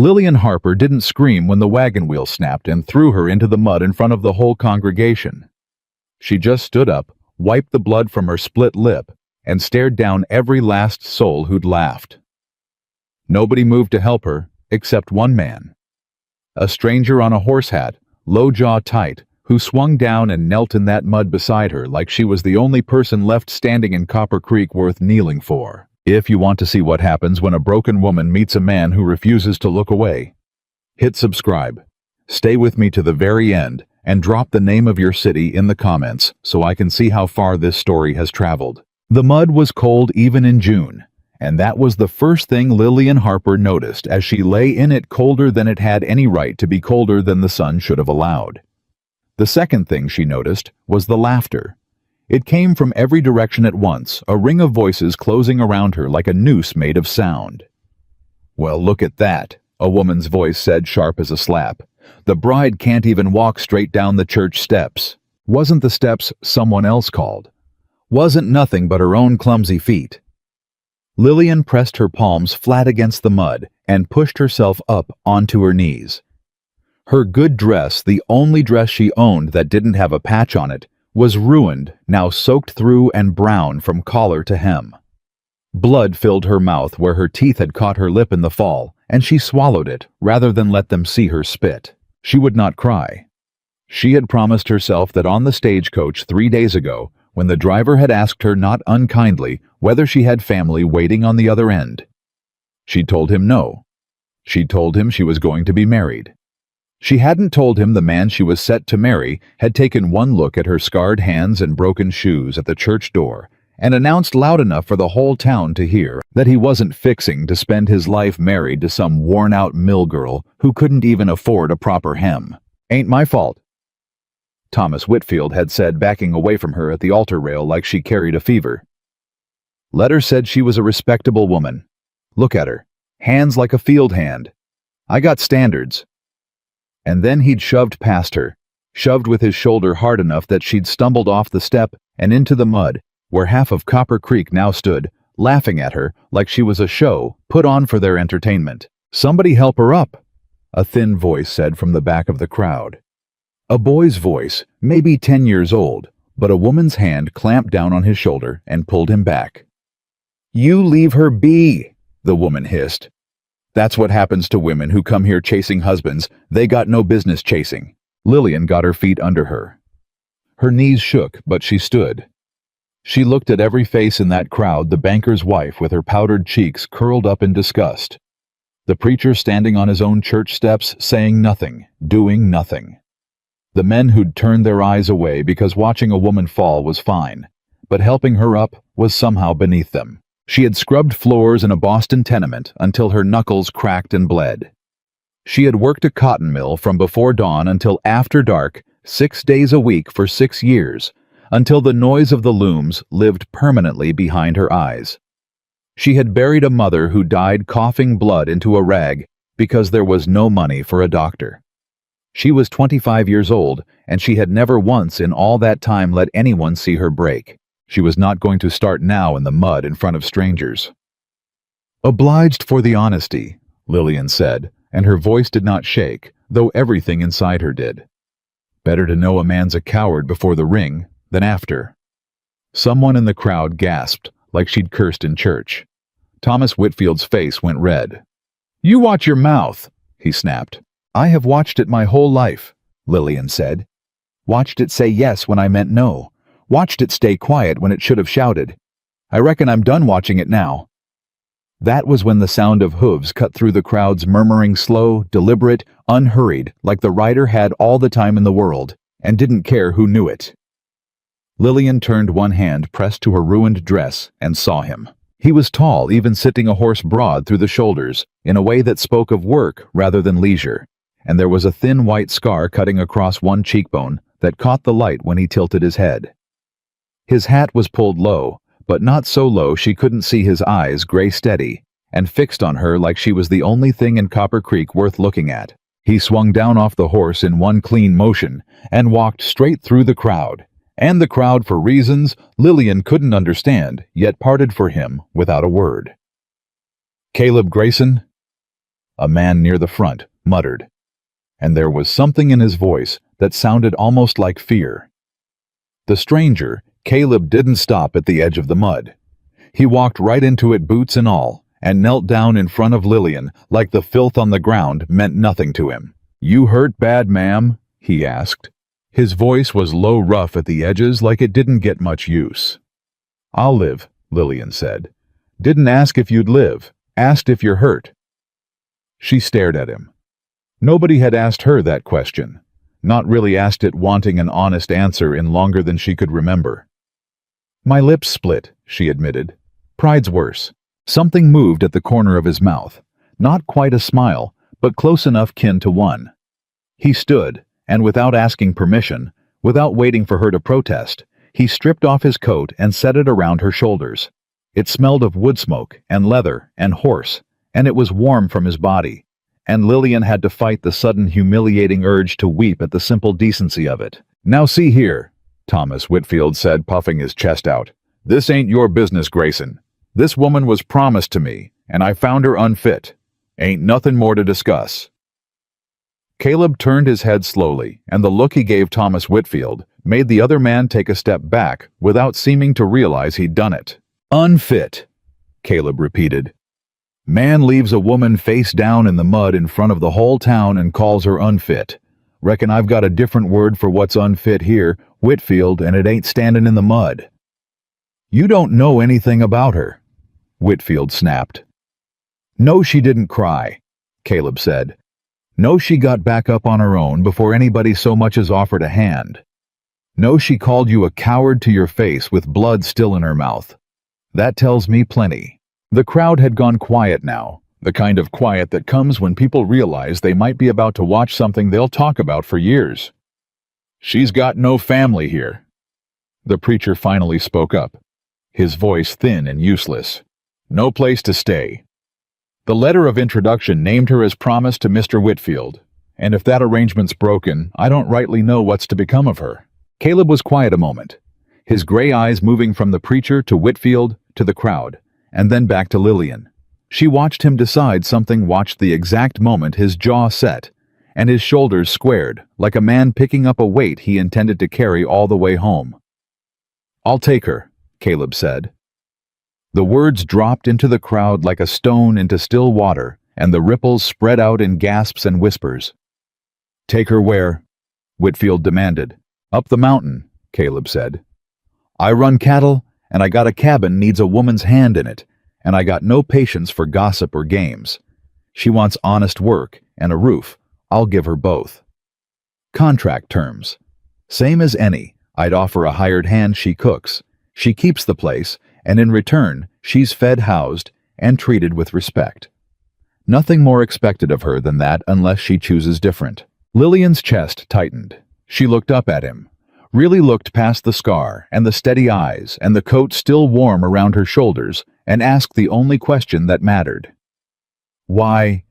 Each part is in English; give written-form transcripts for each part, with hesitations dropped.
Lillian Harper didn't scream when the wagon wheel snapped and threw her into the mud in front of the whole congregation. She just stood up, wiped the blood from her split lip, and stared down every last soul who'd laughed. Nobody moved to help her, except one man. A stranger on a horse hat, low jaw tight, who swung down and knelt in that mud beside her like she was the only person left standing in Copper Creek worth kneeling for. If you want to see what happens when a broken woman meets a man who refuses to look away, hit subscribe. Stay with me to the very end and drop the name of your city in the comments so I can see how far this story has traveled. The mud was cold even in June, and that was the first thing Lillian Harper noticed as she lay in it colder than it had any right to be colder than the sun should have allowed. The second thing she noticed was the laughter. It came from every direction at once, a ring of voices closing around her like a noose made of sound. "Well, look at that," a woman's voice said, sharp as a slap. "The bride can't even walk straight down the church steps." Wasn't the steps someone else called? Wasn't nothing but her own clumsy feet. Lillian pressed her palms flat against the mud and pushed herself up onto her knees. Her good dress, the only dress she owned that didn't have a patch on it, was ruined, now soaked through and brown from collar to hem. Blood filled her mouth where her teeth had caught her lip in the fall, and she swallowed it rather than let them see her spit. She would not cry. She had promised herself that on the stagecoach 3 days ago, when the driver had asked her not unkindly whether she had family waiting on the other end. She told him no. She told him she was going to be married. She hadn't told him the man she was set to marry had taken one look at her scarred hands and broken shoes at the church door and announced loud enough for the whole town to hear that he wasn't fixing to spend his life married to some worn-out mill girl who couldn't even afford a proper hem. "Ain't my fault," Thomas Whitfield had said, backing away from her at the altar rail like she carried a fever. Letter said she was a respectable woman. Look at her. Hands like a field hand. I got standards. And then he'd shoved past her, shoved with his shoulder hard enough that she'd stumbled off the step and into the mud, where half of Copper Creek now stood, laughing at her like she was a show put on for their entertainment. "Somebody help her up," a thin voice said from the back of the crowd. A boy's voice, maybe 10 years old, but a woman's hand clamped down on his shoulder and pulled him back. "You leave her be," the woman hissed. "That's what happens to women who come here chasing husbands they got no business chasing." Lillian got her feet under her. Her knees shook, but she stood. She looked at every face in that crowd, the banker's wife with her powdered cheeks curled up in disgust. The preacher standing on his own church steps saying nothing, doing nothing. The men who'd turned their eyes away because watching a woman fall was fine, but helping her up was somehow beneath them. She had scrubbed floors in a Boston tenement until her knuckles cracked and bled. She had worked a cotton mill from before dawn until after dark, 6 days a week for 6 years, until the noise of the looms lived permanently behind her eyes. She had buried a mother who died coughing blood into a rag because there was no money for a doctor. She was 25 years old, and she had never once in all that time let anyone see her break. She was not going to start now in the mud in front of strangers. "Obliged for the honesty," Lillian said, and her voice did not shake, though everything inside her did. Better to know a man's a coward before the ring than after. Someone in the crowd gasped, like she'd cursed in church. Thomas Whitfield's face went red. "You watch your mouth," he snapped. "I have watched it my whole life," Lillian said. "Watched it say yes when I meant no. Watched it stay quiet when it should have shouted. I reckon I'm done watching it now." That was when the sound of hooves cut through the crowd's murmuring, slow, deliberate, unhurried, like the rider had all the time in the world, and didn't care who knew it. Lillian turned one hand pressed to her ruined dress and saw him. He was tall, even sitting a horse broad through the shoulders, in a way that spoke of work rather than leisure, and there was a thin white scar cutting across one cheekbone that caught the light when he tilted his head. His hat was pulled low, but not so low she couldn't see his eyes, gray steady, and fixed on her like she was the only thing in Copper Creek worth looking at. He swung down off the horse in one clean motion and walked straight through the crowd, and the crowd, for reasons Lillian couldn't understand, yet parted for him without a word. "Caleb Grayson?" A man near the front muttered, and there was something in his voice that sounded almost like fear. The stranger, Caleb, didn't stop at the edge of the mud. He walked right into it, boots and all, and knelt down in front of Lillian like the filth on the ground meant nothing to him. "You hurt bad, ma'am?" he asked. His voice was low, rough at the edges, like it didn't get much use. "I'll live," Lillian said. "Didn't ask if you'd live, asked if you're hurt." She stared at him. Nobody had asked her that question, not really asked it wanting an honest answer in longer than she could remember. "My lips split," she admitted. "Pride's worse." Something moved at the corner of his mouth, not quite a smile, but close enough kin to one. He stood, and without asking permission, without waiting for her to protest, he stripped off his coat and set it around her shoulders. It smelled of wood smoke and leather and horse, and it was warm from his body, and Lillian had to fight the sudden humiliating urge to weep at the simple decency of it. "Now see here," Thomas Whitfield said, puffing his chest out. "This ain't your business, Grayson. This woman was promised to me, and I found her unfit. Ain't nothing more to discuss." Caleb turned his head slowly, and the look he gave Thomas Whitfield made the other man take a step back without seeming to realize he'd done it. "Unfit," Caleb repeated. "Man leaves a woman face down in the mud in front of the whole town and calls her unfit. Reckon I've got a different word for what's unfit here, Whitfield, and it ain't standing in the mud." "You don't know anything about her," Whitfield snapped. "No, she didn't cry," Caleb said. "No, she got back up on her own before anybody so much as offered a hand. No, she called you a coward to your face with blood still in her mouth. That tells me plenty." The crowd had gone quiet now, the kind of quiet that comes when people realize they might be about to watch something they'll talk about for years. "She's got no family here." The preacher finally spoke up, his voice thin and useless. "No place to stay. The letter of introduction named her as promised to Mr. Whitfield, and if that arrangement's broken, I don't rightly know what's to become of her." Caleb was quiet a moment, his gray eyes moving from the preacher to Whitfield to the crowd, and then back to Lillian. She watched him decide something, watched the exact moment his jaw set, and his shoulders squared, like a man picking up a weight he intended to carry all the way home. "I'll take her," Caleb said. The words dropped into the crowd like a stone into still water, and the ripples spread out in gasps and whispers. "Take her where?" Whitfield demanded. "Up the mountain," Caleb said. "I run cattle, and I got a cabin needs a woman's hand in it, and I got no patience for gossip or games. She wants honest work and a roof. I'll give her both. Contract terms. Same as any. I'd offer a hired hand. She cooks. She keeps the place, and in return, she's fed, housed, and treated with respect. Nothing more expected of her than that unless she chooses different." Lillian's chest tightened. She looked up at him, really looked past the scar and the steady eyes and the coat still warm around her shoulders, and asked the only question that mattered. "Why?"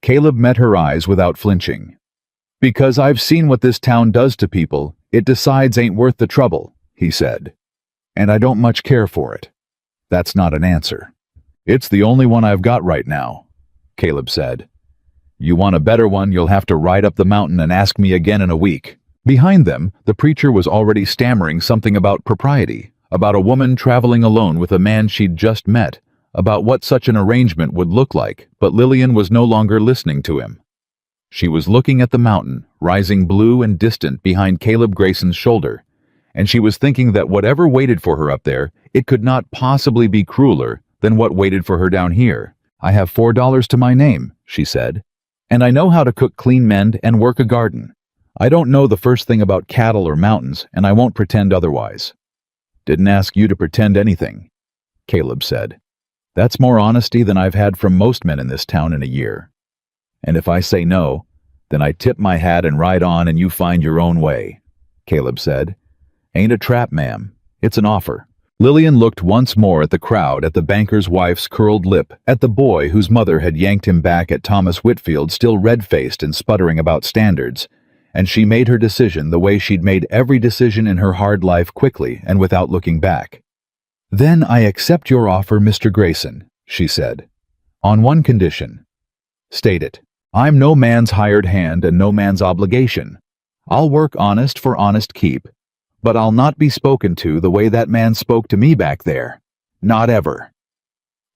Caleb met her eyes without flinching. "Because I've seen what this town does to people it decides ain't worth the trouble," he said. "And I don't much care for it." "That's not an answer." "It's the only one I've got right now," Caleb said. "You want a better one, you'll have to ride up the mountain and ask me again in a week." Behind them, the preacher was already stammering something about propriety, about a woman traveling alone with a man she'd just met, about what such an arrangement would look like, but Lillian was no longer listening to him. She was looking at the mountain, rising blue and distant behind Caleb Grayson's shoulder, and she was thinking that whatever waited for her up there, it could not possibly be crueler than what waited for her down here. "I have $4 to my name," she said, "and I know how to cook, clean, mend, and work a garden. I don't know the first thing about cattle or mountains, and I won't pretend otherwise." "Didn't ask you to pretend anything," Caleb said. "That's more honesty than I've had from most men in this town in a year. And if I say no, then I tip my hat and ride on and you find your own way," Caleb said. "Ain't a trap, ma'am. It's an offer." Lillian looked once more at the crowd, at the banker's wife's curled lip, at the boy whose mother had yanked him back, at Thomas Whitfield still red-faced and sputtering about standards, and she made her decision the way she'd made every decision in her hard life, quickly and without looking back. "Then I accept your offer, Mr. Grayson," she said. "On one condition. State it. I'm no man's hired hand and no man's obligation. I'll work honest for honest keep, but I'll not be spoken to the way that man spoke to me back there. Not ever."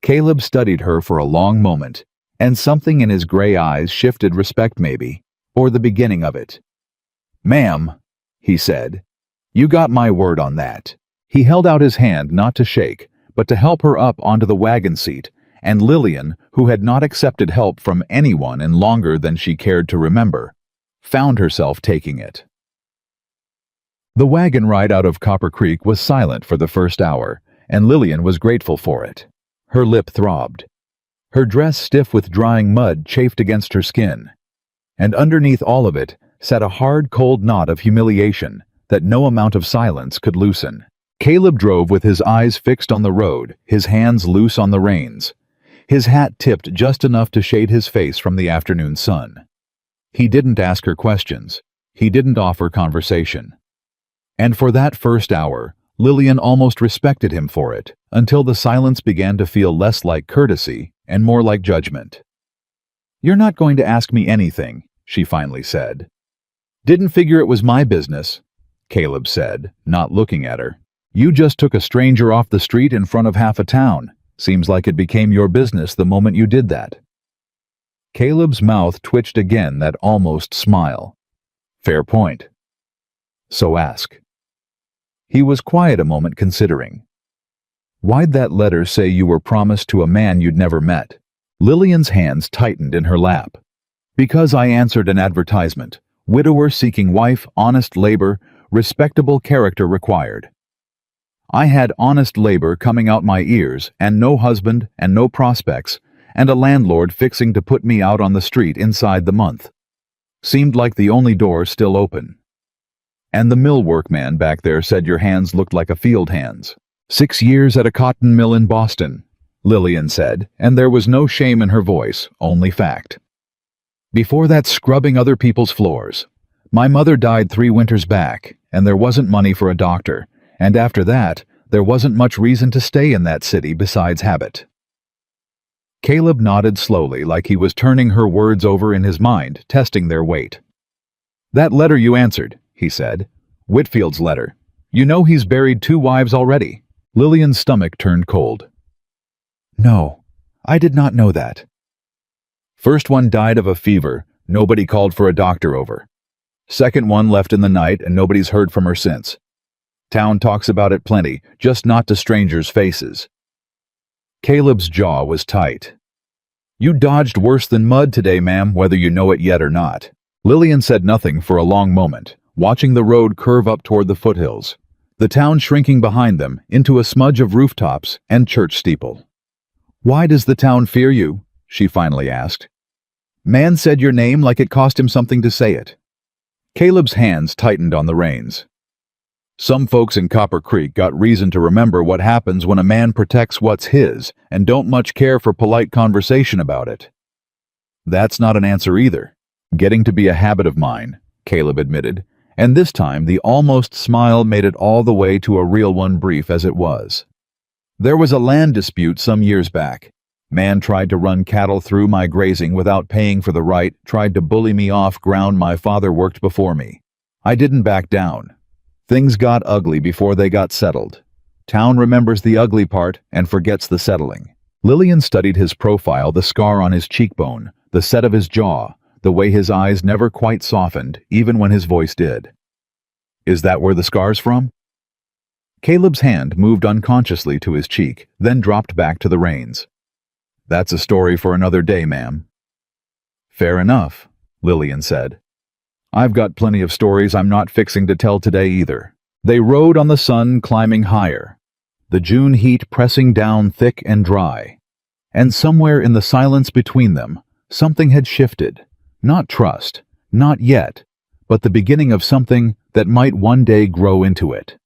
Caleb studied her for a long moment, and something in his gray eyes shifted. Respect maybe, or the beginning of it. "Ma'am," he said, "you got my word on that." He held out his hand not to shake, but to help her up onto the wagon seat, and Lillian, who had not accepted help from anyone in longer than she cared to remember, found herself taking it. The wagon ride out of Copper Creek was silent for the first hour, and Lillian was grateful for it. Her lip throbbed. Her dress, stiff with drying mud, chafed against her skin. And underneath all of it sat a hard, cold knot of humiliation that no amount of silence could loosen. Caleb drove with his eyes fixed on the road, his hands loose on the reins. His hat tipped just enough to shade his face from the afternoon sun. He didn't ask her questions. He didn't offer conversation. And for that first hour, Lillian almost respected him for it, until the silence began to feel less like courtesy and more like judgment. "You're not going to ask me anything," she finally said. "Didn't figure it was my business," Caleb said, not looking at her. "You just took a stranger off the street in front of half a town. Seems like it became your business the moment you did that." Caleb's mouth twitched again, that almost smile. "Fair point. So ask." He was quiet a moment, considering. "Why'd that letter say you were promised to a man you'd never met?" Lillian's hands tightened in her lap. "Because I answered an advertisement. Widower seeking wife, honest labor, respectable character required. I had honest labor coming out my ears, and no husband and no prospects, and a landlord fixing to put me out on the street inside the month. Seemed like the only door still open. And the mill workman back there said your hands looked like a field hand's. 6 years at a cotton mill in Boston," Lillian said, and there was no shame in her voice, only fact. "Before that, scrubbing other people's floors. My mother died 3 winters back, and there wasn't money for a doctor, and after that, there wasn't much reason to stay in that city besides habit." Caleb nodded slowly, like he was turning her words over in his mind, testing their weight. "That letter you answered," he said. "Whitfield's letter. You know he's buried 2 wives already." Lillian's stomach turned cold. "No, I did not know that." "First one died of a fever, nobody called for a doctor over. Second one left in the night and nobody's heard from her since. Town talks about it plenty, just not to strangers' faces." Caleb's jaw was tight. "You dodged worse than mud today, ma'am, whether you know it yet or not." Lillian said nothing for a long moment, watching the road curve up toward the foothills, the town shrinking behind them into a smudge of rooftops and church steeple. "Why does the town fear you?" she finally asked. "Man said your name like it cost him something to say it." Caleb's hands tightened on the reins. "Some folks in Copper Creek got reason to remember what happens when a man protects what's his and don't much care for polite conversation about it." "That's not an answer either. Getting to be a habit of mine," Caleb admitted, and this time the almost smile made it all the way to a real one, brief as it was. "There was a land dispute some years back. Man tried to run cattle through my grazing without paying for the right, tried to bully me off ground my father worked before me. I didn't back down. Things got ugly before they got settled. Town remembers the ugly part and forgets the settling." Lillian studied his profile, the scar on his cheekbone, the set of his jaw, the way his eyes never quite softened, even when his voice did. "Is that where the scar's from?" Caleb's hand moved unconsciously to his cheek, then dropped back to the reins. "That's a story for another day, ma'am." "Fair enough," Lillian said. "I've got plenty of stories I'm not fixing to tell today either." They rode on the sun climbing higher, the June heat pressing down thick and dry. And somewhere in the silence between them, something had shifted. Not trust, not yet, but the beginning of something that might one day grow into it.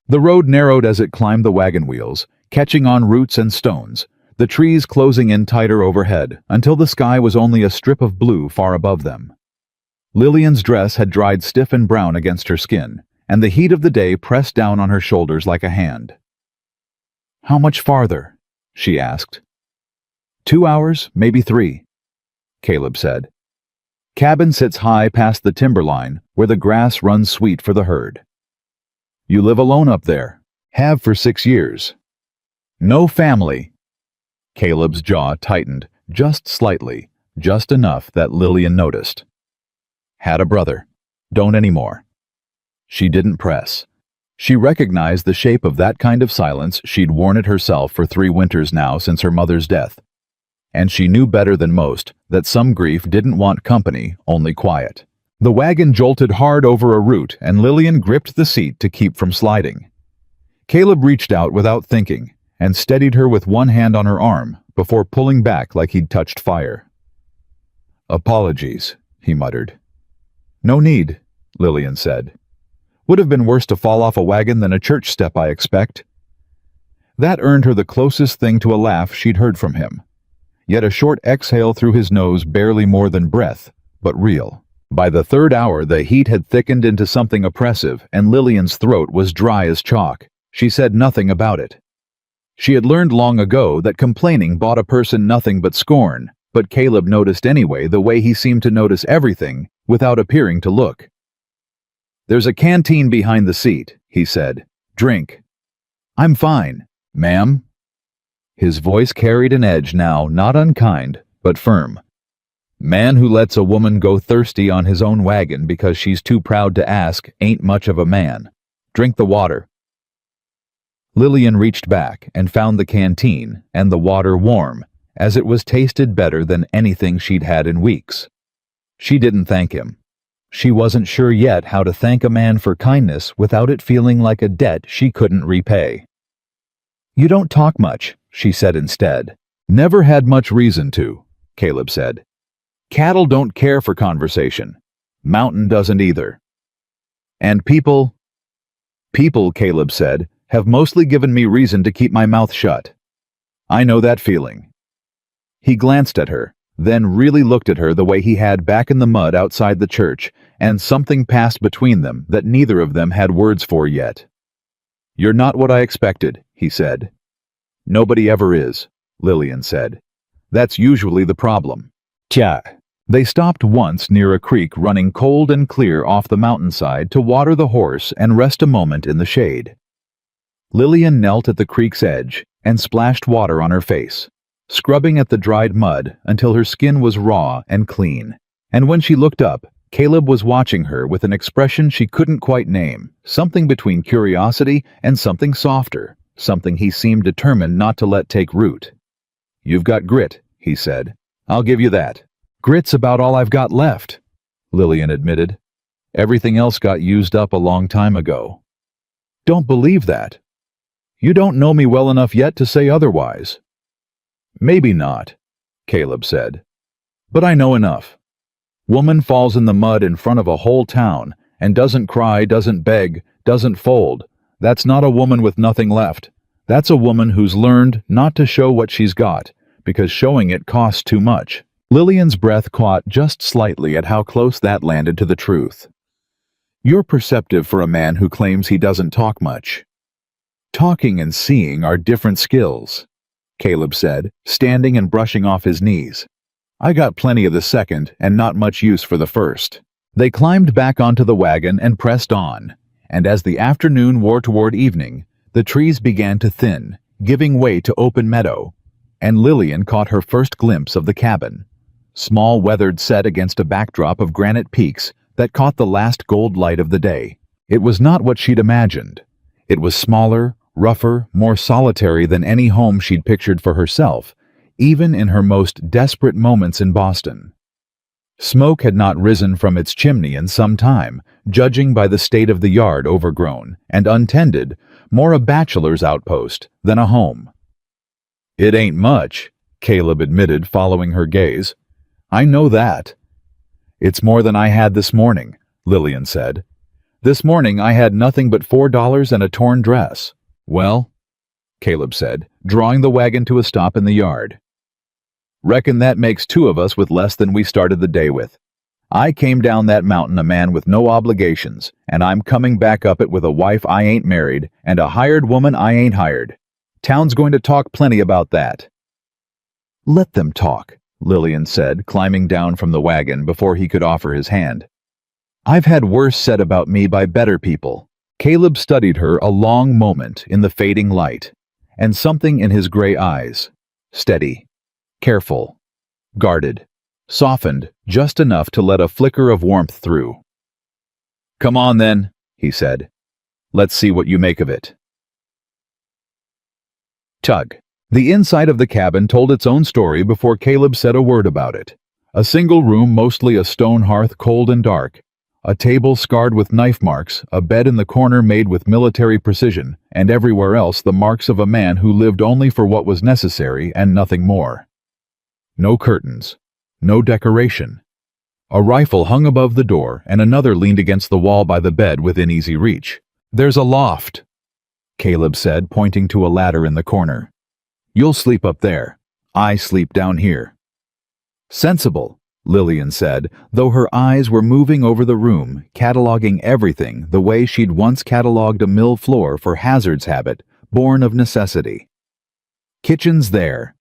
The road narrowed as it climbed the wagon wheels, catching on roots and stones, the trees closing in tighter overhead until the sky was only a strip of blue far above them. Lillian's dress had dried stiff and brown against her skin, and the heat of the day pressed down on her shoulders like a hand. "How much farther?" she asked. 2 hours, maybe 3, Caleb said. Cabin sits high past the timberline where the grass runs sweet for the herd. You live alone up there. Have for 6 years. No family. Caleb's jaw tightened just slightly, just enough that Lillian noticed. Had a brother. Don't anymore. She didn't press. She recognized the shape of that kind of silence she'd worn it herself for 3 winters now since her mother's death. And she knew better than most that some grief didn't want company, only quiet. The wagon jolted hard over a root and Lillian gripped the seat to keep from sliding. Caleb reached out without thinking and steadied her with one hand on her arm before pulling back like he'd touched fire. Apologies, he muttered. No need, Lillian said. Would have been worse to fall off a wagon than a church step, I expect. That earned her the closest thing to a laugh she'd heard from him. Yet a short exhale through his nose, barely more than breath, but real. By the 3rd hour, the heat had thickened into something oppressive, and Lillian's throat was dry as chalk. She said nothing about it. She had learned long ago that complaining bought a person nothing but scorn, but Caleb noticed anyway the way he seemed to notice everything without appearing to look. There's a canteen behind the seat, he said. Drink. I'm fine, ma'am. His voice carried an edge now, not unkind, but firm. Man who lets a woman go thirsty on his own wagon because she's too proud to ask ain't much of a man. Drink the water. Lillian reached back and found the canteen and the water warm, as it was tasted better than anything she'd had in weeks. She didn't thank him. She wasn't sure yet how to thank a man for kindness without it feeling like a debt she couldn't repay. You don't talk much, she said instead. Never had much reason to, Caleb said. Cattle don't care for conversation. Mountain doesn't either. And people, Caleb said, have mostly given me reason to keep my mouth shut. I know that feeling. He glanced at her, then really looked at her the way he had back in the mud outside the church, and something passed between them that neither of them had words for yet. You're not what I expected, he said. Nobody ever is, Lillian said. That's usually the problem. Tja. They stopped once near a creek running cold and clear off the mountainside to water the horse and rest a moment in the shade. Lillian knelt at the creek's edge and splashed water on her face, scrubbing at the dried mud until her skin was raw and clean. And when she looked up, Caleb was watching her with an expression she couldn't quite name, something between curiosity and something softer, something he seemed determined not to let take root. You've got grit, he said. I'll give you that. Grit's about all I've got left, Lillian admitted. Everything else got used up a long time ago. Don't believe that. You don't know me well enough yet to say otherwise. Maybe not, Caleb said. But I know enough. Woman falls in the mud in front of a whole town and doesn't cry, doesn't beg, doesn't fold. That's not a woman with nothing left. That's a woman who's learned not to show what she's got, because showing it costs too much. Lillian's breath caught just slightly at how close that landed to the truth. You're perceptive for a man who claims he doesn't talk much. Talking and seeing are different skills, Caleb said, standing and brushing off his knees. I got plenty of the second and not much use for the first. They climbed back onto the wagon and pressed on, and as the afternoon wore toward evening, the trees began to thin, giving way to open meadow, and Lillian caught her first glimpse of the cabin. Small weathered set against a backdrop of granite peaks that caught the last gold light of the day. It was not what she'd imagined. It was smaller, rougher, more solitary than any home she'd pictured for herself, even in her most desperate moments in Boston. Smoke had not risen from its chimney in some time, judging by the state of the yard overgrown and untended, more a bachelor's outpost than a home. It ain't much, Caleb admitted, following her gaze. I know that. It's more than I had this morning, Lillian said. This morning I had nothing but $4 and a torn dress. Well, Caleb said, drawing the wagon to a stop in the yard. Reckon that makes 2 of us with less than we started the day with. I came down that mountain a man with no obligations, and I'm coming back up it with a wife I ain't married and a hired woman I ain't hired. Town's going to talk plenty about that. Let them talk, Lillian said, climbing down from the wagon before he could offer his hand. I've had worse said about me by better people. Caleb studied her a long moment in the fading light, and something in his gray eyes, steady, careful, guarded, softened just enough to let a flicker of warmth through. Come on then, he said. Let's see what you make of it. Tug. The inside of the cabin told its own story before Caleb said a word about it. A single room, mostly a stone hearth, cold and dark. A table scarred with knife marks, a bed in the corner made with military precision, and everywhere else the marks of a man who lived only for what was necessary and nothing more. No curtains. No decoration. A rifle hung above the door, and another leaned against the wall by the bed within easy reach. There's a loft, Caleb said, pointing to a ladder in the corner. You'll sleep up there. I sleep down here. Sensible, Lillian said, though her eyes were moving over the room, cataloging everything the way she'd once cataloged a mill floor for Hazard's habit, born of necessity. Kitchen's there,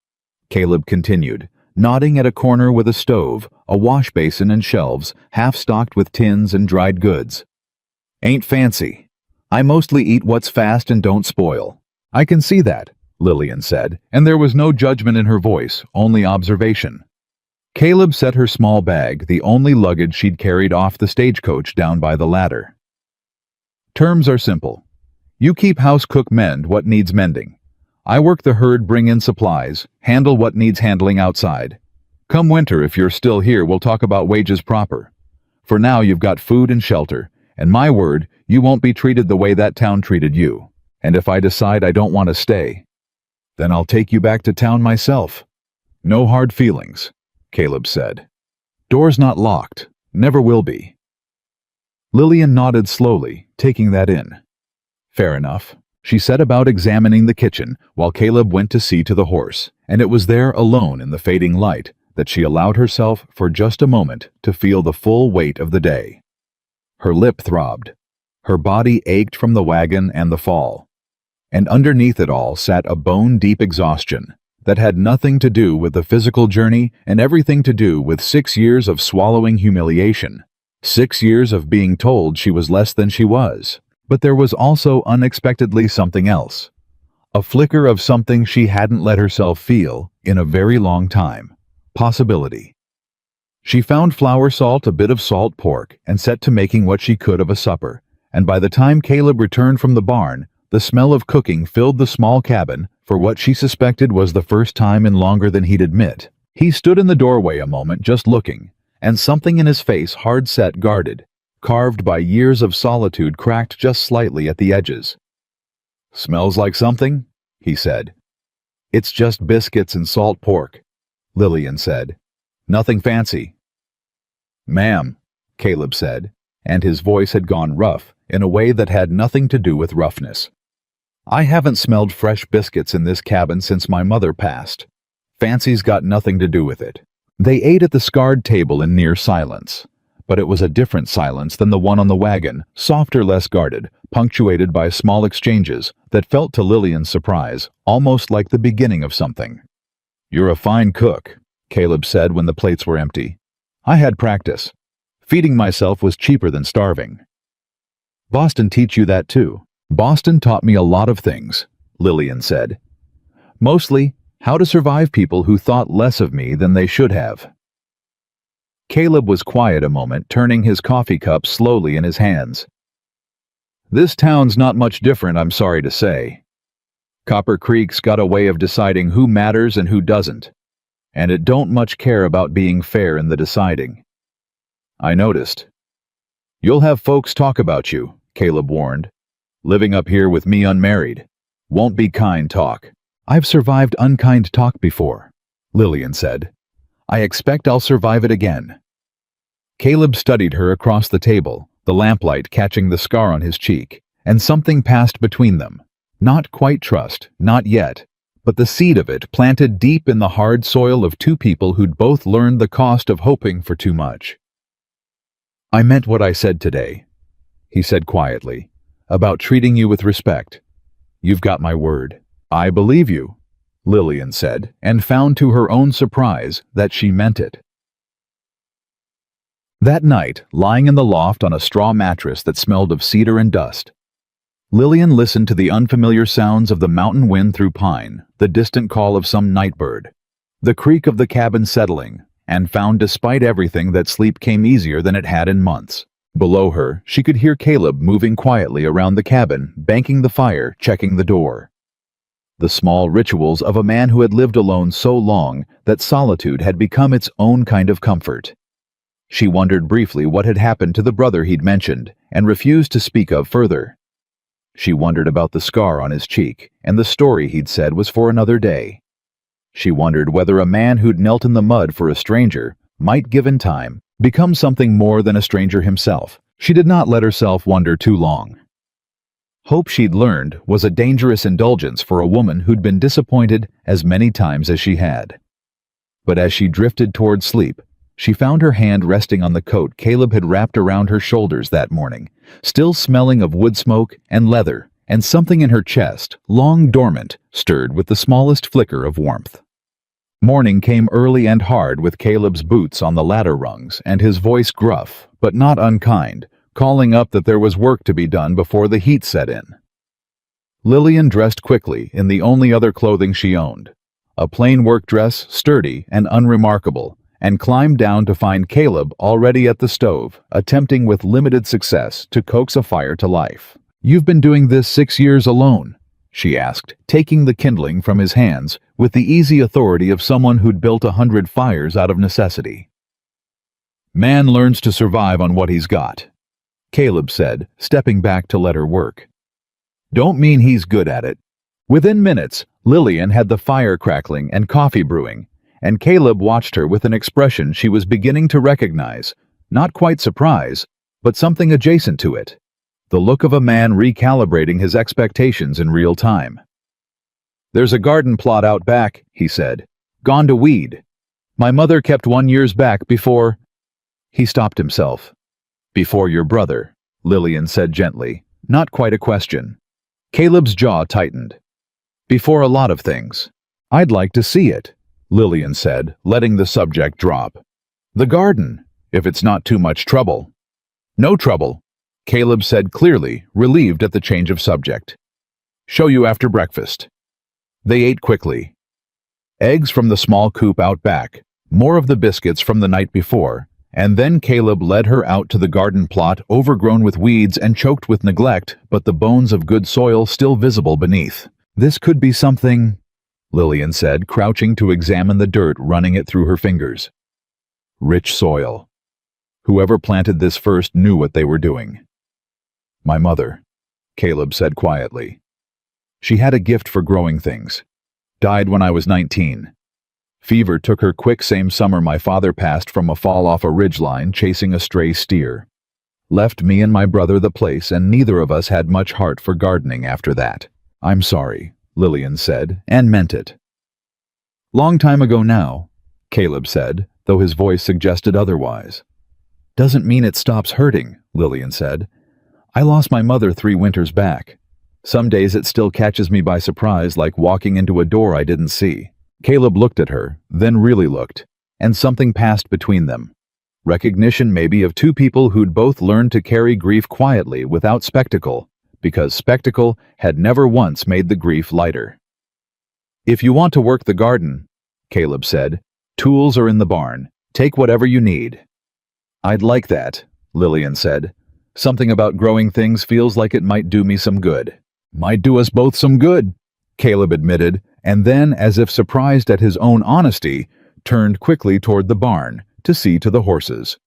Caleb continued, nodding at a corner with a stove, a wash basin and shelves, half-stocked with tins and dried goods. Ain't fancy. I mostly eat what's fast and don't spoil. I can see that, Lillian said, and there was no judgment in her voice, only observation. Caleb set her small bag, the only luggage she'd carried off the stagecoach, down by the ladder. Terms are simple. You keep house, cook, mend what needs mending. I work the herd, bring in supplies, handle what needs handling outside. Come winter, if you're still here, we'll talk about wages proper. For now, you've got food and shelter, and my word, you won't be treated the way that town treated you. And if I decide I don't want to stay, then I'll take you back to town myself. No hard feelings, Caleb said. Door's not locked, never will be. Lillian nodded slowly, taking that in. Fair enough. She set about examining the kitchen while Caleb went to see to the horse, and it was there alone in the fading light that she allowed herself for just a moment to feel the full weight of the day. Her lip throbbed. Her body ached from the wagon and the fall. And underneath it all sat a bone-deep exhaustion that had nothing to do with the physical journey and everything to do with 6 years of swallowing humiliation, 6 years of being told she was less than she was. But there was also unexpectedly something else, a flicker of something she hadn't let herself feel in a very long time, possibility. She found flour salt, a bit of salt pork, and set to making what she could of a supper, and by the time Caleb returned from the barn, the smell of cooking filled the small cabin for what she suspected was the first time in longer than he'd admit. He stood in the doorway a moment, just looking, and something in his face, hard set, guarded, carved by years of solitude, cracked just slightly at the edges. Smells like something, he said. It's just biscuits and salt pork, Lillian said. Nothing fancy. Ma'am, Caleb said, and his voice had gone rough in a way that had nothing to do with roughness. I haven't smelled fresh biscuits in this cabin since my mother passed. Fancy's got nothing to do with it. They ate at the scarred table in near silence. But it was a different silence than the one on the wagon, softer, less guarded, punctuated by small exchanges that felt to Lillian's surprise almost like the beginning of something. You're a fine cook, Caleb said when the plates were empty. I had practice. Feeding myself was cheaper than starving. Boston teach you that too? Boston taught me a lot of things, Lillian said. Mostly, how to survive people who thought less of me than they should have. Caleb was quiet a moment, turning his coffee cup slowly in his hands. This town's not much different, I'm sorry to say. Copper Creek's got a way of deciding who matters and who doesn't, and it don't much care about being fair in the deciding. I noticed. You'll have folks talk about you, Caleb warned. Living up here with me unmarried. Won't be kind talk. I've survived unkind talk before, Lillian said. I expect I'll survive it again. Caleb studied her across the table, the lamplight catching the scar on his cheek, and something passed between them. Not quite trust, not yet, but the seed of it planted deep in the hard soil of two people who'd both learned the cost of hoping for too much. I meant what I said today, he said quietly, about treating you with respect. You've got my word. I believe you, Lillian said, and found to her own surprise that she meant it. That night, lying in the loft on a straw mattress that smelled of cedar and dust, Lillian listened to the unfamiliar sounds of the mountain wind through pine, the distant call of some night bird, the creak of the cabin settling, and found despite everything that sleep came easier than it had in months. Below her, she could hear Caleb moving quietly around the cabin, banking the fire, checking the door. The small rituals of a man who had lived alone so long that solitude had become its own kind of comfort. She wondered briefly what had happened to the brother he'd mentioned, and refused to speak of further. She wondered about the scar on his cheek, and the story he'd said was for another day. She wondered whether a man who'd knelt in the mud for a stranger might, given time, become something more than a stranger himself. She did not let herself wonder too long. Hope, she'd learned, was a dangerous indulgence for a woman who'd been disappointed as many times as she had. But as she drifted toward sleep, she found her hand resting on the coat Caleb had wrapped around her shoulders that morning, still smelling of wood smoke and leather, and something in her chest, long dormant, stirred with the smallest flicker of warmth. Morning came early and hard, with Caleb's boots on the ladder rungs and his voice gruff, but not unkind, calling up that there was work to be done before the heat set in. Lillian dressed quickly in the only other clothing she owned, a plain work dress, sturdy and unremarkable, and climbed down to find Caleb already at the stove, attempting with limited success to coax a fire to life. "You've been doing this 6 years alone?" she asked, taking the kindling from his hands with the easy authority of someone who'd built 100 fires out of necessity. "Man learns to survive on what he's got," Caleb said, stepping back to let her work. "Don't mean he's good at it." Within minutes, Lillian had the fire crackling and coffee brewing, and Caleb watched her with an expression she was beginning to recognize, not quite surprise, but something adjacent to it, the look of a man recalibrating his expectations in real time. "There's a garden plot out back," he said, "gone to weed. My mother kept 1 year back before—" He stopped himself. "Before your brother," Lillian said gently, not quite a question. Caleb's jaw tightened. "Before a lot of things." "I'd like to see it," Lillian said, letting the subject drop. "The garden, if it's not too much trouble." "No trouble," Caleb said clearly, relieved at the change of subject. "Show you after breakfast." They ate quickly. Eggs from the small coop out back, more of the biscuits from the night before, and then Caleb led her out to the garden plot, overgrown with weeds and choked with neglect, but the bones of good soil still visible beneath. "This could be something," Lillian said, crouching to examine the dirt, running it through her fingers. "Rich soil. Whoever planted this first knew what they were doing." "My mother," Caleb said quietly. "She had a gift for growing things. Died when I was 19. Fever took her quick same summer my father passed from a fall off a ridgeline chasing a stray steer. Left me and my brother the place, and neither of us had much heart for gardening after that. I'm sorry," Lillian said, and meant it. "Long time ago now," Caleb said, though his voice suggested otherwise. "Doesn't mean it stops hurting," Lillian said. "I lost my mother 3 winters back. Some days it still catches me by surprise, like walking into a door I didn't see." Caleb looked at her, then really looked, and something passed between them. Recognition maybe of 2 people who'd both learned to carry grief quietly without spectacle, because spectacle had never once made the grief lighter. "If you want to work the garden," Caleb said, "tools are in the barn. Take whatever you need." "I'd like that," Lillian said. "Something about growing things feels like it might do me some good." "Might do us both some good," Caleb admitted, and then, as if surprised at his own honesty, turned quickly toward the barn to see to the horses.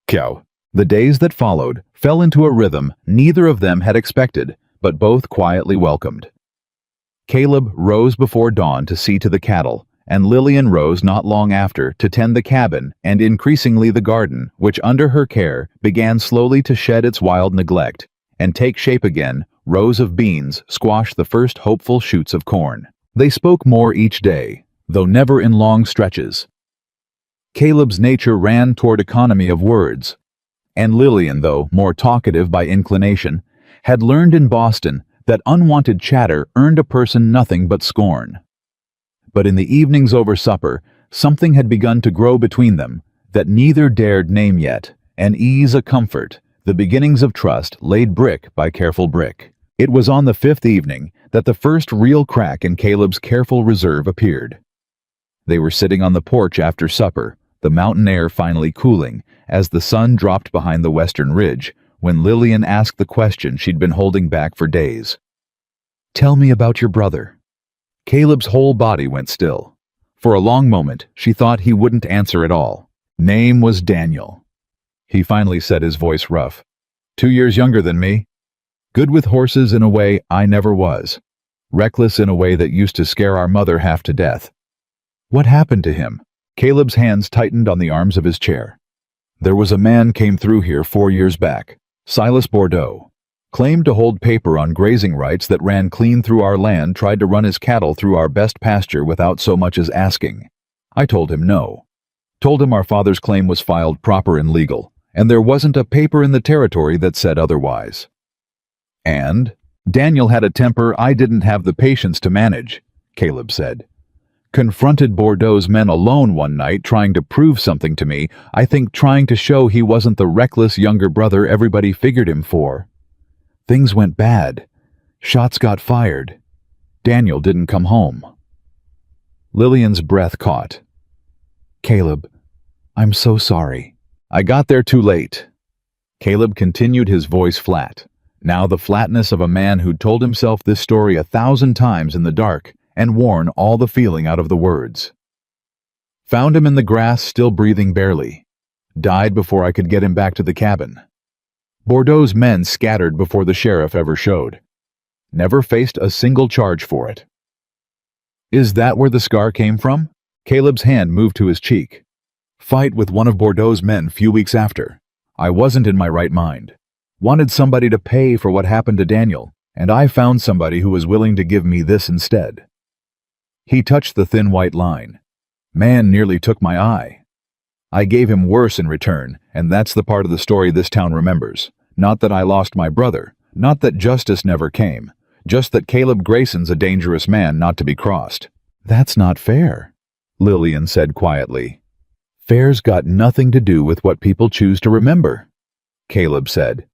Cow. The days that followed fell into a rhythm neither of them had expected, but both quietly welcomed. Caleb rose before dawn to see to the cattle, and Lillian rose not long after to tend the cabin and increasingly the garden, which under her care began slowly to shed its wild neglect and take shape again. Rows of beans squashed the first hopeful shoots of corn. They spoke more each day, though never in long stretches. Caleb's nature ran toward economy of words, and Lillian, though more talkative by inclination, had learned in Boston that unwanted chatter earned a person nothing but scorn. But in the evenings over supper, something had begun to grow between them that neither dared name yet, an ease, a comfort, the beginnings of trust laid brick by careful brick. It was on the fifth evening that the first real crack in Caleb's careful reserve appeared. They were sitting on the porch after supper, the mountain air finally cooling, as the sun dropped behind the western ridge, when Lillian asked the question she'd been holding back for days. "Tell me about your brother." Caleb's whole body went still. For a long moment, she thought he wouldn't answer at all. "Name was Daniel." He finally said, his voice rough. 2 years younger than me. Good with horses in a way I never was. Reckless in a way that used to scare our mother half to death. What happened to him? Caleb's hands tightened on the arms of his chair. There was a man came through here 4 years back. Silas Bordeaux. Claimed to hold paper on grazing rights that ran clean through our land, tried to run his cattle through our best pasture without so much as asking. I told him no. Told him our father's claim was filed proper and legal, and there wasn't a paper in the territory that said otherwise. And Daniel had a temper I didn't have the patience to manage, Caleb said. Confronted Bordeaux's men alone one night trying to prove something to me, I think trying to show he wasn't the reckless younger brother everybody figured him for. Things went bad. Shots got fired. Daniel didn't come home. Lillian's breath caught. Caleb, I'm so sorry. I got there too late. Caleb continued, his voice flat. Now the flatness of a man who'd told himself this story 1,000 times in the dark and worn all the feeling out of the words. Found him in the grass, still breathing barely. Died before I could get him back to the cabin. Bordeaux's men scattered before the sheriff ever showed. Never faced a single charge for it. Is that where the scar came from? Caleb's hand moved to his cheek. Fight with one of Bordeaux's men few weeks after. I wasn't in my right mind. Wanted somebody to pay for what happened to Daniel, and I found somebody who was willing to give me this instead. He touched the thin white line. Man nearly took my eye. I gave him worse in return, and that's the part of the story this town remembers. Not that I lost my brother, not that justice never came, just that Caleb Grayson's a dangerous man not to be crossed. That's not fair, Lillian said quietly. Fair's got nothing to do with what people choose to remember, Caleb said.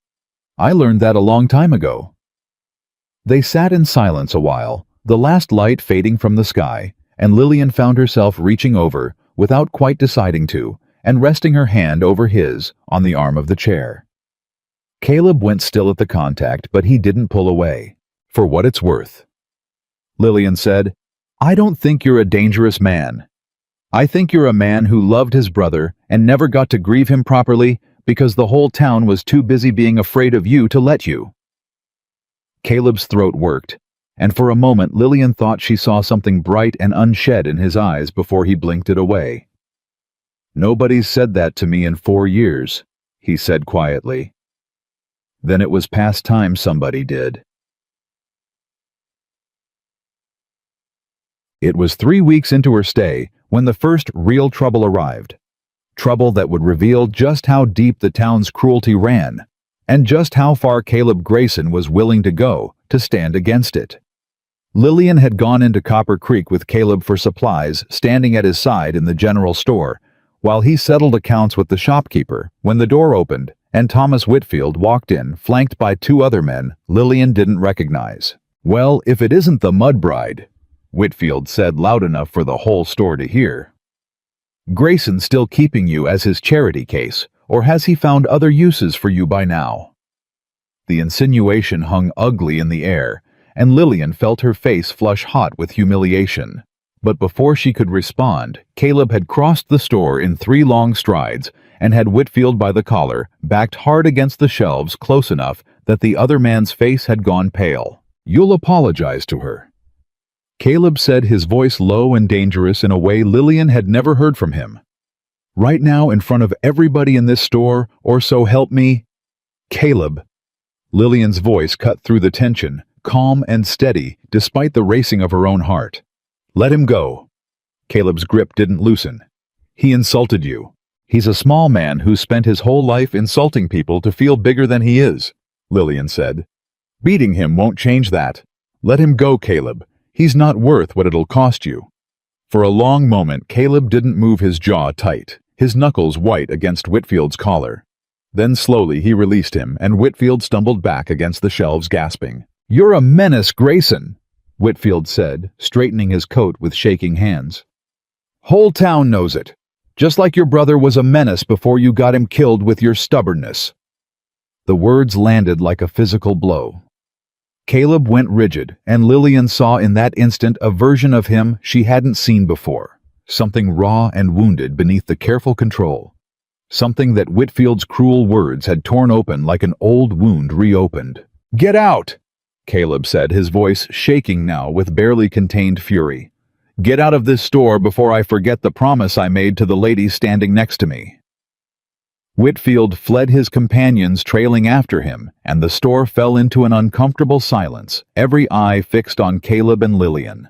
I learned that a long time ago. They sat in silence a while, the last light fading from the sky, and Lillian found herself reaching over, without quite deciding to, and resting her hand over his on the arm of the chair. Caleb went still at the contact, but he didn't pull away. For what it's worth. Lillian said, I don't think you're a dangerous man. I think you're a man who loved his brother and never got to grieve him properly because the whole town was too busy being afraid of you to let you. Caleb's throat worked, and for a moment Lillian thought she saw something bright and unshed in his eyes before he blinked it away. Nobody's said that to me in 4 years, he said quietly. Then it was past time somebody did. It was 3 weeks into her stay when the first real trouble arrived. Trouble that would reveal just how deep the town's cruelty ran, and just how far Caleb Grayson was willing to go to stand against it. Lillian had gone into Copper Creek with Caleb for supplies, standing at his side in the general store, while he settled accounts with the shopkeeper when the door opened and Thomas Whitfield walked in, flanked by 2 other men Lillian didn't recognize. Well, if it isn't the Mud Bride, Whitfield said loud enough for the whole store to hear. Grayson still keeping you as his charity case, or has he found other uses for you by now? The insinuation hung ugly in the air, and Lillian felt her face flush hot with humiliation. But before she could respond, Caleb had crossed the store in 3 long strides and had Whitfield by the collar, backed hard against the shelves close enough that the other man's face had gone pale. You'll apologize to her. Caleb said, his voice low and dangerous in a way Lillian had never heard from him. Right now in front of everybody in this store, or so help me. Caleb. Lillian's voice cut through the tension, calm and steady despite the racing of her own heart. Let him go. Caleb's grip didn't loosen. He insulted you. He's a small man who spent his whole life insulting people to feel bigger than he is, Lillian said. Beating him won't change that. Let him go, Caleb. He's not worth what it'll cost you. For a long moment, Caleb didn't move, his jaw tight, his knuckles white against Whitfield's collar. Then slowly he released him, and Whitfield stumbled back against the shelves, gasping. "You're a menace, Grayson," Whitfield said, straightening his coat with shaking hands. "Whole town knows it. Just like your brother was a menace before you got him killed with your stubbornness." The words landed like a physical blow. Caleb went rigid, and Lillian saw in that instant a version of him she hadn't seen before, something raw and wounded beneath the careful control, something that Whitfield's cruel words had torn open like an old wound reopened. "Get out!" Caleb said, his voice shaking now with barely contained fury. "Get out of this store before I forget the promise I made to the lady standing next to me." Whitfield fled, his companions trailing after him, and the store fell into an uncomfortable silence, every eye fixed on Caleb and Lillian.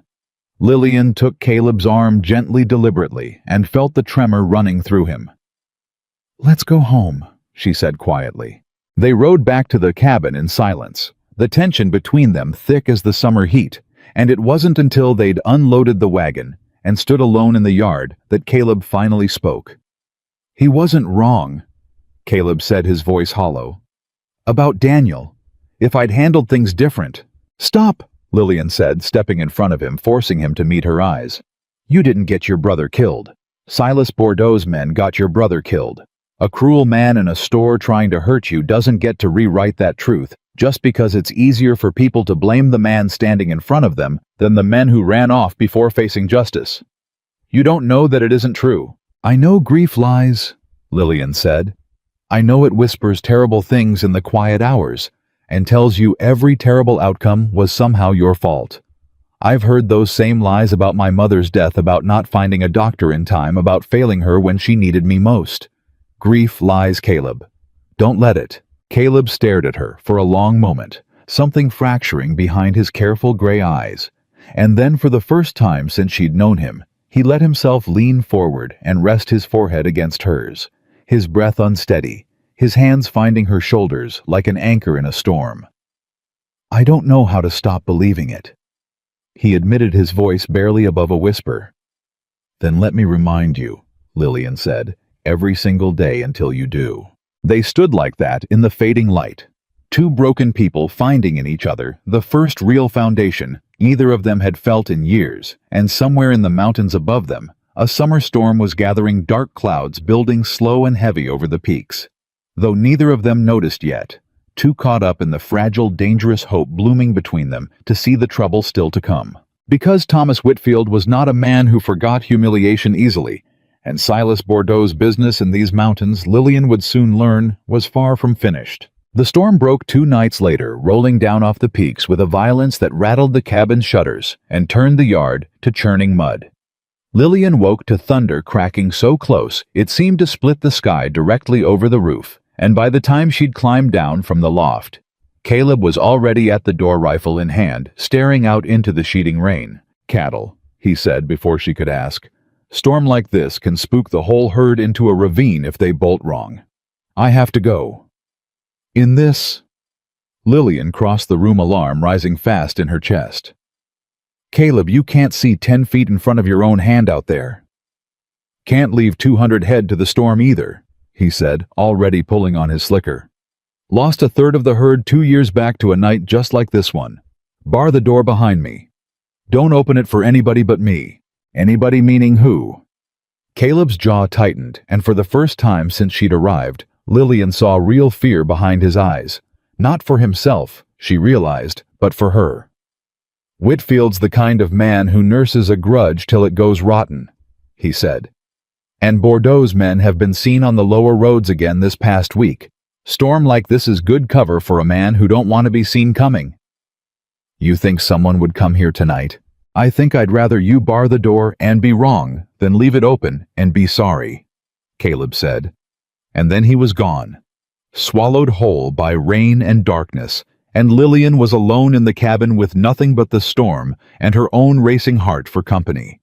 Lillian took Caleb's arm gently, deliberately, and felt the tremor running through him. "Let's go home," she said quietly. They rode back to the cabin in silence, the tension between them thick as the summer heat, and it wasn't until they'd unloaded the wagon and stood alone in the yard that Caleb finally spoke. "He wasn't wrong," Caleb said, his voice hollow. "About Daniel. If I'd handled things different—" "Stop," Lillian said, stepping in front of him, forcing him to meet her eyes. "You didn't get your brother killed. Silas Bordeaux's men got your brother killed. A cruel man in a store trying to hurt you doesn't get to rewrite that truth just because it's easier for people to blame the man standing in front of them than the men who ran off before facing justice. You don't know that it isn't true." "I know grief lies," Lillian said. "I know it whispers terrible things in the quiet hours and tells you every terrible outcome was somehow your fault. I've heard those same lies about my mother's death, about not finding a doctor in time, about failing her when she needed me most. Grief lies, Caleb. Don't let it." Caleb stared at her for a long moment, something fracturing behind his careful gray eyes, and then for the first time since she'd known him, he let himself lean forward and rest his forehead against hers, his breath unsteady, his hands finding her shoulders like an anchor in a storm. "I don't know how to stop believing it," he admitted, his voice barely above a whisper. "Then let me remind you," Lillian said, "every single day until you do." They stood like that in the fading light, two broken people finding in each other the first real foundation neither of them had felt in years, and somewhere in the mountains above them, a summer storm was gathering, dark clouds building slow and heavy over the peaks. Though neither of them noticed yet, too caught up in the fragile, dangerous hope blooming between them to see the trouble still to come. Because Thomas Whitfield was not a man who forgot humiliation easily, and Silas Bordeaux's business in these mountains, Lillian would soon learn, was far from finished. The storm broke 2 nights later, rolling down off the peaks with a violence that rattled the cabin shutters and turned the yard to churning mud. Lillian woke to thunder cracking so close it seemed to split the sky directly over the roof, and by the time she'd climbed down from the loft, Caleb was already at the door, rifle in hand, staring out into the sheeting rain. "Cattle," he said before she could ask. "Storm like this can spook the whole herd into a ravine if they bolt wrong. I have to go." "In this—" Lillian crossed the room, alarm rising fast in her chest. "Caleb, you can't see 10 feet in front of your own hand out there." "Can't leave 200 head to the storm either," he said, already pulling on his slicker. "Lost a third of the herd 2 years back to a night just like this one. Bar the door behind me. Don't open it for anybody but me." "Anybody meaning who?" Caleb's jaw tightened, and for the first time since she'd arrived, Lillian saw real fear behind his eyes. Not for himself, she realized, but for her. "Whitfield's the kind of man who nurses a grudge till it goes rotten," he said. "And Bordeaux's men have been seen on the lower roads again this past week. Storm like this is good cover for a man who don't want to be seen coming." "You think someone would come here tonight? I think I'd rather you bar the door and be wrong than leave it open and be sorry," Caleb said. And then he was gone, swallowed whole by rain and darkness, and Lillian was alone in the cabin with nothing but the storm and her own racing heart for company.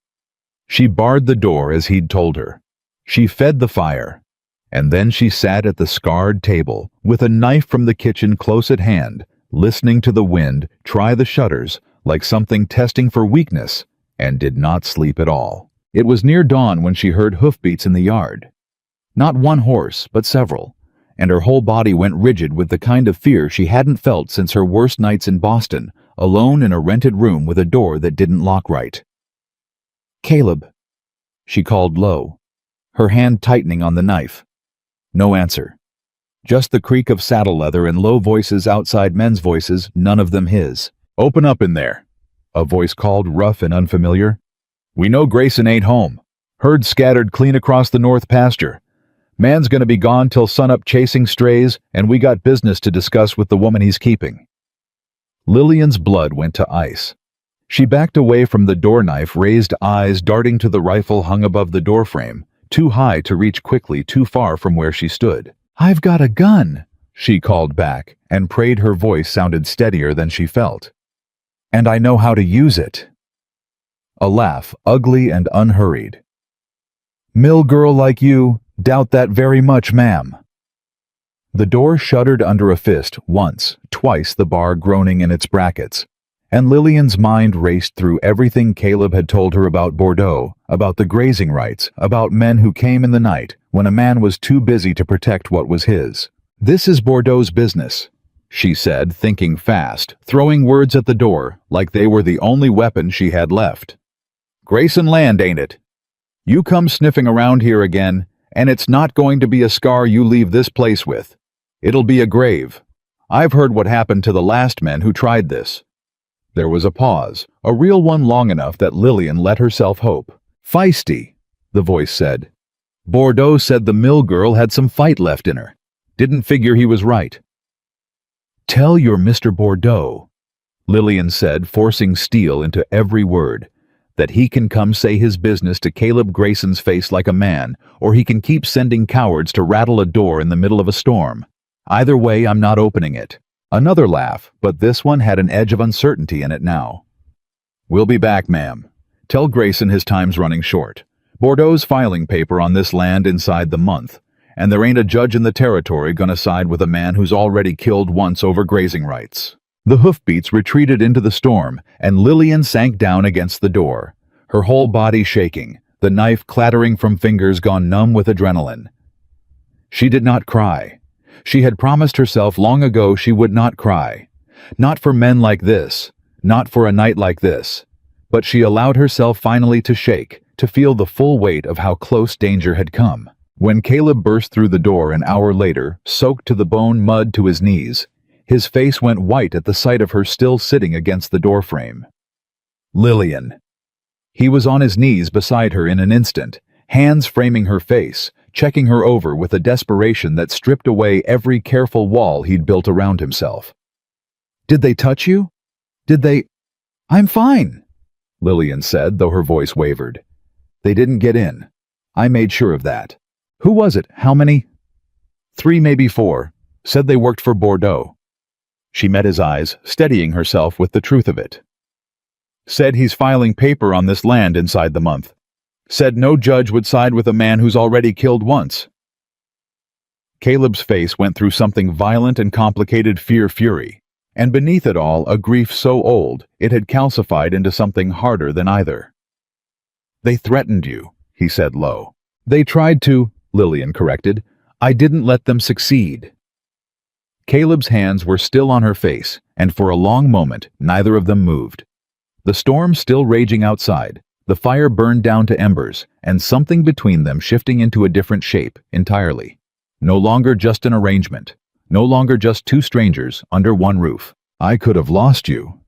She barred the door as he'd told her. She fed the fire, and then she sat at the scarred table with a knife from the kitchen close at hand, listening to the wind try the shutters like something testing for weakness, and did not sleep at all. It was near dawn when she heard hoofbeats in the yard. Not one horse, but several, and her whole body went rigid with the kind of fear she hadn't felt since her worst nights in Boston, alone in a rented room with a door that didn't lock right. "Caleb," she called low, her hand tightening on the knife. No answer. Just the creak of saddle leather and low voices outside, men's voices, none of them his. "Open up in there," a voice called, rough and unfamiliar. "We know Grayson ain't home. Herd scattered clean across the north pasture. Man's gonna be gone till sunup chasing strays, and we got business to discuss with the woman he's keeping." Lillian's blood went to ice. She backed away from the door knife, raised eyes darting to the rifle hung above the doorframe, too high to reach quickly, too far from where she stood. "I've got a gun," she called back, and prayed her voice sounded steadier than she felt. "And I know how to use it." A laugh, ugly and unhurried. "Mill girl like you, doubt that very much, ma'am." The door shuddered under a fist, once, twice, the bar groaning in its brackets, and Lillian's mind raced through everything Caleb had told her about Bordeaux, about the grazing rights, about men who came in the night, when a man was too busy to protect what was his. "This is Bordeaux's business," she said, thinking fast, throwing words at the door like they were the only weapon she had left. "Grayson land, ain't it? You come sniffing around here again, and it's not going to be a scar you leave this place with. It'll be a grave. I've heard what happened to the last men who tried this." There was a pause, a real one, long enough that Lillian let herself hope. "Feisty," the voice said. "Bordeaux said the mill girl had some fight left in her. Didn't figure he was right." "Tell your Mr. Bordeaux," Lillian said, forcing steel into every word, "that he can come say his business to Caleb Grayson's face like a man, or he can keep sending cowards to rattle a door in the middle of a storm. Either way, I'm not opening it." Another laugh, but this one had an edge of uncertainty in it now. "We'll be back, ma'am. Tell Grayson his time's running short. Bordeaux's filing paper on this land inside the month, and there ain't a judge in the territory gonna side with a man who's already killed once over grazing rights." The hoofbeats retreated into the storm, and Lillian sank down against the door, her whole body shaking, the knife clattering from fingers gone numb with adrenaline. She did not cry. She had promised herself long ago she would not cry. Not for men like this, not for a night like this. But she allowed herself finally to shake, to feel the full weight of how close danger had come. When Caleb burst through the door an hour later, soaked to the bone, mud to his knees, his face went white at the sight of her still sitting against the doorframe. "Lillian." He was on his knees beside her in an instant, hands framing her face, checking her over with a desperation that stripped away every careful wall he'd built around himself. "Did they touch you? Did they—" "I'm fine," Lillian said, though her voice wavered. "They didn't get in. I made sure of that." "Who was it? How many?" "3, maybe 4. Said they worked for Bordeaux." She met his eyes, steadying herself with the truth of it. "Said he's filing paper on this land inside the month. Said no judge would side with a man who's already killed once." Caleb's face went through something violent and complicated, fury, and beneath it all a grief so old it had calcified into something harder than either. "They threatened you," he said low. "They tried to," Lillian corrected. "I didn't let them succeed." Caleb's hands were still on her face, and for a long moment neither of them moved. The storm still raging outside, the fire burned down to embers, and something between them shifting into a different shape entirely. No longer just an arrangement, no longer just two strangers under one roof. "I could have lost you,"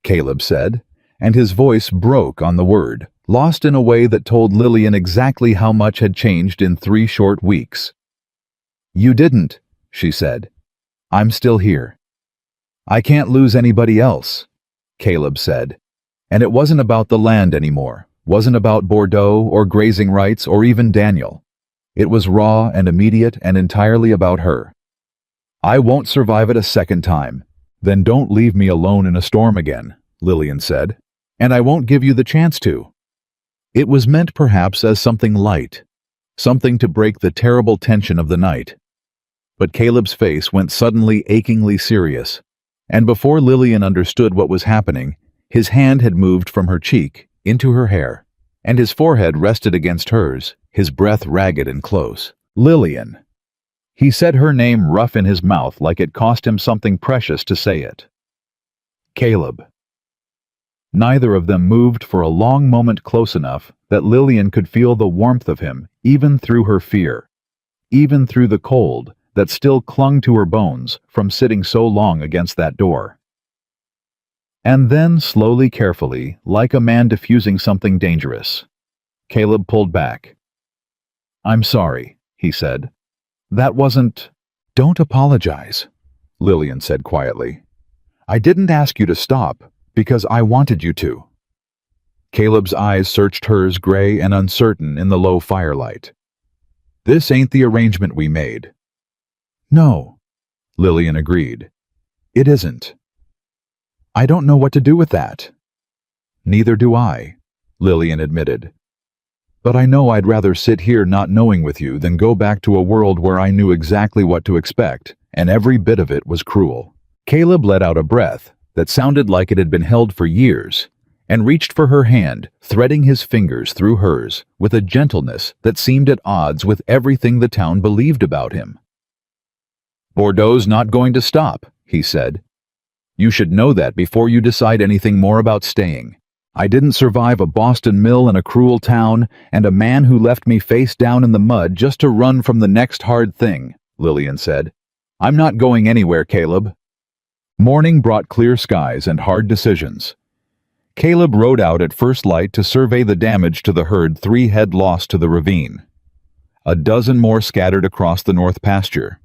Caleb said, and his voice broke on the word, lost in a way that told Lillian exactly how much had changed in 3 short weeks. "You didn't," she said. "I'm still here." "I can't lose anybody else," Caleb said. And it wasn't about the land anymore, wasn't about Bordeaux or grazing rights or even Daniel. It was raw and immediate and entirely about her. "I won't survive it a second time." "Then don't leave me alone in a storm again," Lillian said. "And I won't give you the chance to." It was meant perhaps as something light, something to break the terrible tension of the night. But Caleb's face went suddenly achingly serious, and before Lillian understood what was happening, his hand had moved from her cheek into her hair, and his forehead rested against hers, his breath ragged and close. Lillian. He said her name rough in his mouth like it cost him something precious to say it. Caleb. Neither of them moved for a long moment close enough that Lillian could feel the warmth of him even through her fear, even through the cold that still clung to her bones from sitting so long against that door. And then, slowly, carefully, like a man diffusing something dangerous, Caleb pulled back. "I'm sorry," he said. "That wasn't—" "Don't apologize," Lillian said quietly. "I didn't ask you to stop, because I wanted you to." Caleb's eyes searched hers, gray and uncertain in the low firelight. "This ain't the arrangement we made." "No," Lillian agreed. "It isn't." "I don't know what to do with that." "Neither do I," Lillian admitted. "But I know I'd rather sit here not knowing with you than go back to a world where I knew exactly what to expect, and every bit of it was cruel." Caleb let out a breath that sounded like it had been held for years, and reached for her hand, threading his fingers through hers with a gentleness that seemed at odds with everything the town believed about him. "Bordeaux's not going to stop," he said. "You should know that before you decide anything more about staying. I didn't survive a Boston mill in a cruel town and a man who left me face down in the mud just to run from the next hard thing," Lillian said. "I'm not going anywhere, Caleb." Morning brought clear skies and hard decisions. Caleb rode out at first light to survey the damage to the herd 3 had lost to the ravine. A dozen more scattered across the north pasture,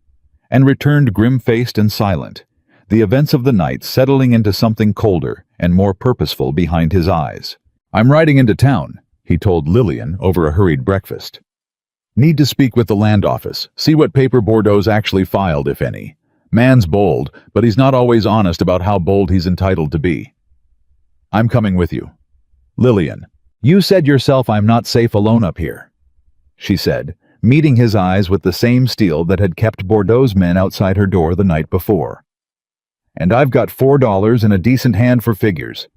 and returned grim-faced and silent, the events of the night settling into something colder and more purposeful behind his eyes. "I'm riding into town," he told Lillian over a hurried breakfast. "Need to speak with the land office, see what paper Bordeaux's actually filed, if any. Man's bold, but he's not always honest about how bold he's entitled to be." "I'm coming with you." "Lillian, you said yourself I'm not safe alone up here," she said, meeting his eyes with the same steel that had kept Bordeaux's men outside her door the night before. "And I've got $4 and a decent hand for figures.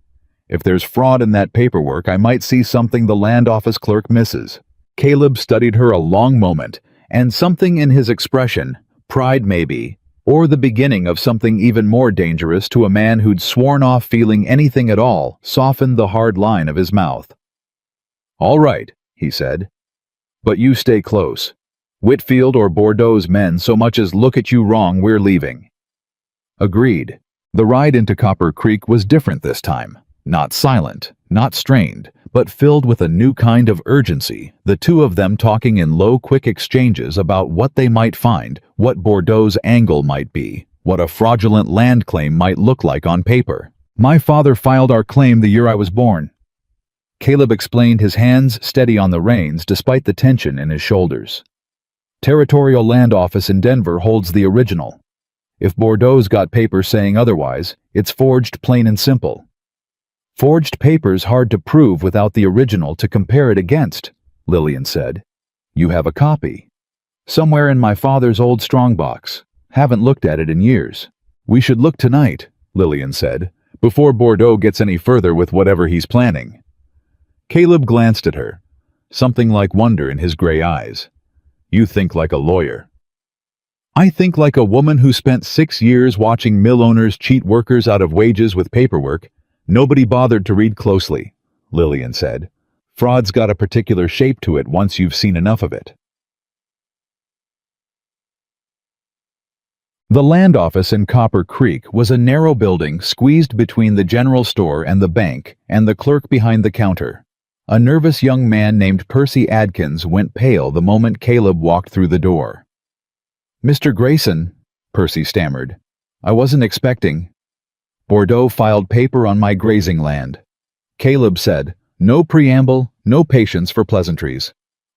If there's fraud in that paperwork, I might see something the land office clerk misses." Caleb studied her a long moment, and something in his expression, pride maybe, or the beginning of something even more dangerous to a man who'd sworn off feeling anything at all, softened the hard line of his mouth. "All right," he said. "But you stay close. Whitfield or Bordeaux's men so much as look at you wrong, we're leaving." Agreed. The ride into Copper Creek was different this time. Not silent, not strained, but filled with a new kind of urgency, the two of them talking in low, quick exchanges about what they might find, what Bordeaux's angle might be, what a fraudulent land claim might look like on paper. "My father filed our claim the year I was born," Caleb explained, his hands steady on the reins despite the tension in his shoulders. "Territorial Land Office in Denver holds the original. If Bordeaux's got papers saying otherwise, it's forged plain and simple." "Forged paper's hard to prove without the original to compare it against," Lillian said. "You have a copy." "Somewhere in my father's old strongbox. Haven't looked at it in years." "We should look tonight," Lillian said, "before Bordeaux gets any further with whatever he's planning." Caleb glanced at her, something like wonder in his gray eyes. "You think like a lawyer." "I think like a woman who spent 6 years watching mill owners cheat workers out of wages with paperwork nobody bothered to read closely," Lillian said. "Fraud's got a particular shape to it once you've seen enough of it." The land office in Copper Creek was a narrow building squeezed between the general store and the bank and the clerk behind the counter. A nervous young man named Percy Adkins went pale the moment Caleb walked through the door. "Mr. Grayson," Percy stammered, "I wasn't expecting—" "Bordeaux filed paper on my grazing land," Caleb said. "No preamble, no patience for pleasantries.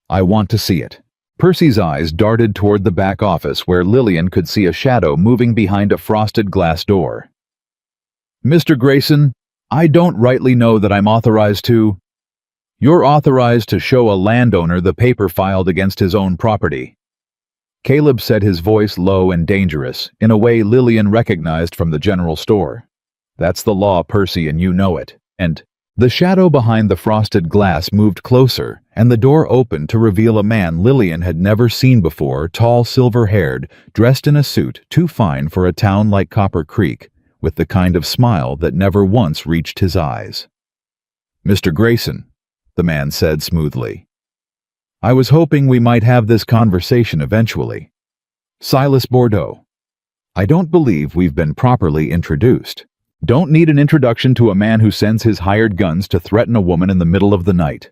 I want to see it." Percy's eyes darted toward the back office where Lillian could see a shadow moving behind a frosted glass door. "Mr. Grayson, I don't rightly know that I'm authorized to—" "You're authorized to show a landowner the paper filed against his own property." Caleb said, his voice low and dangerous, in a way Lillian recognized from the general store. "That's the law, Percy, and you know it. And The shadow behind the frosted glass moved closer, and the door opened to reveal a man Lillian had never seen before, tall, silver-haired, dressed in a suit too fine for a town like Copper Creek, with the kind of smile that never once reached his eyes. "Mr. Grayson," the man said smoothly. "I was hoping we might have this conversation eventually. Silas Bordeaux. I don't believe we've been properly introduced." "Don't need an introduction to a man who sends his hired guns to threaten a woman in the middle of the night,"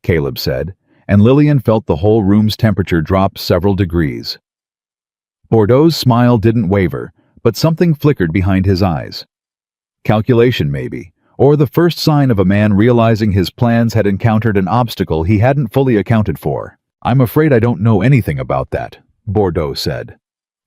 Caleb said, and Lillian felt the whole room's temperature drop several degrees. Bordeaux's smile didn't waver, but something flickered behind his eyes. Calculation, maybe, or the first sign of a man realizing his plans had encountered an obstacle he hadn't fully accounted for. "I'm afraid I don't know anything about that," Bordeaux said.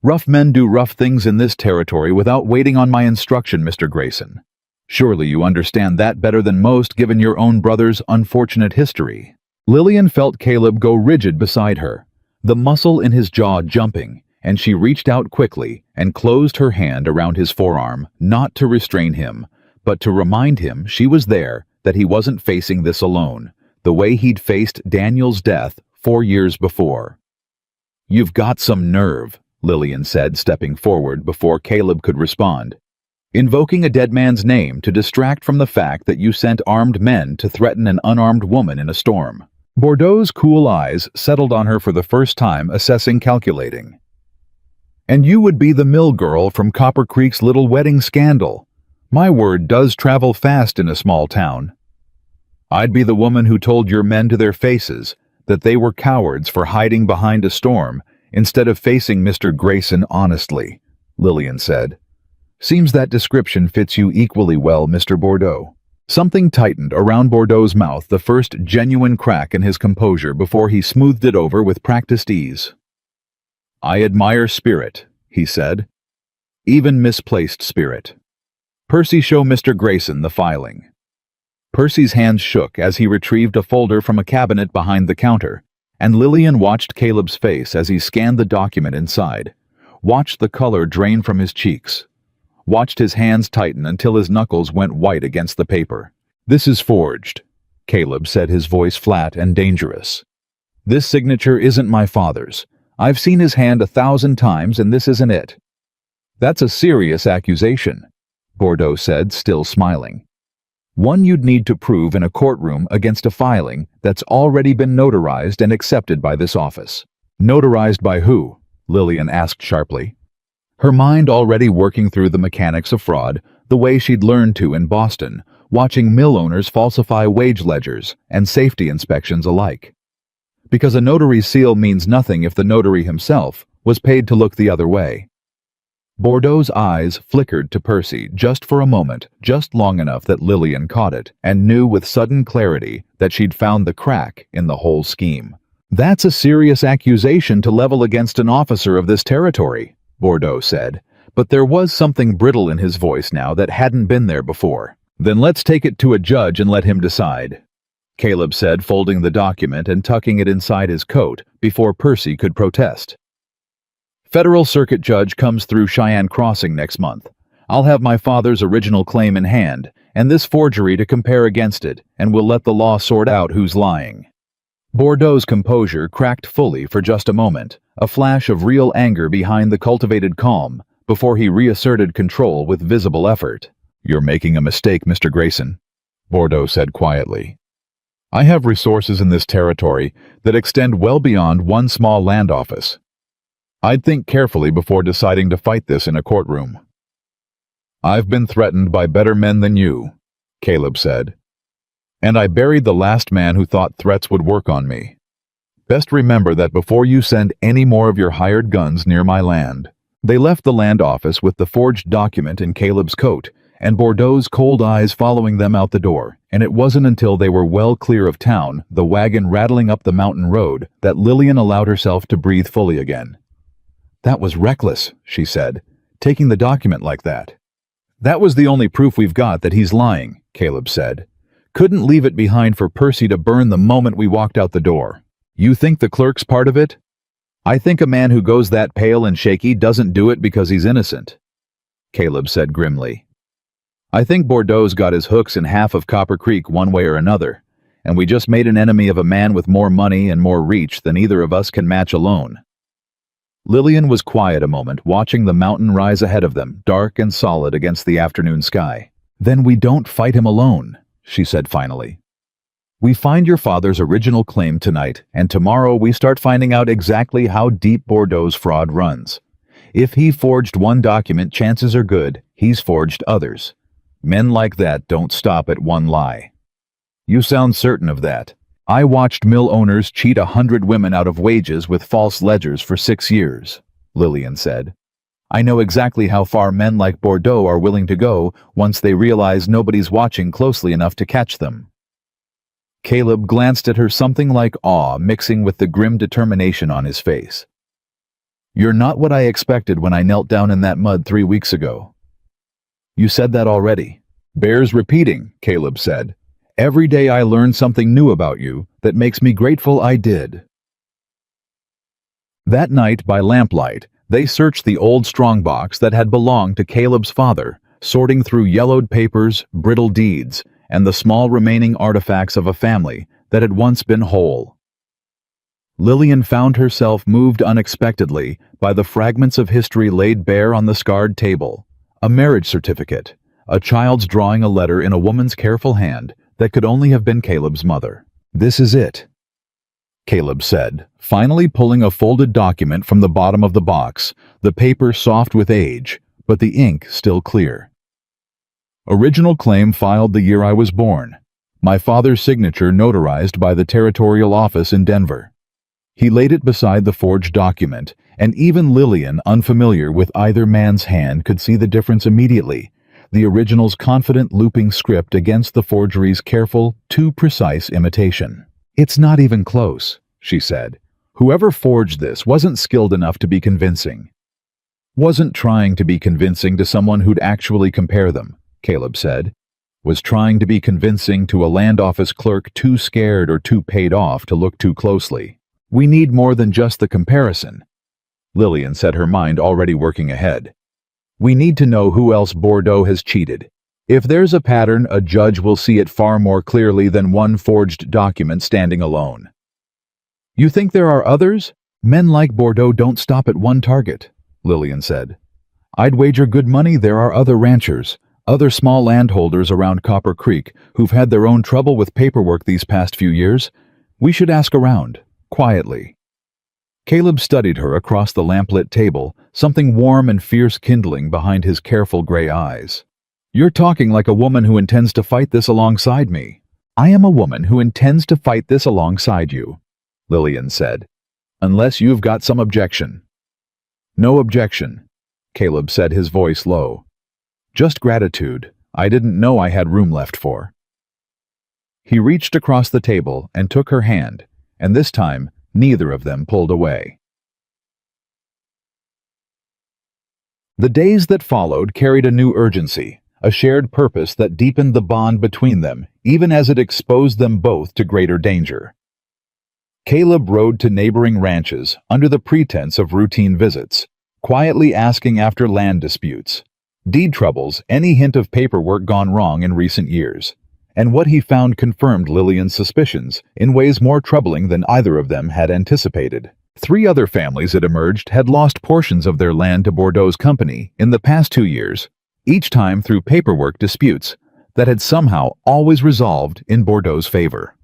"Rough men do rough things in this territory without waiting on my instruction, Mr. Grayson. Surely you understand that better than most given your own brother's unfortunate history." Lillian felt Caleb go rigid beside her, the muscle in his jaw jumping, and she reached out quickly and closed her hand around his forearm, not to restrain him, but to remind him she was there, that he wasn't facing this alone, the way he'd faced Daniel's death 4 years before. "You've got some nerve," Lillian said, stepping forward before Caleb could respond. "Invoking a dead man's name to distract from the fact that you sent armed men to threaten an unarmed woman in a storm." Bordeaux's cool eyes settled on her for the first time, assessing, calculating. "And you would be the mill girl from Copper Creek's little wedding scandal. My word does travel fast in a small town. I'd be the woman who told your men to their faces that they were cowards for hiding behind a storm instead of facing Mr. Grayson honestly," Lillian said. "Seems that description fits you equally well, Mr. Bordeaux." Something tightened around Bordeaux's mouth, the first genuine crack in his composure before he smoothed it over with practiced ease. "I admire spirit," he said. "Even misplaced spirit. Percy, show Mr. Grayson the filing." Percy's hands shook as he retrieved a folder from a cabinet behind the counter, and Lillian watched Caleb's face as he scanned the document inside, watched the color drain from his cheeks, watched his hands tighten until his knuckles went white against the paper. "This is forged," Caleb said, his voice flat and dangerous. "This signature isn't my father's. I've seen his hand 1,000 times, and this isn't it." "That's a serious accusation," Bordeaux said, still smiling. "One you'd need to prove in a courtroom against a filing that's already been notarized and accepted by this office." "Notarized by who?" Lillian asked sharply, her mind already working through the mechanics of fraud, the way she'd learned to in Boston, watching mill owners falsify wage ledgers and safety inspections alike. Because a notary's seal means nothing if the notary himself was paid to look the other way. Bordeaux's eyes flickered to Percy just for a moment, just long enough that Lillian caught it and knew with sudden clarity that she'd found the crack in the whole scheme. "That's a serious accusation to level against an officer of this territory," Bordeaux said, but there was something brittle in his voice now that hadn't been there before. "Then let's take it to a judge and let him decide," Caleb said, folding the document and tucking it inside his coat before Percy could protest. "Federal Circuit Judge comes through Cheyenne Crossing next month. I'll have my father's original claim in hand, and this forgery to compare against it, and we'll let the law sort out who's lying." Bordeaux's composure cracked fully for just a moment, a flash of real anger behind the cultivated calm, before he reasserted control with visible effort. "You're making a mistake, Mr. Grayson," Bordeaux said quietly. "I have resources in this territory that extend well beyond one small land office. I'd think carefully before deciding to fight this in a courtroom." "I've been threatened by better men than you," Caleb said. "And I buried the last man who thought threats would work on me. Best remember that before you send any more of your hired guns near my land." They left the land office with the forged document in Caleb's coat, and Bordeaux's cold eyes following them out the door, and it wasn't until they were well clear of town, the wagon rattling up the mountain road, that Lillian allowed herself to breathe fully again. "That was reckless," she said, "taking the document like that." "That was the only proof we've got that he's lying," Caleb said. "Couldn't leave it behind for Percy to burn the moment we walked out the door. You think the clerk's part of it? I think a man who goes that pale and shaky doesn't do it because he's innocent," Caleb said grimly. I think Bordeaux's got his hooks in half of Copper Creek one way or another, and we just made an enemy of a man with more money and more reach than either of us can match alone." Lillian was quiet a moment, watching the mountain rise ahead of them, dark and solid against the afternoon sky. "Then we don't fight him alone," she said finally. "We find your father's original claim tonight, and tomorrow we start finding out exactly how deep Bordeaux's fraud runs. If he forged one document, chances are good he's forged others. Men like that don't stop at one lie." "You sound certain of that. I watched mill owners cheat 100 women out of wages with false ledgers for 6 years, Lillian said. "I know exactly how far men like Bordeaux are willing to go once they realize nobody's watching closely enough to catch them." Caleb glanced at her, something like awe mixing with the grim determination on his face. "You're not what I expected when I knelt down in that mud 3 weeks ago." "You said that already." "Bears repeating," Caleb said. "Every day I learn something new about you that makes me grateful I did." That night, by lamplight, they searched the old strongbox that had belonged to Caleb's father, sorting through yellowed papers, brittle deeds, and the small remaining artifacts of a family that had once been whole. Lillian found herself moved unexpectedly by the fragments of history laid bare on the scarred table: a marriage certificate, a child's drawing a letter in a woman's careful hand that could only have been Caleb's mother. "This is it," Caleb said, finally pulling a folded document from the bottom of the box, the paper soft with age, but the ink still clear. "Original claim filed the year I was born. My father's signature notarized by the territorial office in Denver." He laid it beside the forged document, and even Lillian, unfamiliar with either man's hand, could see the difference immediately: the original's confident looping script against the forgery's careful, too precise imitation. "It's not even close," she said. "Whoever forged this wasn't skilled enough to be convincing." "Wasn't trying to be convincing to someone who'd actually compare them," Caleb said. "Was trying to be convincing to a land office clerk too scared or too paid off to look too closely. We need more than just the comparison." Lillian said, her mind already working ahead. "We need to know who else Bordeaux has cheated. If there's a pattern, a judge will see it far more clearly than one forged document standing alone." "You think there are others? Men like Bordeaux don't stop at one target," Lillian said. "I'd wager good money there are other ranchers, other small landholders around Copper Creek who've had their own trouble with paperwork these past few years. We should ask around, quietly." Caleb studied her across the lamplit table, something warm and fierce kindling behind his careful gray eyes. "You're talking like a woman who intends to fight this alongside me." "I am a woman who intends to fight this alongside you," Lillian said. "Unless you've got some objection." "No objection," Caleb said, his voice low. "Just gratitude I didn't know I had room left for." He reached across the table and took her hand, and this time neither of them pulled away. The days that followed carried a new urgency, a shared purpose that deepened the bond between them, even as it exposed them both to greater danger. Caleb rode to neighboring ranches under the pretense of routine visits, quietly asking after land disputes, deed troubles, any hint of paperwork gone wrong in recent years. And what he found confirmed Lillian's suspicions in ways more troubling than either of them had anticipated. 3 other families, it emerged, had lost portions of their land to Bordeaux's company in the past 2 years, each time through paperwork disputes that had somehow always resolved in Bordeaux's favor.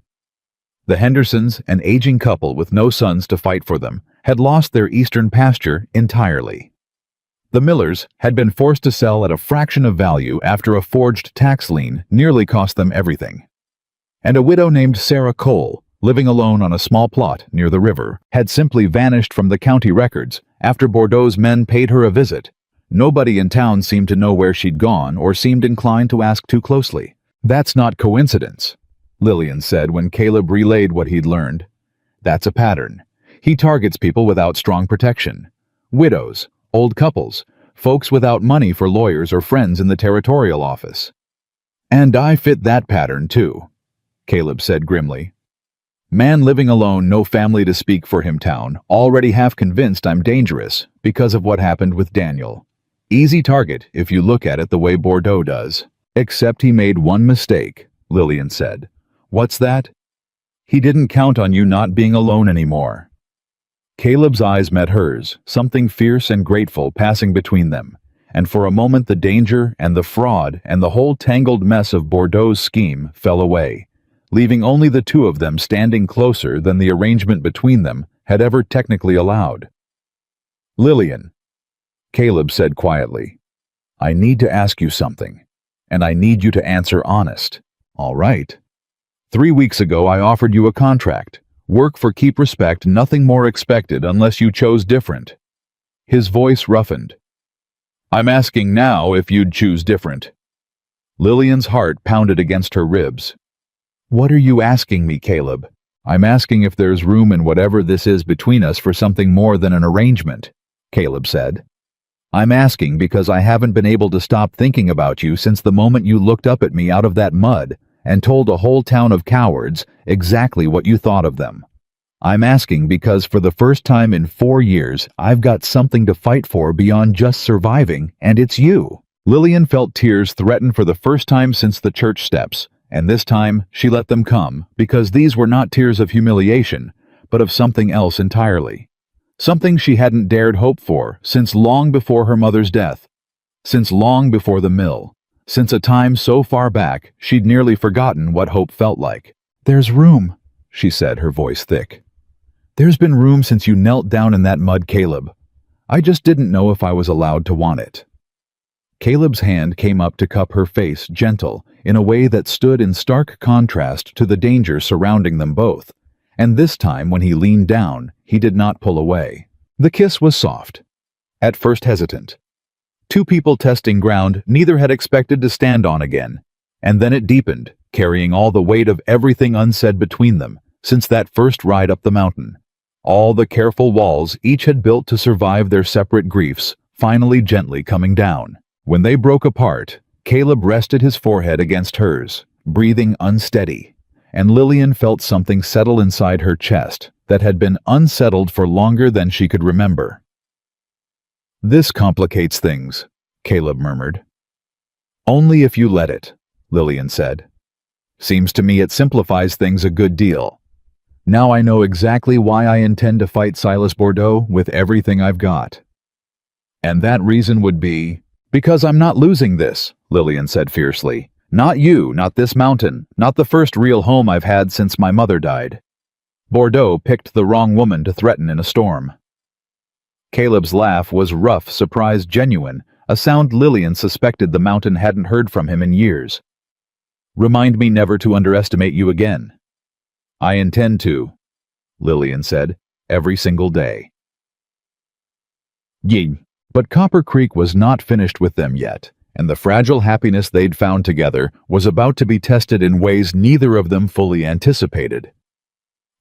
The Hendersons, an aging couple with no sons to fight for them, had lost their eastern pasture entirely. The Millers had been forced to sell at a fraction of value after a forged tax lien nearly cost them everything. And a widow named Sarah Cole, living alone on a small plot near the river, had simply vanished from the county records after Bordeaux's men paid her a visit. Nobody in town seemed to know where she'd gone or seemed inclined to ask too closely. "That's not coincidence," Lillian said when Caleb relayed what he'd learned. "That's a pattern. He targets people without strong protection. Widows, old couples, folks without money for lawyers or friends in the territorial office." "And I fit that pattern, too," Caleb said grimly. "Man living alone, no family to speak for him town, already half convinced I'm dangerous because of what happened with Daniel. Easy target if you look at it the way Bordeaux does." Except he made one mistake, Lillian said. What's that? He didn't count on you not being alone anymore. Caleb's eyes met hers, something fierce and grateful passing between them, and for a moment the danger and the fraud and the whole tangled mess of Bordeaux's scheme fell away, leaving only the two of them standing closer than the arrangement between them had ever technically allowed. Lillian, Caleb said quietly, I need to ask you something, and I need you to answer honest, all right? 3 weeks ago I offered you a contract. Work for Keep Respect, nothing more expected unless you chose different. His voice roughened. I'm asking now if you'd choose different. Lillian's heart pounded against her ribs. What are you asking me, Caleb? I'm asking if there's room in whatever this is between us for something more than an arrangement, Caleb said. I'm asking because I haven't been able to stop thinking about you since the moment you looked up at me out of that mud and told a whole town of cowards exactly what you thought of them. I'm asking because for the first time in 4 years, I've got something to fight for beyond just surviving, and it's you. Lillian felt tears threaten for the first time since the church steps, and this time she let them come because these were not tears of humiliation, but of something else entirely. Something she hadn't dared hope for since long before her mother's death, since long before the mill. Since a time so far back, she'd nearly forgotten what hope felt like. There's room, she said, her voice thick. There's been room since you knelt down in that mud, Caleb. I just didn't know if I was allowed to want it. Caleb's hand came up to cup her face, gentle, in a way that stood in stark contrast to the danger surrounding them both. And this time, when he leaned down, he did not pull away. The kiss was soft, at first hesitant. Two people testing ground neither had expected to stand on again, and then it deepened, carrying all the weight of everything unsaid between them since that first ride up the mountain. All the careful walls each had built to survive their separate griefs, finally gently coming down. When they broke apart, Caleb rested his forehead against hers, breathing unsteady, and Lillian felt something settle inside her chest that had been unsettled for longer than she could remember. This complicates things, Caleb murmured. Only if you let it, Lillian said. Seems to me it simplifies things a good deal. Now I know exactly why I intend to fight Silas Bordeaux with everything I've got. And that reason would be, because I'm not losing this, Lillian said fiercely. Not you, not this mountain, not the first real home I've had since my mother died. Bordeaux picked the wrong woman to threaten in a storm. Caleb's laugh was rough, surprised, genuine, a sound Lillian suspected the mountain hadn't heard from him in years. Remind me never to underestimate you again. I intend to, Lillian said, every single day. Yee. But Copper Creek was not finished with them yet, and the fragile happiness they'd found together was about to be tested in ways neither of them fully anticipated.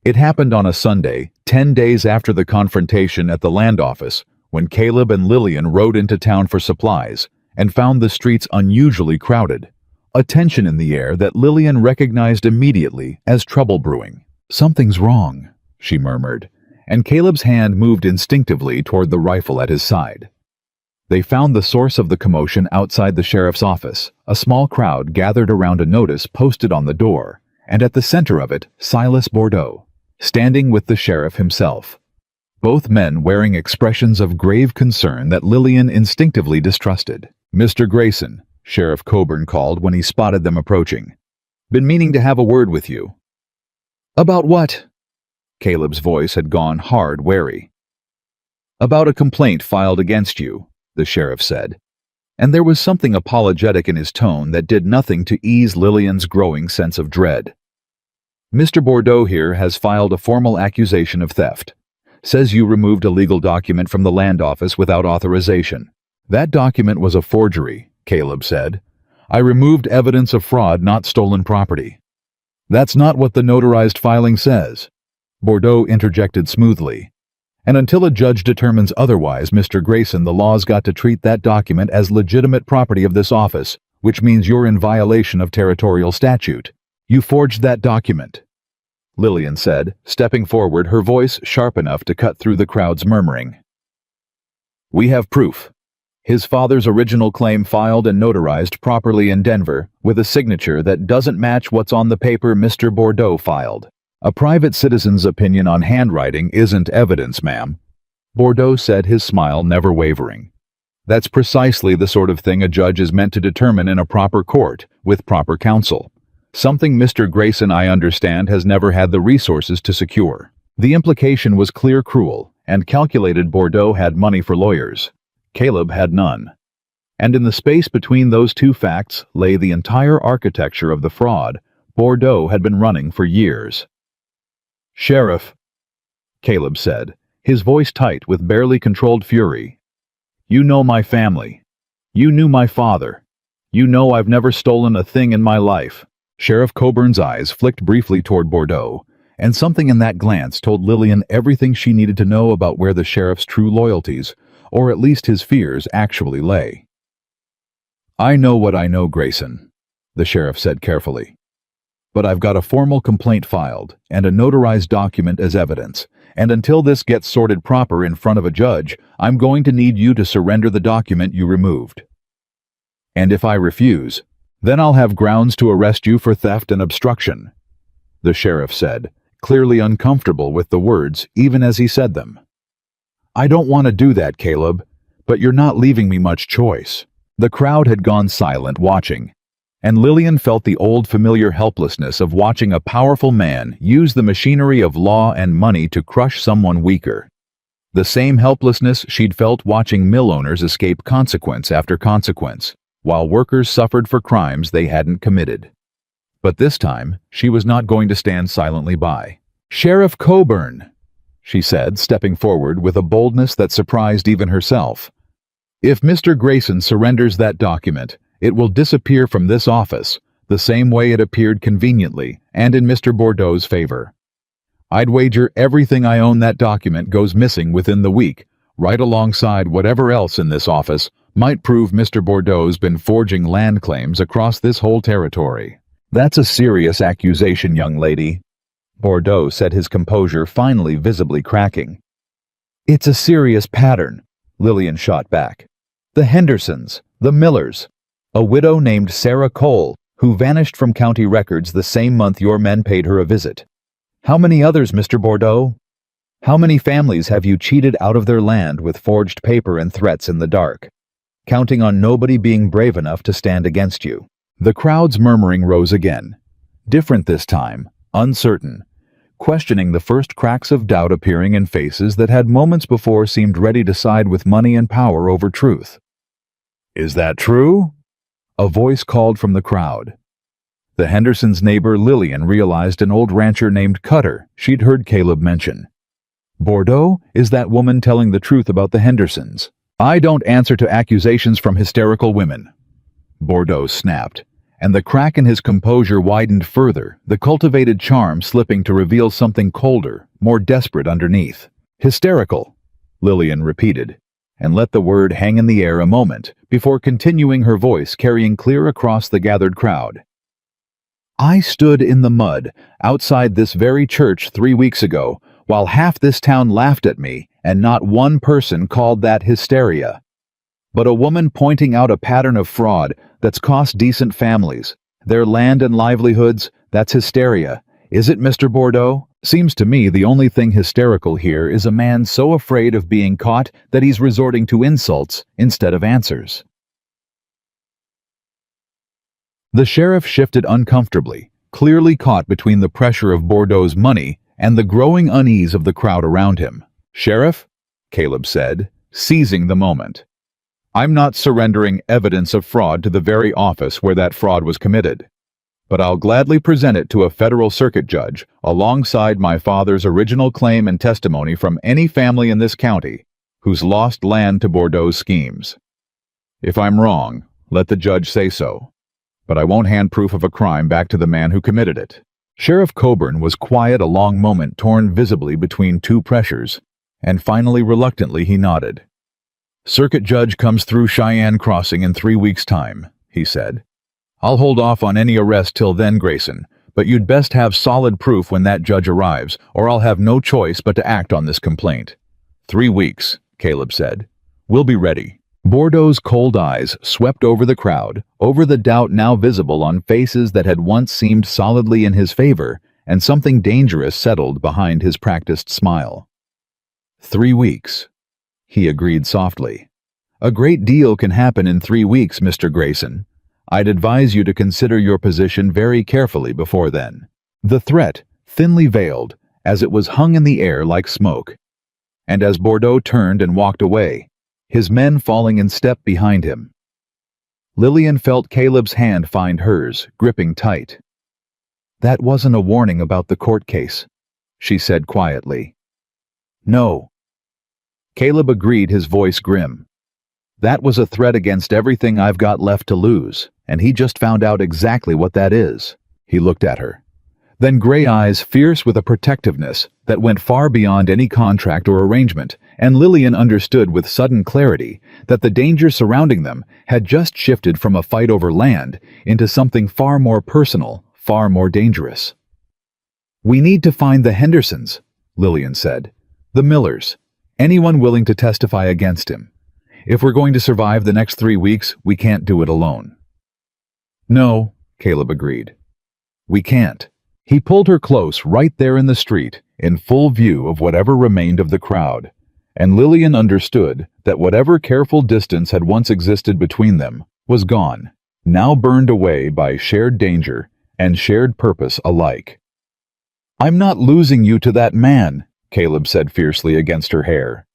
It happened on a Sunday, 10 days after the confrontation at the land office, when Caleb and Lillian rode into town for supplies and found the streets unusually crowded, a tension in the air that Lillian recognized immediately as trouble brewing. Something's wrong, she murmured, and Caleb's hand moved instinctively toward the rifle at his side. They found the source of the commotion outside the sheriff's office, a small crowd gathered around a notice posted on the door, and at the center of it, Silas Bordeaux, standing with the sheriff himself. Both men wearing expressions of grave concern that Lillian instinctively distrusted. Mr. Grayson, Sheriff Coburn called when he spotted them approaching. Been meaning to have a word with you. About what? Caleb's voice had gone hard, wary. About a complaint filed against you, the sheriff said, and there was something apologetic in his tone that did nothing to ease Lillian's growing sense of dread. Mr. Bordeaux here has filed a formal accusation of theft. Says you removed a legal document from the land office without authorization. That document was a forgery, Caleb said. I removed evidence of fraud, not stolen property. That's not what the notarized filing says, Bordeaux interjected smoothly. And until a judge determines otherwise, Mr. Grayson, the law's got to treat that document as legitimate property of this office, which means you're in violation of territorial statute. You forged that document, Lillian said, stepping forward, her voice sharp enough to cut through the crowd's murmuring. We have proof. His father's original claim filed and notarized properly in Denver, with a signature that doesn't match what's on the paper Mr. Bordeaux filed. A private citizen's opinion on handwriting isn't evidence, ma'am. Bordeaux said, his smile never wavering. That's precisely the sort of thing a judge is meant to determine in a proper court, with proper counsel. Something Mr. Grayson, I understand, has never had the resources to secure. The implication was clear cruel, and calculated. Bordeaux had money for lawyers. Caleb had none. And in the space between those two facts lay the entire architecture of the fraud Bordeaux had been running for years. "Sheriff," Caleb said, his voice tight with barely controlled fury. "You know my family. You knew my father. You know I've never stolen a thing in my life." Sheriff Coburn's eyes flicked briefly toward Bordeaux, and something in that glance told Lillian everything she needed to know about where the sheriff's true loyalties, or at least his fears, actually lay. "I know what I know, Grayson," the sheriff said carefully. "But I've got a formal complaint filed and a notarized document as evidence, and until this gets sorted proper in front of a judge, I'm going to need you to surrender the document you removed. And if I refuse, then I'll have grounds to arrest you for theft and obstruction," the sheriff said, clearly uncomfortable with the words even as he said them. "I don't want to do that, Caleb, but you're not leaving me much choice." The crowd had gone silent watching, and Lillian felt the old familiar helplessness of watching a powerful man use the machinery of law and money to crush someone weaker. The same helplessness she'd felt watching mill owners escape consequence after consequence, while workers suffered for crimes they hadn't committed. But this time, she was not going to stand silently by. "Sheriff Coburn," she said, stepping forward with a boldness that surprised even herself. "If Mr. Grayson surrenders that document, it will disappear from this office, the same way it appeared conveniently and in Mr. Bordeaux's favor. I'd wager everything I own that document goes missing within the week, right alongside whatever else in this office might prove Mr. Bordeaux's been forging land claims across this whole territory." "That's a serious accusation, young lady," Bordeaux said, his composure finally visibly cracking. "It's a serious pattern," Lillian shot back. "The Hendersons, the Millers, a widow named Sarah Cole, who vanished from county records the same month your men paid her a visit. How many others, Mr. Bordeaux? How many families have you cheated out of their land with forged paper and threats in the dark, counting on nobody being brave enough to stand against you?" The crowd's murmuring rose again, different this time, uncertain, questioning the first cracks of doubt appearing in faces that had moments before seemed ready to side with money and power over truth. "Is that true?" a voice called from the crowd. The Hendersons' neighbor Lillian realized an old rancher named Cutter she'd heard Caleb mention. "Bordeaux, is that woman telling the truth about the Hendersons?" "I don't answer to accusations from hysterical women," Bordeaux snapped, and the crack in his composure widened further, the cultivated charm slipping to reveal something colder, more desperate underneath. "Hysterical," Lillian repeated, and let the word hang in the air a moment before continuing, her voice carrying clear across the gathered crowd. "I stood in the mud outside this very church 3 weeks ago while half this town laughed at me, and not one person called that hysteria. But a woman pointing out a pattern of fraud that's cost decent families their land and livelihoods, that's hysteria. Is it, Mr. Bordeaux? Seems to me the only thing hysterical here is a man so afraid of being caught that he's resorting to insults instead of answers." The sheriff shifted uncomfortably, clearly caught between the pressure of Bordeaux's money and the growing unease of the crowd around him. "Sheriff," Caleb said, seizing the moment, "I'm not surrendering evidence of fraud to the very office where that fraud was committed. But I'll gladly present it to a federal circuit judge alongside my father's original claim and testimony from any family in this county who's lost land to Bordeaux's schemes. If I'm wrong, let the judge say so. But I won't hand proof of a crime back to the man who committed it." Sheriff Coburn was quiet a long moment, torn visibly between two pressures, and finally reluctantly he nodded. "Circuit judge comes through Cheyenne Crossing in 3 weeks' time," he said. "I'll hold off on any arrest till then, Grayson, but you'd best have solid proof when that judge arrives, or I'll have no choice but to act on this complaint." 3 weeks, Caleb said. "We'll be ready." Bordeaux's cold eyes swept over the crowd, over the doubt now visible on faces that had once seemed solidly in his favor, and something dangerous settled behind his practiced smile. 3 weeks, he agreed softly. A great deal can happen in 3 weeks, Mr. Grayson. I'd advise you to consider your position very carefully before then. The threat, thinly veiled, as it was hung in the air like smoke. And as Bordeaux turned and walked away, his men falling in step behind him, Lillian felt Caleb's hand find hers, gripping tight. "That wasn't a warning about the court case," she said quietly. "No." Caleb agreed, his voice grim. "That was a threat against everything I've got left to lose, and he just found out exactly what that is." He looked at her. Then gray eyes fierce with a protectiveness that went far beyond any contract or arrangement, and Lillian understood with sudden clarity that the danger surrounding them had just shifted from a fight over land into something far more personal, far more dangerous. "We need to find the Hendersons," Lillian said. "The Millers. Anyone willing to testify against him. If we're going to survive the next 3 weeks, we can't do it alone." "No," Caleb agreed. "We can't." He pulled her close right there in the street, in full view of whatever remained of the crowd, and Lillian understood that whatever careful distance had once existed between them was gone, now burned away by shared danger and shared purpose alike. "I'm not losing you to that man," Caleb said fiercely against her hair.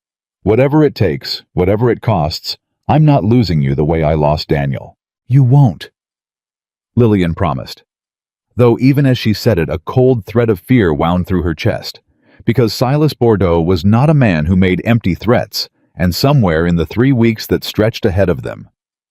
"Whatever it takes, whatever it costs, I'm not losing you the way I lost Daniel." "You won't," Lillian promised. Though even as she said it, a cold thread of fear wound through her chest, because Silas Bordeaux was not a man who made empty threats, and somewhere in the 3 weeks that stretched ahead of them,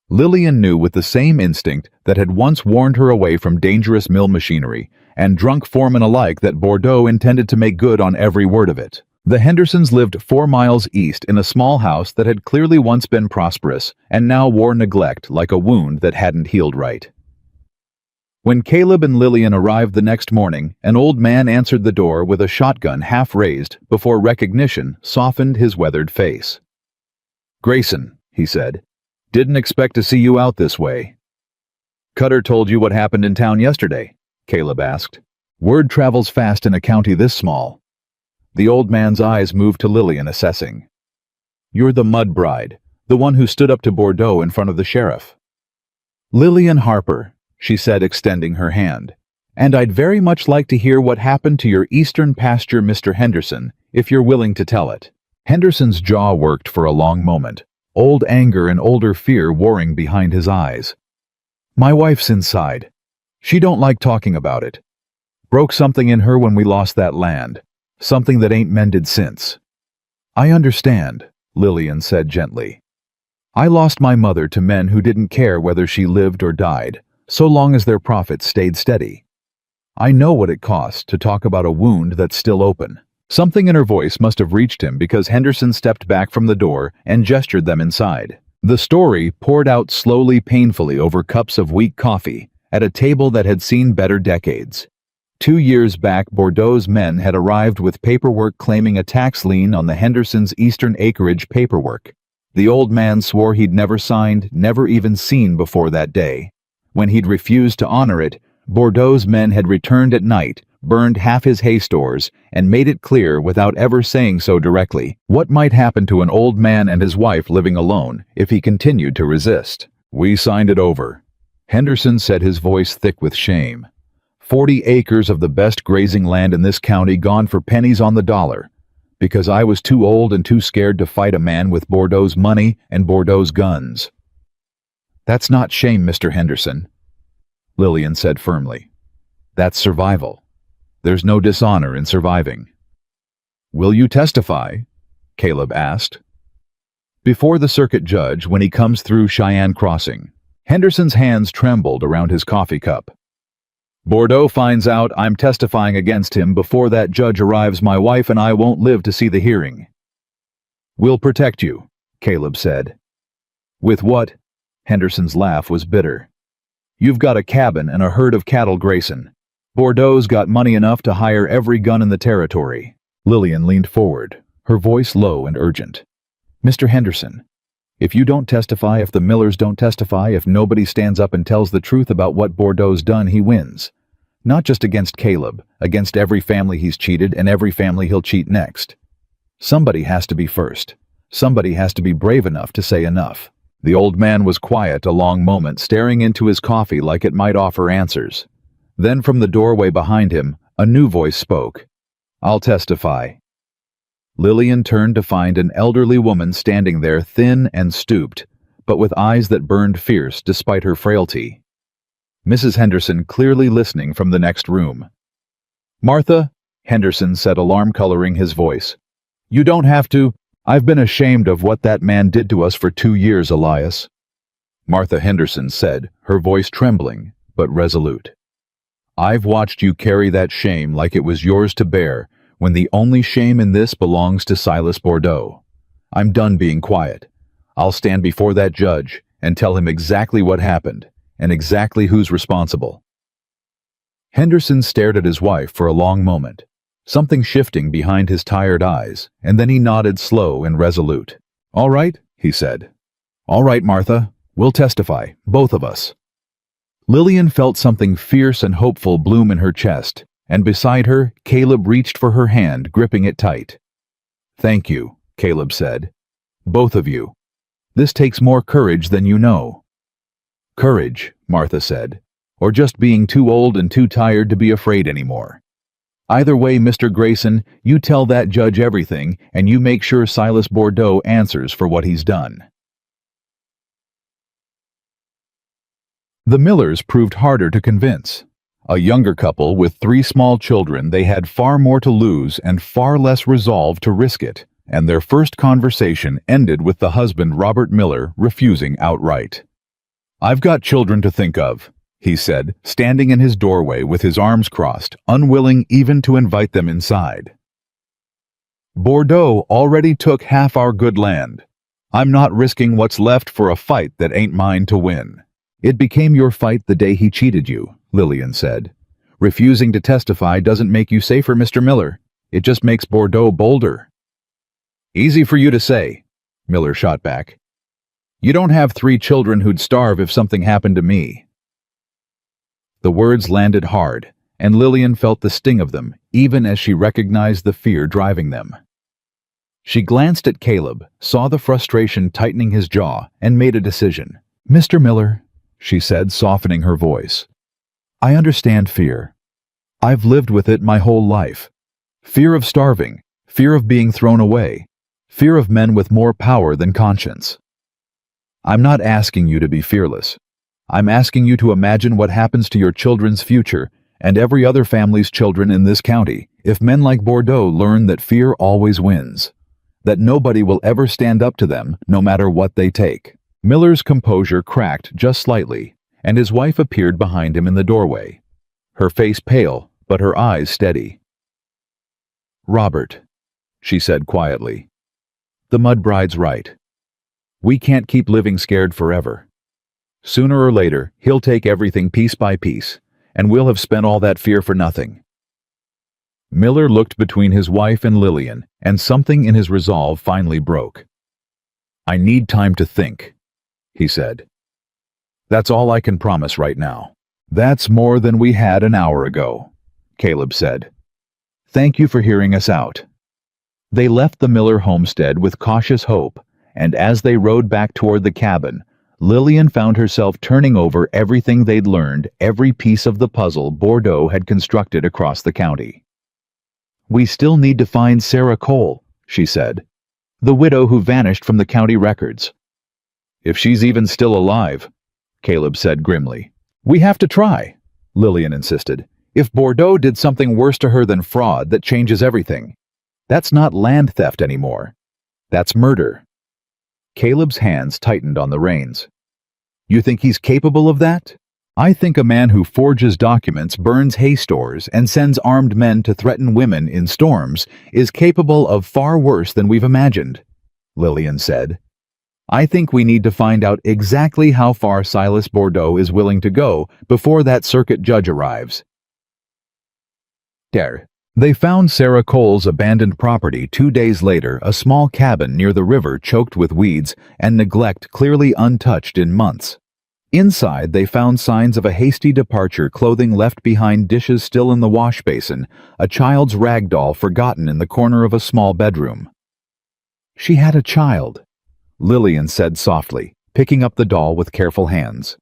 Lillian knew with the same instinct that had once warned her away from dangerous mill machinery and drunk foremen alike that Bordeaux intended to make good on every word of it. The Hendersons lived 4 miles east in a small house that had clearly once been prosperous and now wore neglect like a wound that hadn't healed right. When Caleb and Lillian arrived the next morning, an old man answered the door with a shotgun half raised before recognition softened his weathered face. "Grayson," he said, "didn't expect to see you out this way." "Cutter told you what happened in town yesterday?" Caleb asked. "Word travels fast in a county this small." The old man's eyes moved to Lillian, assessing. "You're the mud bride, the one who stood up to Bordeaux in front of the sheriff." "Lillian Harper," she said, extending her hand. "And I'd very much like to hear what happened to your eastern pasture, Mr. Henderson, if you're willing to tell it." Henderson's jaw worked for a long moment, old anger and older fear warring behind his eyes. "My wife's inside. She don't like talking about it. Broke something in her when we lost that land, something that ain't mended since." "I understand," Lillian said gently. "I lost my mother to men who didn't care whether she lived or died, so long as their profits stayed steady. I know what it costs to talk about a wound that's still open." Something in her voice must have reached him because Henderson stepped back from the door and gestured them inside. The story poured out slowly, painfully over cups of weak coffee at a table that had seen better decades. 2 years back, Bordeaux's men had arrived with paperwork claiming a tax lien on the Hendersons' eastern acreage paperwork. The old man swore he'd never signed, never even seen before that day. When he'd refused to honor it, Bordeaux's men had returned at night, burned half his hay stores, and made it clear, without ever saying so directly, what might happen to an old man and his wife living alone if he continued to resist. "We signed it over," Henderson said, his voice thick with shame. 40 acres of the best grazing land in this county gone for pennies on the dollar, because I was too old and too scared to fight a man with Bordeaux's money and Bordeaux's guns. "That's not shame, Mr. Henderson," Lillian said firmly. "That's survival. There's no dishonor in surviving." "Will you testify?" Caleb asked. "Before the circuit judge when he comes through Cheyenne Crossing." Henderson's hands trembled around his coffee cup. "Bordeaux finds out I'm testifying against him before that judge arrives. My wife and I won't live to see the hearing." "We'll protect you," Caleb said. "With what?" Henderson's laugh was bitter. "You've got a cabin and a herd of cattle, Grayson. Bordeaux's got money enough to hire every gun in the territory." Lillian leaned forward, her voice low and urgent. "Mr. Henderson, If you don't testify, if the Millers don't testify, if nobody stands up and tells the truth about what Bordeaux's done, he wins. Not just against Caleb, against every family he's cheated and every family he'll cheat next. Somebody has to be first. Somebody has to be brave enough to say enough. The old man was quiet a long moment, staring into his coffee like it might offer answers. Then from the doorway behind him, a new voice spoke. "I'll testify." Lillian turned to find an elderly woman standing there, thin and stooped, but with eyes that burned fierce despite her frailty. Mrs. Henderson clearly listening from the next room. "Martha," Henderson said, alarm coloring his voice. "You don't have to. I've been ashamed of what that man did to us for 2 years, Elias." Martha Henderson said, her voice trembling, but resolute. "I've watched you carry that shame like it was yours to bear, when the only shame in this belongs to Silas Bordeaux. I'm done being quiet. I'll stand before that judge and tell him exactly what happened, and exactly who's responsible." Henderson stared at his wife for a long moment, something shifting behind his tired eyes, and then he nodded slow and resolute. "All right," he said. "All right, Martha. We'll testify, both of us." Lillian felt something fierce and hopeful bloom in her chest, and beside her, Caleb reached for her hand, gripping it tight. "Thank you," Caleb said. "Both of you. This takes more courage than you know." "Courage," Martha said, "or just being too old and too tired to be afraid anymore. Either way, Mr. Grayson, you tell that judge everything, and you make sure Silas Bordeaux answers for what he's done." The Millers proved harder to convince. A younger couple with 3 small children, they had far more to lose and far less resolve to risk it, and their first conversation ended with the husband, Robert Miller, refusing outright. "I've got children to think of," he said, standing in his doorway with his arms crossed, unwilling even to invite them inside. "Bordeaux already took half our good land. I'm not risking what's left for a fight that ain't mine to win." "It became your fight the day he cheated you," Lillian said. "Refusing to testify doesn't make you safer, Mr. Miller. It just makes Bordeaux bolder." "Easy for you to say," Miller shot back. "You don't have 3 children who'd starve if something happened to me." The words landed hard, and Lillian felt the sting of them, even as she recognized the fear driving them. She glanced at Caleb, saw the frustration tightening his jaw, and made a decision. "Mr. Miller," she said, softening her voice, "I understand fear. I've lived with it my whole life. Fear of starving, fear of being thrown away, fear of men with more power than conscience. I'm not asking you to be fearless. I'm asking you to imagine what happens to your children's future and every other family's children in this county if men like Bordeaux learn that fear always wins, that nobody will ever stand up to them no matter what they take." Miller's composure cracked just slightly, and his wife appeared behind him in the doorway, her face pale, but her eyes steady. "Robert," she said quietly, "the Mudbride's right. We can't keep living scared forever. Sooner or later, he'll take everything piece by piece, and we'll have spent all that fear for nothing." Miller looked between his wife and Lillian, and something in his resolve finally broke. "I need time to think," he said. "That's all I can promise right now." "That's more than we had an hour ago," Caleb said. "Thank you for hearing us out." They left the Miller homestead with cautious hope, and as they rode back toward the cabin, Lillian found herself turning over everything they'd learned, every piece of the puzzle Bordeaux had constructed across the county. "We still need to find Sarah Cole," she said, "the widow who vanished from the county records." "If she's even still alive," Caleb said grimly. "We have to try," Lillian insisted. "If Bordeaux did something worse to her than fraud, that changes everything. That's not land theft anymore. That's murder." Caleb's hands tightened on the reins. "You think he's capable of that? I think a man who forges documents, burns hay stores, and sends armed men to threaten women in storms is capable of far worse than we've imagined," Lillian said. "I think we need to find out exactly how far Silas Bordeaux is willing to go before that circuit judge arrives." "Der, They found Sarah Cole's abandoned property 2 days later, a small cabin near the river choked with weeds and neglect clearly untouched in months. Inside, they found signs of a hasty departure, clothing left behind, dishes still in the wash basin, a child's rag doll forgotten in the corner of a small bedroom. "She had a child," Lillian said softly, picking up the doll with careful hands.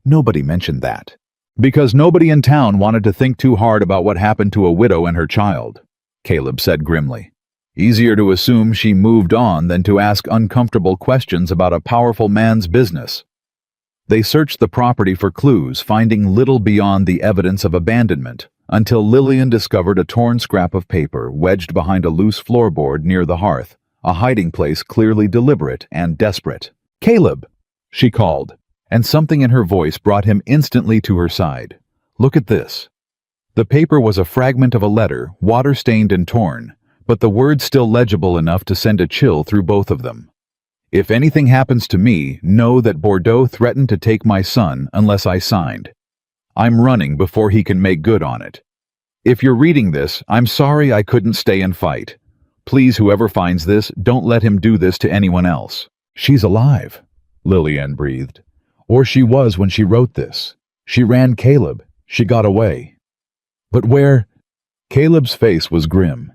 "Nobody mentioned that. Because nobody in town wanted to think too hard about what happened to a widow and her child," Caleb said grimly. "Easier to assume she moved on than to ask uncomfortable questions about a powerful man's business." They searched the property for clues, finding little beyond the evidence of abandonment, until Lillian discovered a torn scrap of paper wedged behind a loose floorboard near the hearth, a hiding place clearly deliberate and desperate. "Caleb!" she called, and something in her voice brought him instantly to her side. "Look at this." The paper was a fragment of a letter, water-stained and torn, but the words still legible enough to send a chill through both of them. "If anything happens to me, know that Bordeaux threatened to take my son unless I signed. I'm running before he can make good on it. If you're reading this, I'm sorry I couldn't stay and fight. Please, whoever finds this, don't let him do this to anyone else." "She's alive," Lillian breathed. "Or she was when she wrote this. She ran Caleb. She got away." "But where?" Caleb's face was grim.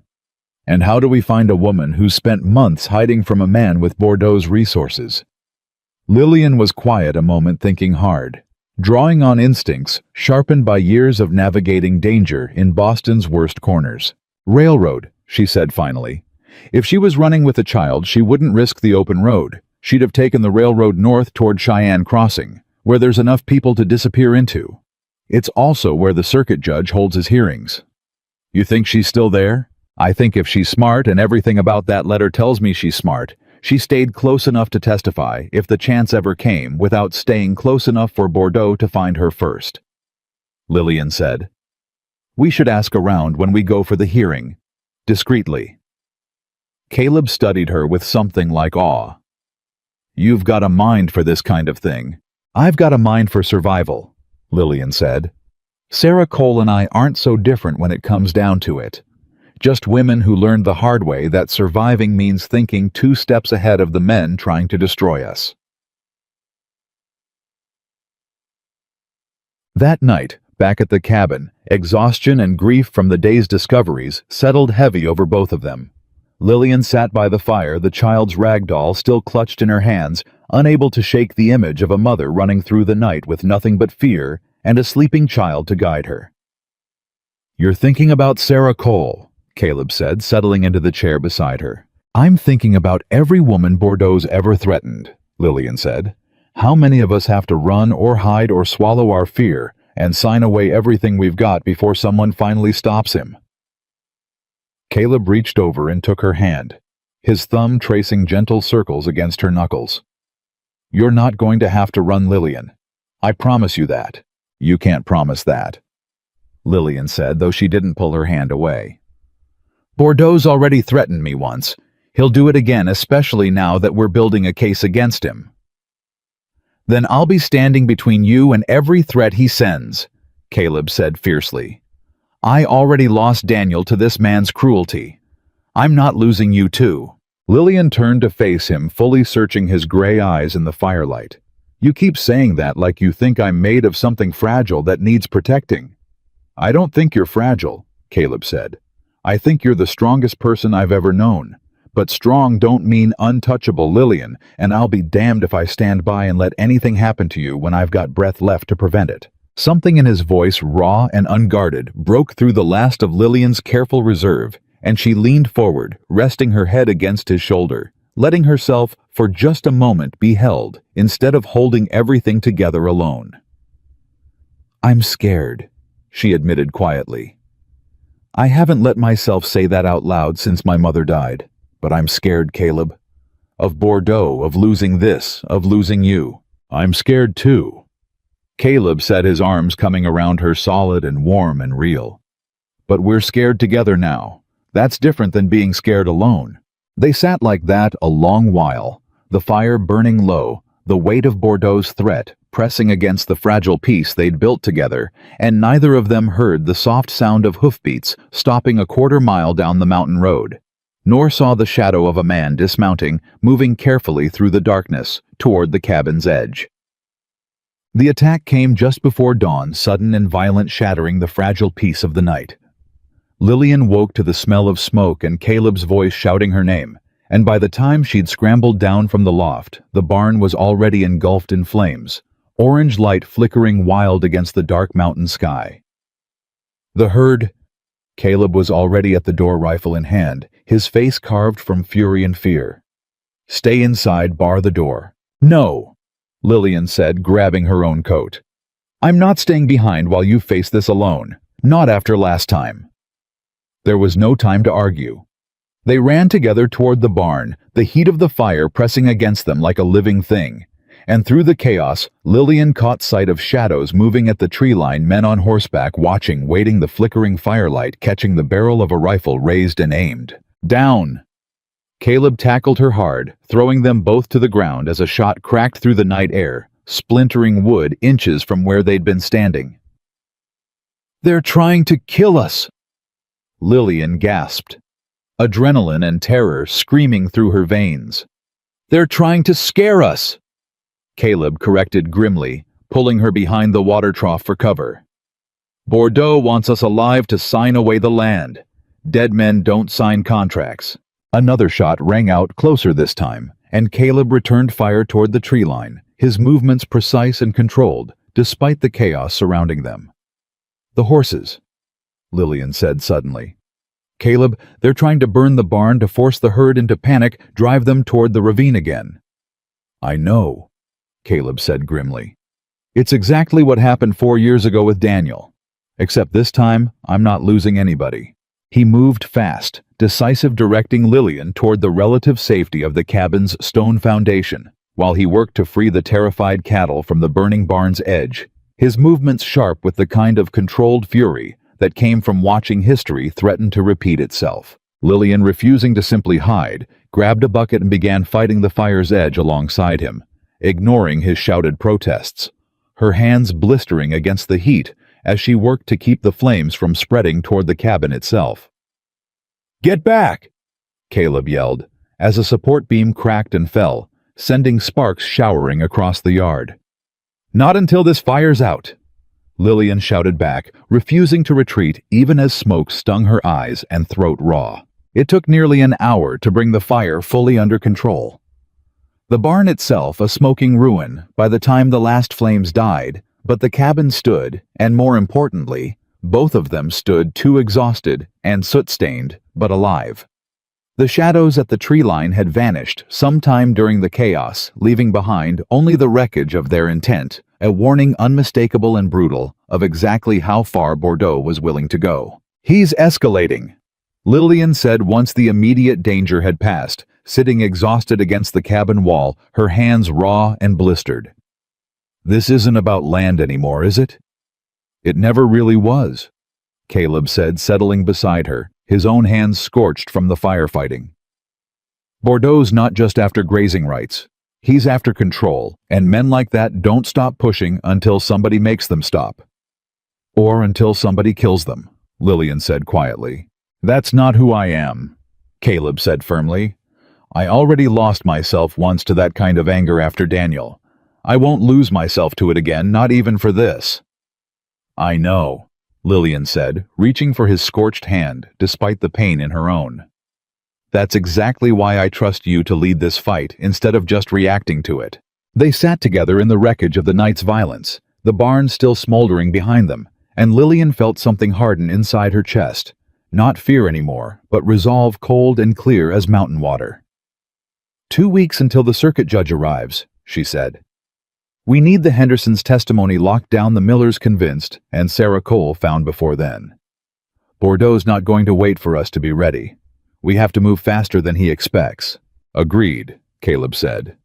"And how do we find a woman who spent months hiding from a man with Bordeaux's resources?" Lillian was quiet a moment, thinking hard, drawing on instincts sharpened by years of navigating danger in Boston's worst corners. "Railroad," she said finally. "If she was running with a child, she wouldn't risk the open road. She'd have taken the railroad north toward Cheyenne Crossing, where there's enough people to disappear into. It's also where the circuit judge holds his hearings." "You think she's still there?" "I think if she's smart, and everything about that letter tells me she's smart, she stayed close enough to testify, if the chance ever came, without staying close enough for Bordeaux to find her first," Lillian said. "We should ask around when we go for the hearing, discreetly." Caleb studied her with something like awe. "You've got a mind for this kind of thing." "I've got a mind for survival," Lillian said. "Sarah Cole and I aren't so different when it comes down to it. Just women who learned the hard way that surviving means thinking 2 steps ahead of the men trying to destroy us." That night, back at the cabin, exhaustion and grief from the day's discoveries settled heavy over both of them. Lillian sat by the fire, the child's rag doll still clutched in her hands, unable to shake the image of a mother running through the night with nothing but fear and a sleeping child to guide her. "You're thinking about Sarah Cole," Caleb said, settling into the chair beside her. "I'm thinking about every woman Bordeaux's ever threatened," Lillian said. "How many of us have to run or hide or swallow our fear and sign away everything we've got before someone finally stops him?" Caleb reached over and took her hand, his thumb tracing gentle circles against her knuckles. "You're not going to have to run, Lillian. I promise you that." "You can't promise that," Lillian said, though she didn't pull her hand away. "Bordeaux's already threatened me once. He'll do it again, especially now that we're building a case against him." "Then I'll be standing between you and every threat he sends," Caleb said fiercely. "I already lost Daniel to this man's cruelty. I'm not losing you too." Lillian turned to face him, fully searching his gray eyes in the firelight. "You keep saying that like you think I'm made of something fragile that needs protecting." "I don't think you're fragile," Caleb said. "I think you're the strongest person I've ever known. But strong don't mean untouchable, Lillian, and I'll be damned if I stand by and let anything happen to you when I've got breath left to prevent it." Something in his voice, raw and unguarded, broke through the last of Lillian's careful reserve, and she leaned forward, resting her head against his shoulder, letting herself, for just a moment, be held, instead of holding everything together alone. "I'm scared," she admitted quietly. "I haven't let myself say that out loud since my mother died, but I'm scared, Caleb. Of Bordeaux, of losing this, of losing you. I'm scared too." Caleb set his arms, coming around her solid and warm and real. "But we're scared together now. That's different than being scared alone." They sat like that a long while, the fire burning low, the weight of Bordeaux's threat pressing against the fragile peace they'd built together, and neither of them heard the soft sound of hoofbeats stopping a quarter-mile down the mountain road, nor saw the shadow of a man dismounting, moving carefully through the darkness toward the cabin's edge. The attack came just before dawn, sudden and violent, shattering the fragile peace of the night. Lillian woke to the smell of smoke and Caleb's voice shouting her name, and by the time she'd scrambled down from the loft, the barn was already engulfed in flames, orange light flickering wild against the dark mountain sky. The herd... Caleb was already at the door, rifle in hand, his face carved from fury and fear. "Stay inside, bar the door." "No," Lillian said, grabbing her own coat. "I'm not staying behind while you face this alone. Not after last time." There was no time to argue. They ran together toward the barn, the heat of the fire pressing against them like a living thing. And through the chaos, Lillian caught sight of shadows moving at the tree line, men on horseback watching, waiting, the flickering firelight catching the barrel of a rifle raised and aimed. "Down!" Caleb tackled her hard, throwing them both to the ground as a shot cracked through the night air, splintering wood inches from where they'd been standing. "They're trying to kill us!" Lillian gasped, adrenaline and terror screaming through her veins. "They're trying to scare us!" Caleb corrected grimly, pulling her behind the water trough for cover. "Bordeaux wants us alive to sign away the land. Dead men don't sign contracts." Another shot rang out, closer this time, and Caleb returned fire toward the tree line, his movements precise and controlled, despite the chaos surrounding them. "The horses," Lillian said suddenly. "Caleb, they're trying to burn the barn to force the herd into panic, drive them toward the ravine again." "I know," Caleb said grimly. "It's exactly what happened 4 years ago with Daniel. Except this time, I'm not losing anybody." He moved fast, decisive, directing Lillian toward the relative safety of the cabin's stone foundation, while he worked to free the terrified cattle from the burning barn's edge, his movements sharp with the kind of controlled fury that came from watching history threaten to repeat itself. Lillian, refusing to simply hide, grabbed a bucket and began fighting the fire's edge alongside him, ignoring his shouted protests, her hands blistering against the heat as she worked to keep the flames from spreading toward the cabin itself. "Get back!" Caleb yelled, as a support beam cracked and fell, sending sparks showering across the yard. "Not until this fire's out," Lillian shouted back, refusing to retreat even as smoke stung her eyes and throat raw. It took nearly an hour to bring the fire fully under control. The barn itself a smoking ruin by the time the last flames died, but the cabin stood, and more importantly, both of them stood too exhausted and soot-stained, but alive. The shadows at the tree line had vanished sometime during the chaos, leaving behind only the wreckage of their intent, a warning unmistakable and brutal of exactly how far Bordeaux was willing to go. "He's escalating," Lillian said once the immediate danger had passed, sitting exhausted against the cabin wall, her hands raw and blistered. "This isn't about land anymore, is it?" "It never really was," Caleb said, settling beside her, his own hands scorched from the firefighting. "Bordeaux's not just after grazing rights. He's after control, and men like that don't stop pushing until somebody makes them stop. Or until somebody kills them," Lillian said quietly. "That's not who I am," Caleb said firmly. "I already lost myself once to that kind of anger after Daniel. I won't lose myself to it again, not even for this." "I know," Lillian said, reaching for his scorched hand, despite the pain in her own. "That's exactly why I trust you to lead this fight instead of just reacting to it." They sat together in the wreckage of the night's violence, the barn still smoldering behind them, and Lillian felt something harden inside her chest. Not fear anymore, but resolve, cold and clear as mountain water. "2 weeks until the circuit judge arrives," she said. "We need the Hendersons' testimony locked down, the Millers convinced, and Sarah Cole found before then. Bordeaux's not going to wait for us to be ready. We have to move faster than he expects." "Agreed," Caleb said.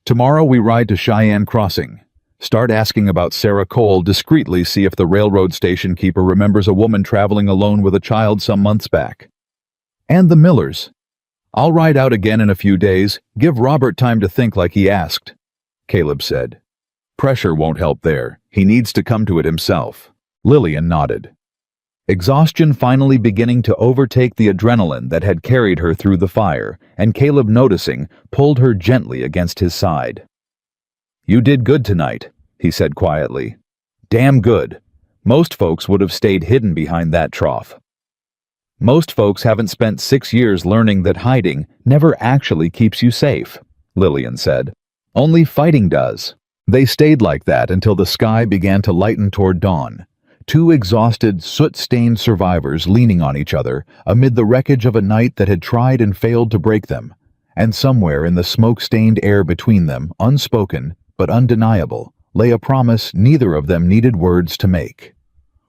"Tomorrow we ride to Cheyenne Crossing. Start asking about Sarah Cole discreetly, see if the railroad station keeper remembers a woman traveling alone with a child some months back. And the Millers. I'll ride out again in a few days, give Robert time to think like he asked." Caleb said. Pressure won't help there. He needs to come to it himself. Lillian nodded. Exhaustion finally beginning to overtake the adrenaline that had carried her through the fire, and Caleb, noticing, pulled her gently against his side. You did good tonight, he said quietly. Damn good. Most folks would have stayed hidden behind that trough. Most folks haven't spent 6 years learning that hiding never actually keeps you safe, Lillian said. Only fighting does. They stayed like that until the sky began to lighten toward dawn. Two exhausted, soot-stained survivors leaning on each other amid the wreckage of a night that had tried and failed to break them, and somewhere in the smoke-stained air between them, unspoken but undeniable, lay a promise neither of them needed words to make.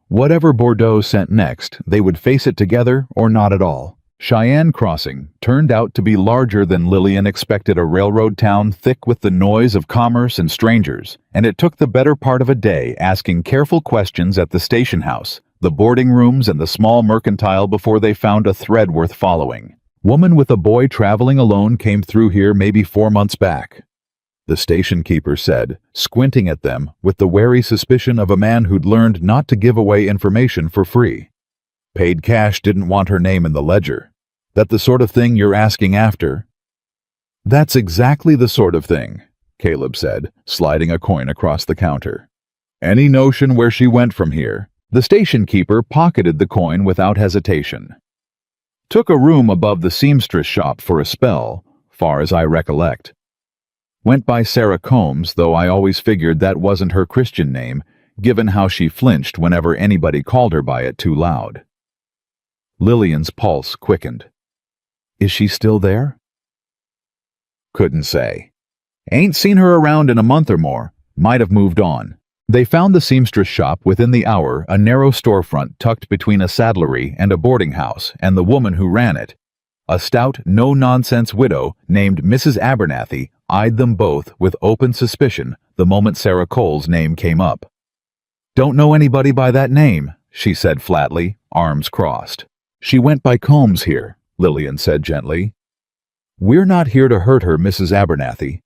Whatever Bordeaux sent next, they would face it together or not at all. Cheyenne Crossing turned out to be larger than Lillian expected, a railroad town thick with the noise of commerce and strangers, and it took the better part of a day asking careful questions at the station house, the boarding rooms, and the small mercantile before they found a thread worth following. Woman with a boy traveling alone came through here maybe 4 months back, the station keeper said, squinting at them with the wary suspicion of a man who'd learned not to give away information for free. Paid cash, didn't want her name in the ledger. That the sort of thing you're asking after? That's exactly the sort of thing, Caleb said, sliding a coin across the counter. Any notion where she went from here? The station keeper pocketed the coin without hesitation. Took a room above the seamstress shop for a spell, far as I recollect. Went by Sarah Combs, though I always figured that wasn't her Christian name, given how she flinched whenever anybody called her by it too loud. Lillian's pulse quickened. Is she still there? Couldn't say. Ain't seen her around in a month or more. Might have moved on. They found the seamstress shop within the hour, a narrow storefront tucked between a saddlery and a boarding house, and the woman who ran it, a stout, no-nonsense widow named Mrs. Abernathy, eyed them both with open suspicion the moment Sarah Cole's name came up. Don't know anybody by that name, she said flatly, arms crossed. She went by Combs here, Lillian said gently. We're not here to hurt her, Mrs. Abernathy.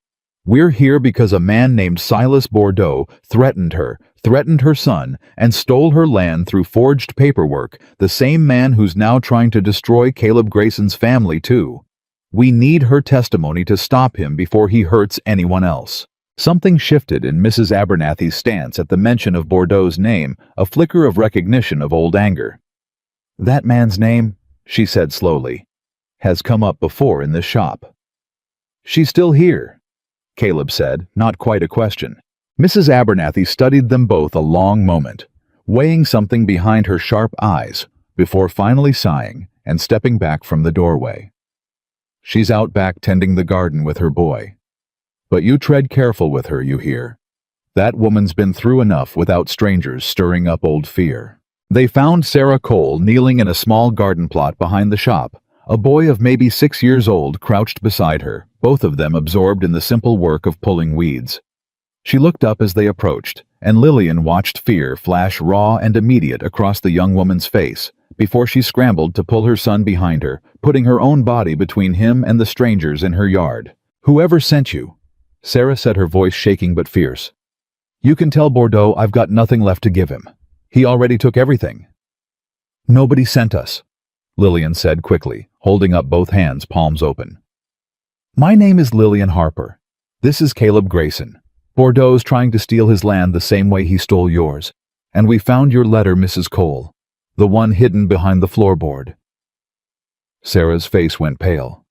We're here because a man named Silas Bordeaux threatened her son, and stole her land through forged paperwork, the same man who's now trying to destroy Caleb Grayson's family, too. We need her testimony to stop him before he hurts anyone else. Something shifted in Mrs. Abernathy's stance at the mention of Bordeaux's name, a flicker of recognition of old anger. That man's name, she said slowly, has come up before in this shop. She's still here, Caleb said, not quite a question. Mrs. Abernathy studied them both a long moment, weighing something behind her sharp eyes, before finally sighing and stepping back from the doorway. She's out back tending the garden with her boy. But you tread careful with her, you hear. That woman's been through enough without strangers stirring up old fear. They found Sarah Cole kneeling in a small garden plot behind the shop, a boy of maybe 6 years old crouched beside her, both of them absorbed in the simple work of pulling weeds. She looked up as they approached, and Lillian watched fear flash raw and immediate across the young woman's face, before she scrambled to pull her son behind her, putting her own body between him and the strangers in her yard. Whoever sent you, Sarah said, her voice shaking but fierce. You can tell Bordeaux I've got nothing left to give him. He already took everything. Nobody sent us, Lillian said quickly, holding up both hands, palms open. My name is Lillian Harper. This is Caleb Grayson. Bordeaux's trying to steal his land the same way he stole yours. And we found your letter, Mrs. Cole, the one hidden behind the floorboard. Sarah's face went pale.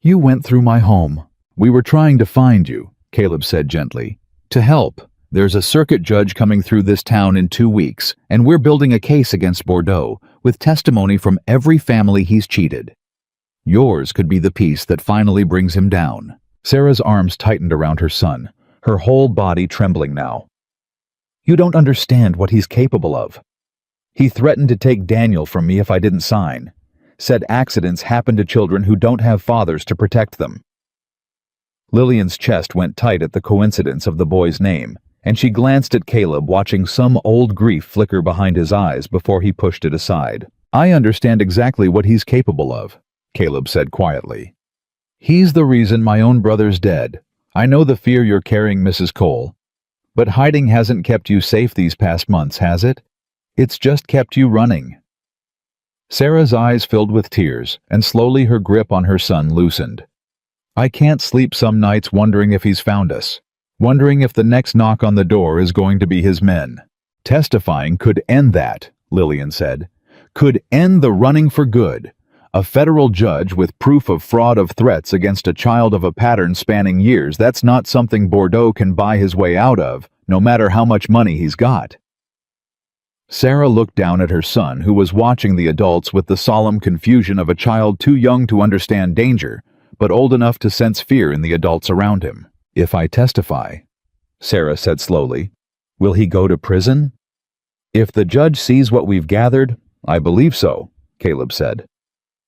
You went through my home. We were trying to find you, Caleb said gently. To help. There's a circuit judge coming through this town in 2 weeks, and we're building a case against Bordeaux, with testimony from every family he's cheated. Yours could be the piece that finally brings him down. Sarah's arms tightened around her son, her whole body trembling now. You don't understand what he's capable of. He threatened to take Daniel from me if I didn't sign. Said accidents happen to children who don't have fathers to protect them. Lillian's chest went tight at the coincidence of the boy's name, and she glanced at Caleb, watching some old grief flicker behind his eyes before he pushed it aside. I understand exactly what he's capable of, Caleb said quietly. He's the reason my own brother's dead. I know the fear you're carrying, Mrs. Cole. But hiding hasn't kept you safe these past months, has it? It's just kept you running." Sarah's eyes filled with tears, and slowly her grip on her son loosened. "I can't sleep some nights wondering if he's found us, wondering if the next knock on the door is going to be his men." "Testifying could end that," Lillian said. "Could end the running for good. A federal judge with proof of fraud of threats against a child of a pattern spanning years, that's not something Bordeaux can buy his way out of, no matter how much money he's got." Sarah looked down at her son, who was watching the adults with the solemn confusion of a child too young to understand danger, but old enough to sense fear in the adults around him. "If I testify," Sarah said slowly, "will he go to prison?" "If the judge sees what we've gathered, I believe so," Caleb said.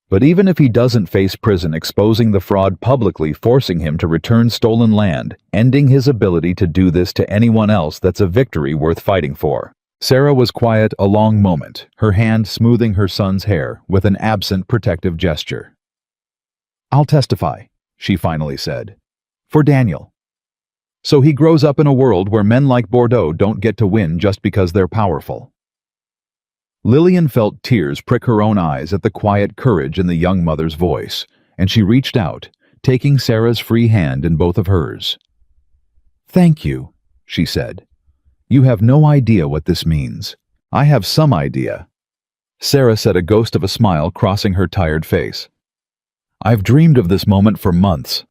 "But even if he doesn't face prison, exposing the fraud publicly, forcing him to return stolen land, ending his ability to do this to anyone else, that's a victory worth fighting for." Sarah was quiet a long moment, her hand smoothing her son's hair with an absent protective gesture. "I'll testify," she finally said, "for Daniel. So he grows up in a world where men like Bordeaux don't get to win just because they're powerful." Lillian felt tears prick her own eyes at the quiet courage in the young mother's voice, and she reached out, taking Sarah's free hand in both of hers. "Thank you," she said. "You have no idea what this means. I have some idea." Sarah said, a ghost of a smile crossing her tired face. "I've dreamed of this moment for months.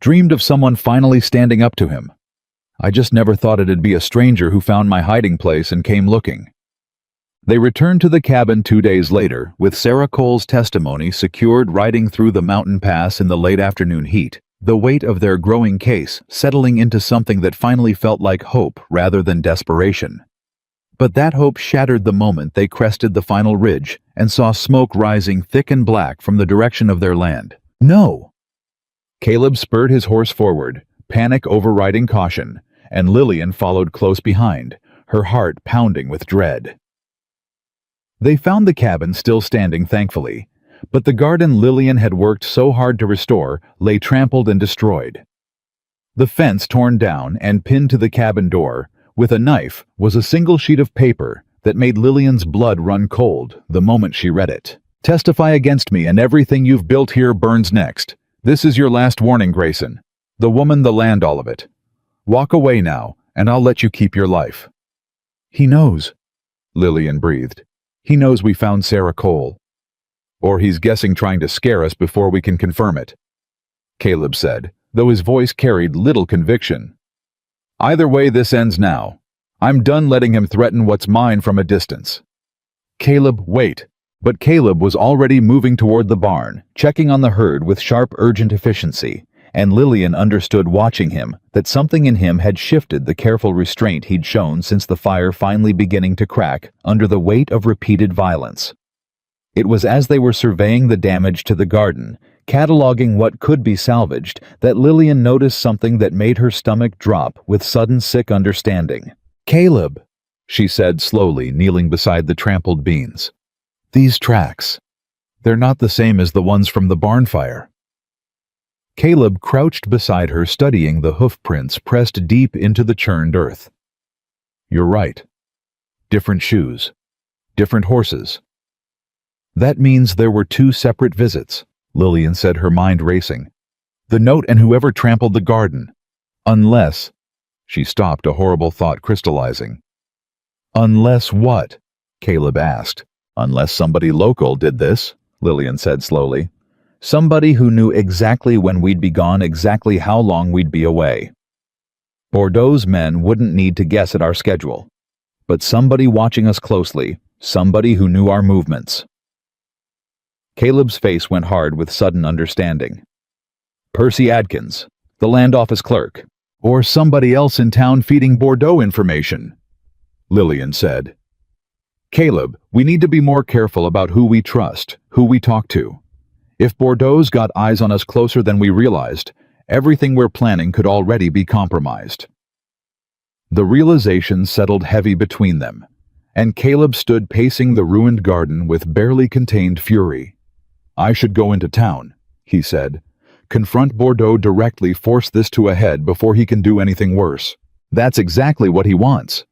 Dreamed of someone finally standing up to him. I just never thought it'd be a stranger who found my hiding place and came looking." They returned to the cabin 2 days later, with Sarah Cole's testimony secured riding through the mountain pass in the late afternoon heat, the weight of their growing case settling into something that finally felt like hope rather than desperation. But that hope shattered the moment they crested the final ridge and saw smoke rising thick and black from the direction of their land. "No!" Caleb spurred his horse forward, panic overriding caution, and Lillian followed close behind, her heart pounding with dread. They found the cabin still standing, thankfully, but the garden Lillian had worked so hard to restore lay trampled and destroyed. The fence torn down and pinned to the cabin door, with a knife, was a single sheet of paper that made Lillian's blood run cold the moment she read it. "Testify against me and everything you've built here burns next. This is your last warning, Grayson. The woman, the land, all of it. Walk away now, and I'll let you keep your life." "He knows," Lillian breathed. "He knows we found Sarah Cole." "Or he's guessing, trying to scare us before we can confirm it," Caleb said, though his voice carried little conviction. "Either way, this ends now. I'm done letting him threaten what's mine from a distance." "Caleb, wait." But Caleb was already moving toward the barn, checking on the herd with sharp, urgent efficiency, and Lillian understood watching him that something in him had shifted the careful restraint he'd shown since the fire finally beginning to crack under the weight of repeated violence. It was as they were surveying the damage to the garden, cataloging what could be salvaged, that Lillian noticed something that made her stomach drop with sudden sick understanding. "Caleb," she said slowly, kneeling beside the trampled beans. "These tracks. They're not the same as the ones from the barn fire." Caleb crouched beside her, studying the hoof prints pressed deep into the churned earth. "You're right. Different shoes. Different horses." "That means there were 2 separate visits," Lillian said, her mind racing. "The note and whoever trampled the garden. Unless—" She stopped, a horrible thought crystallizing. "Unless what?" Caleb asked. "Unless somebody local did this," Lillian said slowly. "Somebody who knew exactly when we'd be gone, exactly how long we'd be away. Bordeaux's men wouldn't need to guess at our schedule. But somebody watching us closely, somebody who knew our movements." Caleb's face went hard with sudden understanding. "Percy Adkins, the land office clerk, or somebody else in town feeding Bordeaux information," Lillian said. "Caleb, we need to be more careful about who we trust, who we talk to. If Bordeaux's got eyes on us closer than we realized, everything we're planning could already be compromised." The realization settled heavy between them, and Caleb stood pacing the ruined garden with barely contained fury. "I should go into town," he said, Confront Bordeaux directly, force this to a head before he can do anything worse. That's exactly what he wants,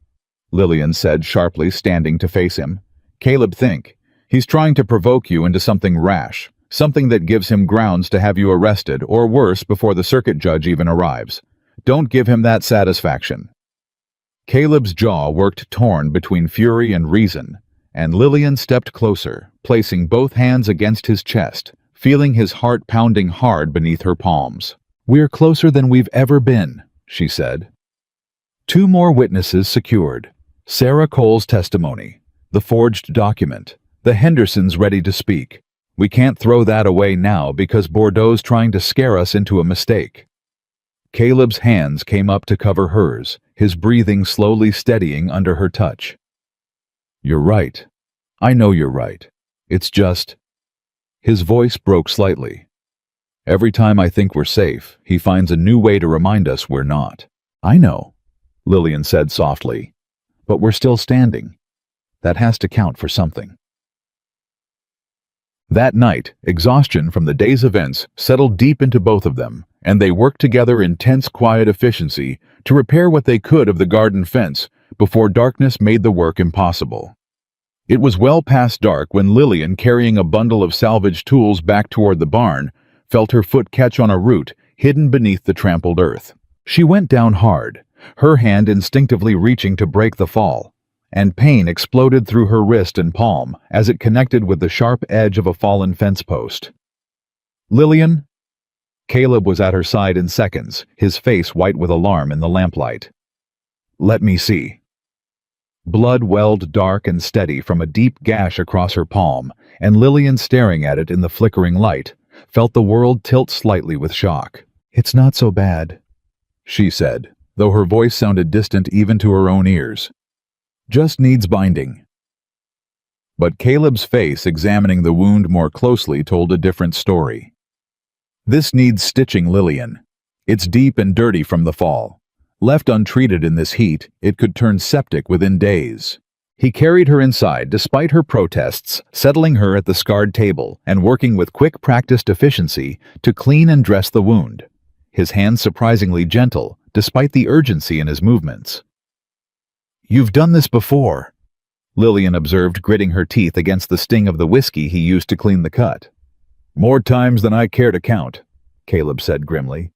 Lillian said sharply, standing to face him. Caleb, think. He's trying to provoke you into something rash, something that gives him grounds to have you arrested, or worse, before the circuit judge even arrives. Don't give him that satisfaction. Caleb's jaw worked torn between fury and reason, and Lillian stepped closer, placing both hands against his chest, feeling his heart pounding hard beneath her palms. We're closer than we've ever been, she said. 2 more witnesses secured. Sarah Cole's testimony, the forged document, the Hendersons ready to speak. We can't throw that away now because Bordeaux's trying to scare us into a mistake. Caleb's hands came up to cover hers, his breathing slowly steadying under her touch. You're right. I know you're right. It's just... His voice broke slightly. Every time I think we're safe, he finds a new way to remind us we're not. I know, Lillian said softly. But we're still standing. That has to count for something. That night, exhaustion from the day's events settled deep into both of them, and they worked together in tense, quiet efficiency to repair what they could of the garden fence before darkness made the work impossible. It was well past dark when Lillian, carrying a bundle of salvaged tools back toward the barn, felt her foot catch on a root hidden beneath the trampled earth. She went down hard, her hand instinctively reaching to break the fall, and pain exploded through her wrist and palm as it connected with the sharp edge of a fallen fence post. Lillian? Caleb was at her side in seconds, his face white with alarm in the lamplight. Let me see. Blood welled dark and steady from a deep gash across her palm, and Lillian, staring at it in the flickering light, felt the world tilt slightly with shock. It's not so bad, she said, though her voice sounded distant even to her own ears. Just needs binding. But Caleb's face, examining the wound more closely, told a different story. This needs stitching, Lillian. It's deep and dirty from the fall. Left untreated in this heat, it could turn septic within days. He carried her inside despite her protests, settling her at the scarred table and working with quick practiced efficiency to clean and dress the wound, his hands surprisingly gentle despite the urgency in his movements. You've done this before, Lillian observed, gritting her teeth against the sting of the whiskey he used to clean the cut. More times than I care to count, Caleb said grimly.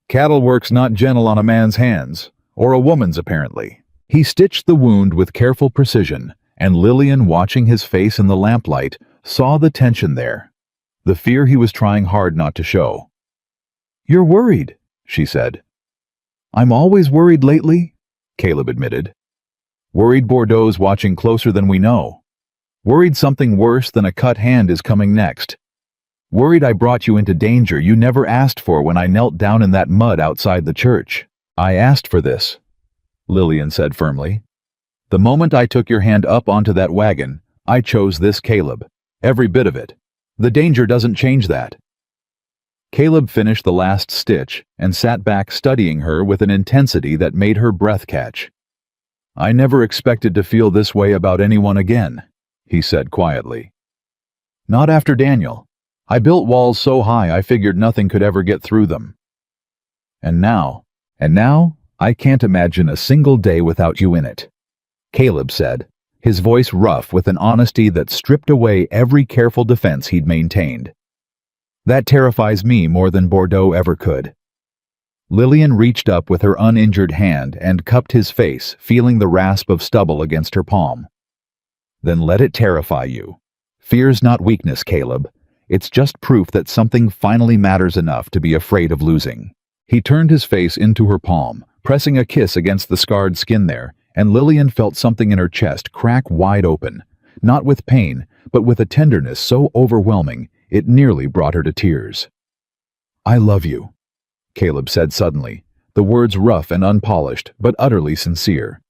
Cattle work's not gentle on a man's hands, or a woman's apparently. He stitched the wound with careful precision, and Lillian, watching his face in the lamplight, saw the tension there, the fear he was trying hard not to show. You're worried, she said. I'm always worried lately, Caleb admitted. Worried Bordeaux's watching closer than we know. Worried something worse than a cut hand is coming next. Worried I brought you into danger you never asked for when I knelt down in that mud outside the church. I asked for this, Lillian said firmly. The moment I took your hand up onto that wagon, I chose this, Caleb. Every bit of it. The danger doesn't change that. Caleb finished the last stitch and sat back, studying her with an intensity that made her breath catch. I never expected to feel this way about anyone again, he said quietly. Not after Daniel. I built walls so high I figured nothing could ever get through them. And now, I can't imagine a single day without you in it, Caleb said, his voice rough with an honesty that stripped away every careful defense he'd maintained. That terrifies me more than Bordeaux ever could. Lillian reached up with her uninjured hand and cupped his face, feeling the rasp of stubble against her palm. Then let it terrify you. Fear's not weakness, Caleb. It's just proof that something finally matters enough to be afraid of losing. He turned his face into her palm, pressing a kiss against the scarred skin there, and Lillian felt something in her chest crack wide open, not with pain, but with a tenderness so overwhelming it nearly brought her to tears. I love you, Caleb said suddenly, the words rough and unpolished, but utterly sincere.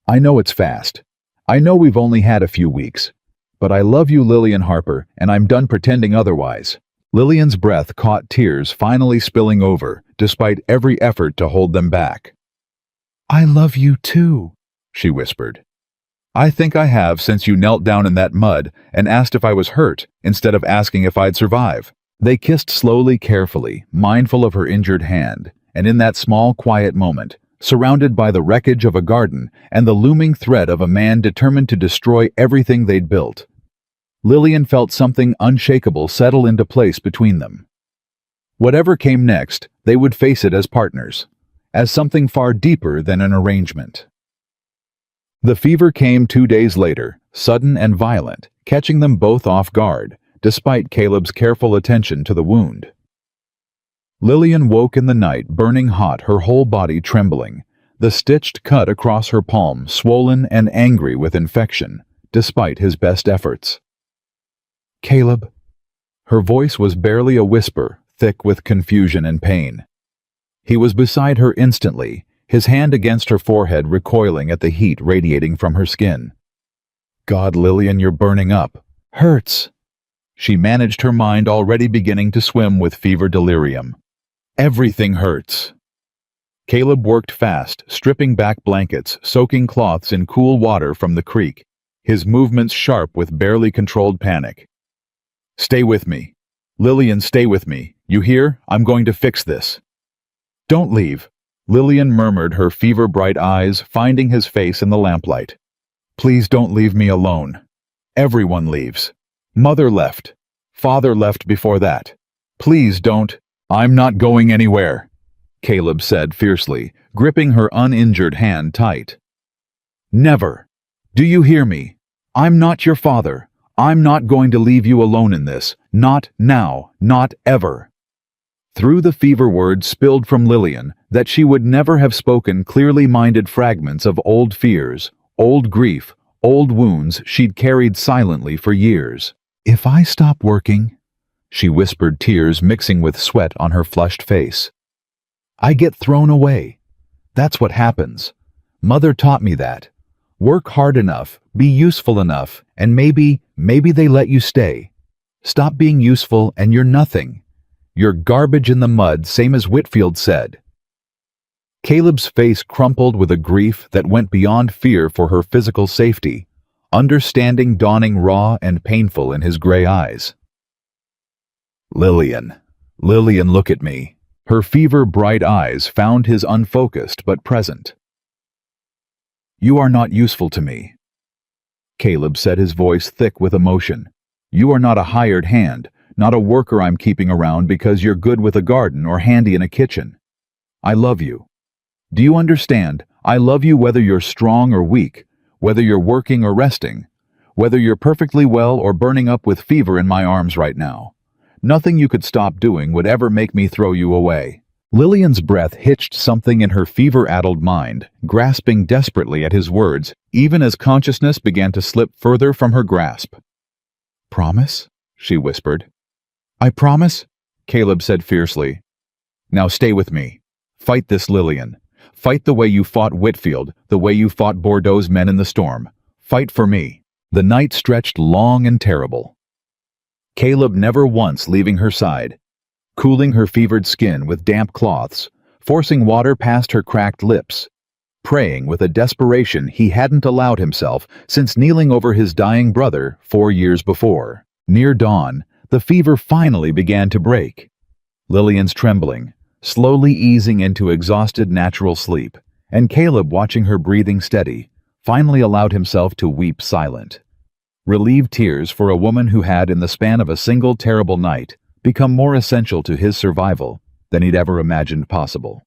I know it's fast. I know we've only had a few weeks. But I love you, Lillian Harper, and I'm done pretending otherwise. Lillian's breath caught tears finally spilling over, despite every effort to hold them back. I love you too, she whispered. I think I have since you knelt down in that mud and asked if I was hurt instead of asking if I'd survive. They kissed slowly, carefully, mindful of her injured hand, and in that small, quiet moment, surrounded by the wreckage of a garden and the looming threat of a man determined to destroy everything they'd built, Lillian felt something unshakable settle into place between them. Whatever came next, they would face it as partners, as something far deeper than an arrangement. The fever came 2 days later, sudden and violent, catching them both off guard, despite Caleb's careful attention to the wound. Lillian woke in the night, burning hot, her whole body trembling, the stitched cut across her palm swollen and angry with infection, despite his best efforts. "Caleb." Her voice was barely a whisper, thick with confusion and pain. He was beside her instantly, his hand against her forehead recoiling at the heat radiating from her skin. "God, Lillian, you're burning up. Hurts." She managed her mind already beginning to swim with fever delirium. "Everything hurts." Caleb worked fast, stripping back blankets, soaking cloths in cool water from the creek, his movements sharp with barely controlled panic. "Stay with me. Lillian, stay with me. You hear? I'm going to fix this." "Don't leave," Lillian murmured, her fever-bright eyes finding his face in the lamplight. "Please don't leave me alone. Everyone leaves. Mother left. Father left before that. Please don't." "I'm not going anywhere," Caleb said fiercely, gripping her uninjured hand tight. "Never. Do you hear me? I'm not your father. I'm not going to leave you alone in this. Not now. Not ever." Through the fever words spilled from Lillian that she would never have spoken, clearly minded fragments of old fears, old grief, old wounds she'd carried silently for years. "If I stop working," she whispered, tears mixing with sweat on her flushed face, "I get thrown away. That's what happens. Mother taught me that. Work hard enough, be useful enough, and maybe they let you stay. Stop being useful and you're nothing. You're garbage in the mud, same as Whitfield said." Caleb's face crumpled with a grief that went beyond fear for her physical safety, understanding dawning raw and painful in his gray eyes. "Lillian, look at me." Her fever-bright eyes found his unfocused but present. "You are not useful to me," Caleb said, his voice thick with emotion. "You are not a hired hand, not a worker I'm keeping around because you're good with a garden or handy in a kitchen. I love you. Do you understand? I love you whether you're strong or weak, whether you're working or resting, whether you're perfectly well or burning up with fever in my arms right now. Nothing you could stop doing would ever make me throw you away." Lillian's breath hitched something in her fever-addled mind, grasping desperately at his words, even as consciousness began to slip further from her grasp. "Promise?" she whispered. "I promise," Caleb said fiercely. "Now stay with me. Fight this, Lillian. Fight the way you fought Whitfield, the way you fought Bordeaux's men in the storm. Fight for me." The night stretched long and terrible, Caleb never once leaving her side, cooling her fevered skin with damp cloths, forcing water past her cracked lips, praying with a desperation he hadn't allowed himself since kneeling over his dying brother 4 years before. Near dawn, the fever finally began to break. Lillian's trembling, slowly easing into exhausted natural sleep, and Caleb, watching her breathing steady, finally allowed himself to weep silent. Relieved tears for a woman who had, in the span of a single terrible night, become more essential to his survival than he'd ever imagined possible.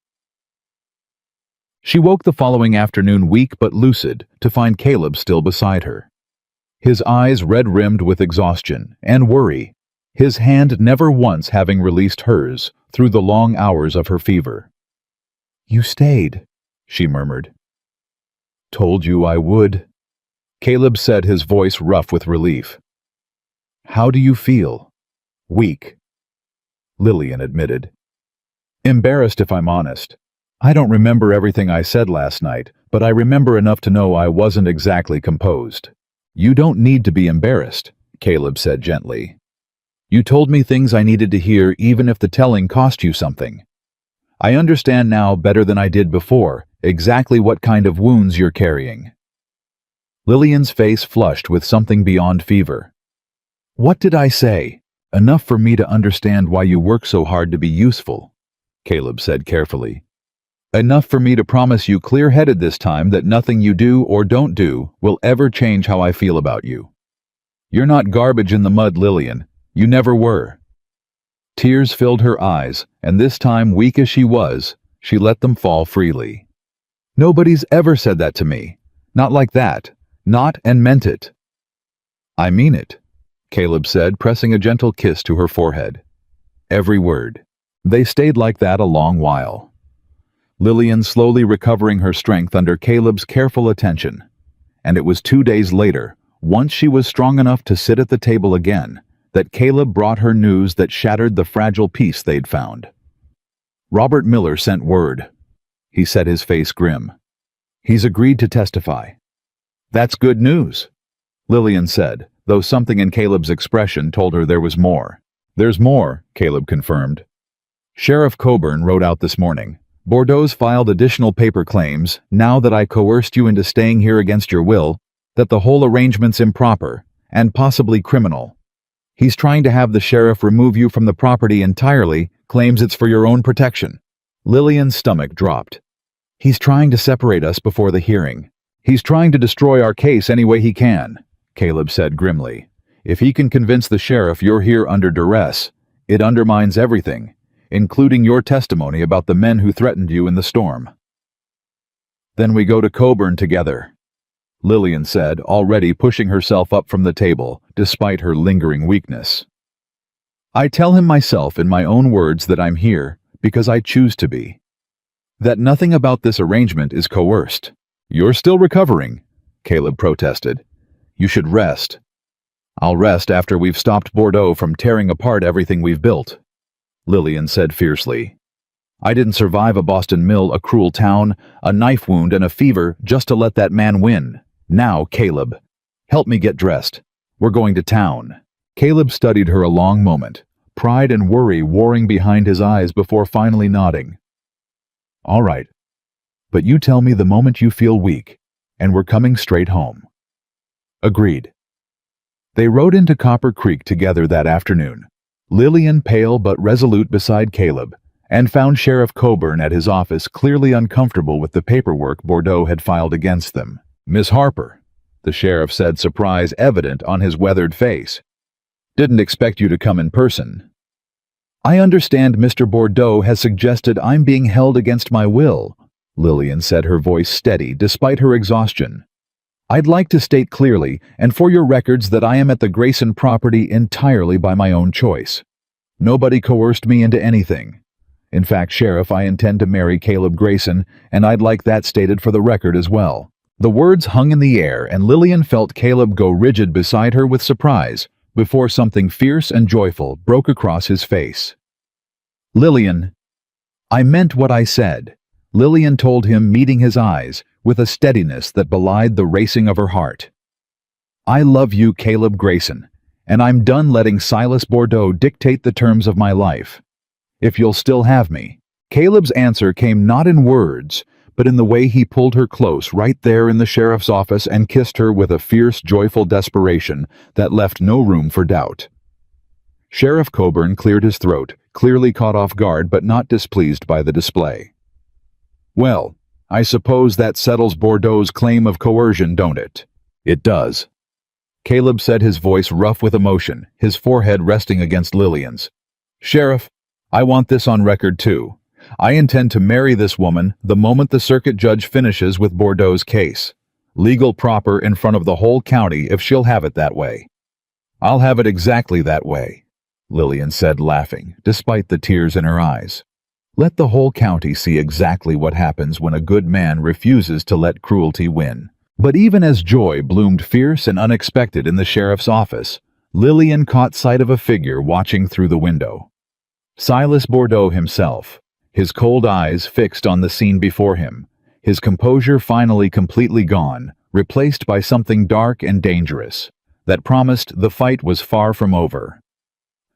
She woke the following afternoon, weak but lucid, to find Caleb still beside her. His eyes red-rimmed with exhaustion and worry, his hand never once having released hers through the long hours of her fever. "You stayed," she murmured. "Told you I would," Caleb said, his voice rough with relief. "How do you feel?" "Weak," Lillian admitted. "Embarrassed, if I'm honest. I don't remember everything I said last night, but I remember enough to know I wasn't exactly composed." "You don't need to be embarrassed," Caleb said gently. "You told me things I needed to hear even if the telling cost you something. I understand now better than I did before exactly what kind of wounds you're carrying." Lillian's face flushed with something beyond fever. "What did I say?" Enough for me to understand why you work so hard to be useful, Caleb said carefully. Enough for me to promise you clear-headed this time that nothing you do or don't do will ever change how I feel about you. You're not garbage in the mud, Lillian. You never were. Tears filled her eyes, and this time, weak as she was, she let them fall freely. Nobody's ever said that to me. Not like that. Not and meant it. I mean it, Caleb said, pressing a gentle kiss to her forehead. Every word. They stayed like that a long while. Lillian slowly recovering her strength under Caleb's careful attention. And it was 2 days later, once she was strong enough to sit at the table again, that Caleb brought her news that shattered the fragile peace they'd found. Robert Miller sent word. He said, his face grim. He's agreed to testify. That's good news, Lillian said, though something in Caleb's expression told her there was more. There's more, Caleb confirmed. Sheriff Coburn wrote out this morning. Bordeaux's filed additional paper claims, now that I coerced you into staying here against your will, that the whole arrangement's improper, and possibly criminal. He's trying to have the sheriff remove you from the property entirely, claims it's for your own protection. Lillian's stomach dropped. He's trying to separate us before the hearing. He's trying to destroy our case any way he can, Caleb said grimly. If he can convince the sheriff you're here under duress, it undermines everything, including your testimony about the men who threatened you in the storm. Then we go to Coburn together, Lillian said, already pushing herself up from the table, despite her lingering weakness. I tell him myself in my own words that I'm here because I choose to be. That nothing about this arrangement is coerced. You're still recovering, Caleb protested. You should rest. I'll rest after we've stopped Bordeaux from tearing apart everything we've built, Lillian said fiercely. I didn't survive a Boston mill, a cruel town, a knife wound, and a fever just to let that man win. Now, Caleb, help me get dressed. We're going to town. Caleb studied her a long moment, pride and worry warring behind his eyes before finally nodding. All right. But you tell me the moment you feel weak, and we're coming straight home. Agreed. They rode into Copper Creek together that afternoon, Lillian pale but resolute beside Caleb, and found Sheriff Coburn at his office clearly uncomfortable with the paperwork Bordeaux had filed against them. Miss Harper, the sheriff said, surprise evident on his weathered face. Didn't expect you to come in person. I understand Mr. Bordeaux has suggested I'm being held against my will, Lillian said, her voice steady despite her exhaustion. I'd like to state clearly, and for your records, that I am at the Grayson property entirely by my own choice. Nobody coerced me into anything. In fact, Sheriff, I intend to marry Caleb Grayson, and I'd like that stated for the record as well. The words hung in the air, and Lillian felt Caleb go rigid beside her with surprise, before something fierce and joyful broke across his face. Lillian, I meant what I said, Lillian told him, meeting his eyes, with a steadiness that belied the racing of her heart. I love you, Caleb Grayson, and I'm done letting Silas Bordeaux dictate the terms of my life. If you'll still have me. Caleb's answer came not in words, but in the way he pulled her close right there in the sheriff's office and kissed her with a fierce, joyful desperation that left no room for doubt. Sheriff Coburn cleared his throat, clearly caught off guard but not displeased by the display. Well, I suppose that settles Bordeaux's claim of coercion, don't it? It does. Caleb said, his voice rough with emotion, his forehead resting against Lillian's. Sheriff, I want this on record too. I intend to marry this woman the moment the circuit judge finishes with Bordeaux's case. Legal proper in front of the whole county if she'll have it that way. I'll have it exactly that way, Lillian said, laughing, despite the tears in her eyes. Let the whole county see exactly what happens when a good man refuses to let cruelty win. But even as joy bloomed fierce and unexpected in the sheriff's office, Lillian caught sight of a figure watching through the window. Silas Bordeaux himself, his cold eyes fixed on the scene before him, his composure finally completely gone, replaced by something dark and dangerous, that promised the fight was far from over.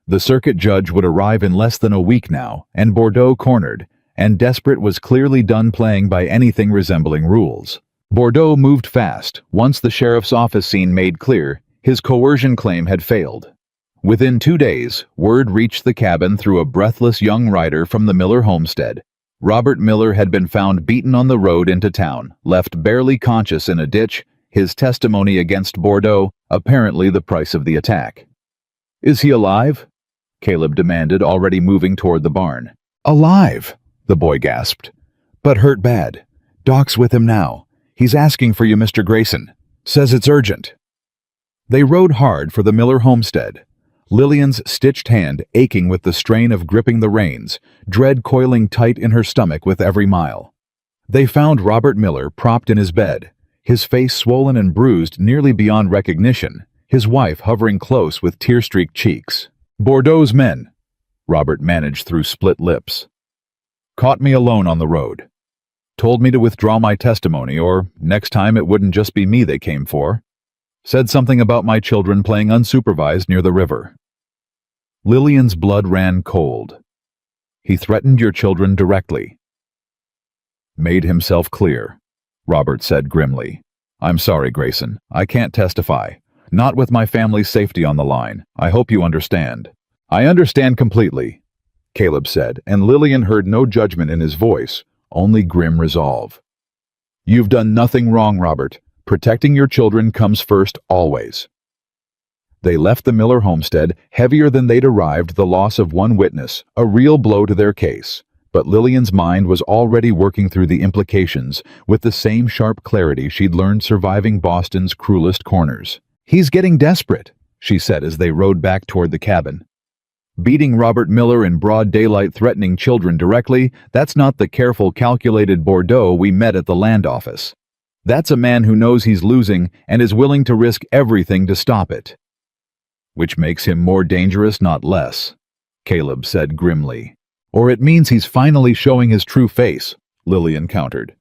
The circuit judge would arrive in less than a week now, and Bordeaux cornered, and desperate was clearly done playing by anything resembling rules. Bordeaux moved fast. Once the sheriff's office scene made clear, his coercion claim had failed. Within 2 days, word reached the cabin through a breathless young rider from the Miller homestead. Robert Miller had been found beaten on the road into town, left barely conscious in a ditch, his testimony against Bordeaux apparently the price of the attack. "Is he alive?" Caleb demanded, already moving toward the barn. "Alive," the boy gasped. "But hurt bad. Doc's with him now. He's asking for you, Mr. Grayson. Says it's urgent." They rode hard for the Miller homestead, Lillian's stitched hand aching with the strain of gripping the reins, dread coiling tight in her stomach with every mile. They found Robert Miller propped in his bed, his face swollen and bruised nearly beyond recognition, his wife hovering close with tear-streaked cheeks. "Bordeaux's men," Robert managed through split lips. "Caught me alone on the road. Told me to withdraw my testimony, or next time it wouldn't just be me they came for. Said something about my children playing unsupervised near the river." Lillian's blood ran cold. "He threatened your children directly." "Made himself clear," Robert said grimly. "I'm sorry, Grayson. I can't testify. Not with my family's safety on the line. I hope you understand." "I understand completely," Caleb said, and Lillian heard no judgment in his voice, only grim resolve. "You've done nothing wrong, Robert. Protecting your children comes first, always." They left the Miller homestead heavier than they'd arrived, the loss of one witness, a real blow to their case. But Lillian's mind was already working through the implications with the same sharp clarity she'd learned surviving Boston's cruelest corners. "He's getting desperate," she said as they rode back toward the cabin. "Beating Robert Miller in broad daylight, threatening children directly, that's not the careful, calculated Bordeaux we met at the land office. That's a man who knows he's losing and is willing to risk everything to stop it." "Which makes him more dangerous, not less," Caleb said grimly. "Or it means he's finally showing his true face," Lillian countered.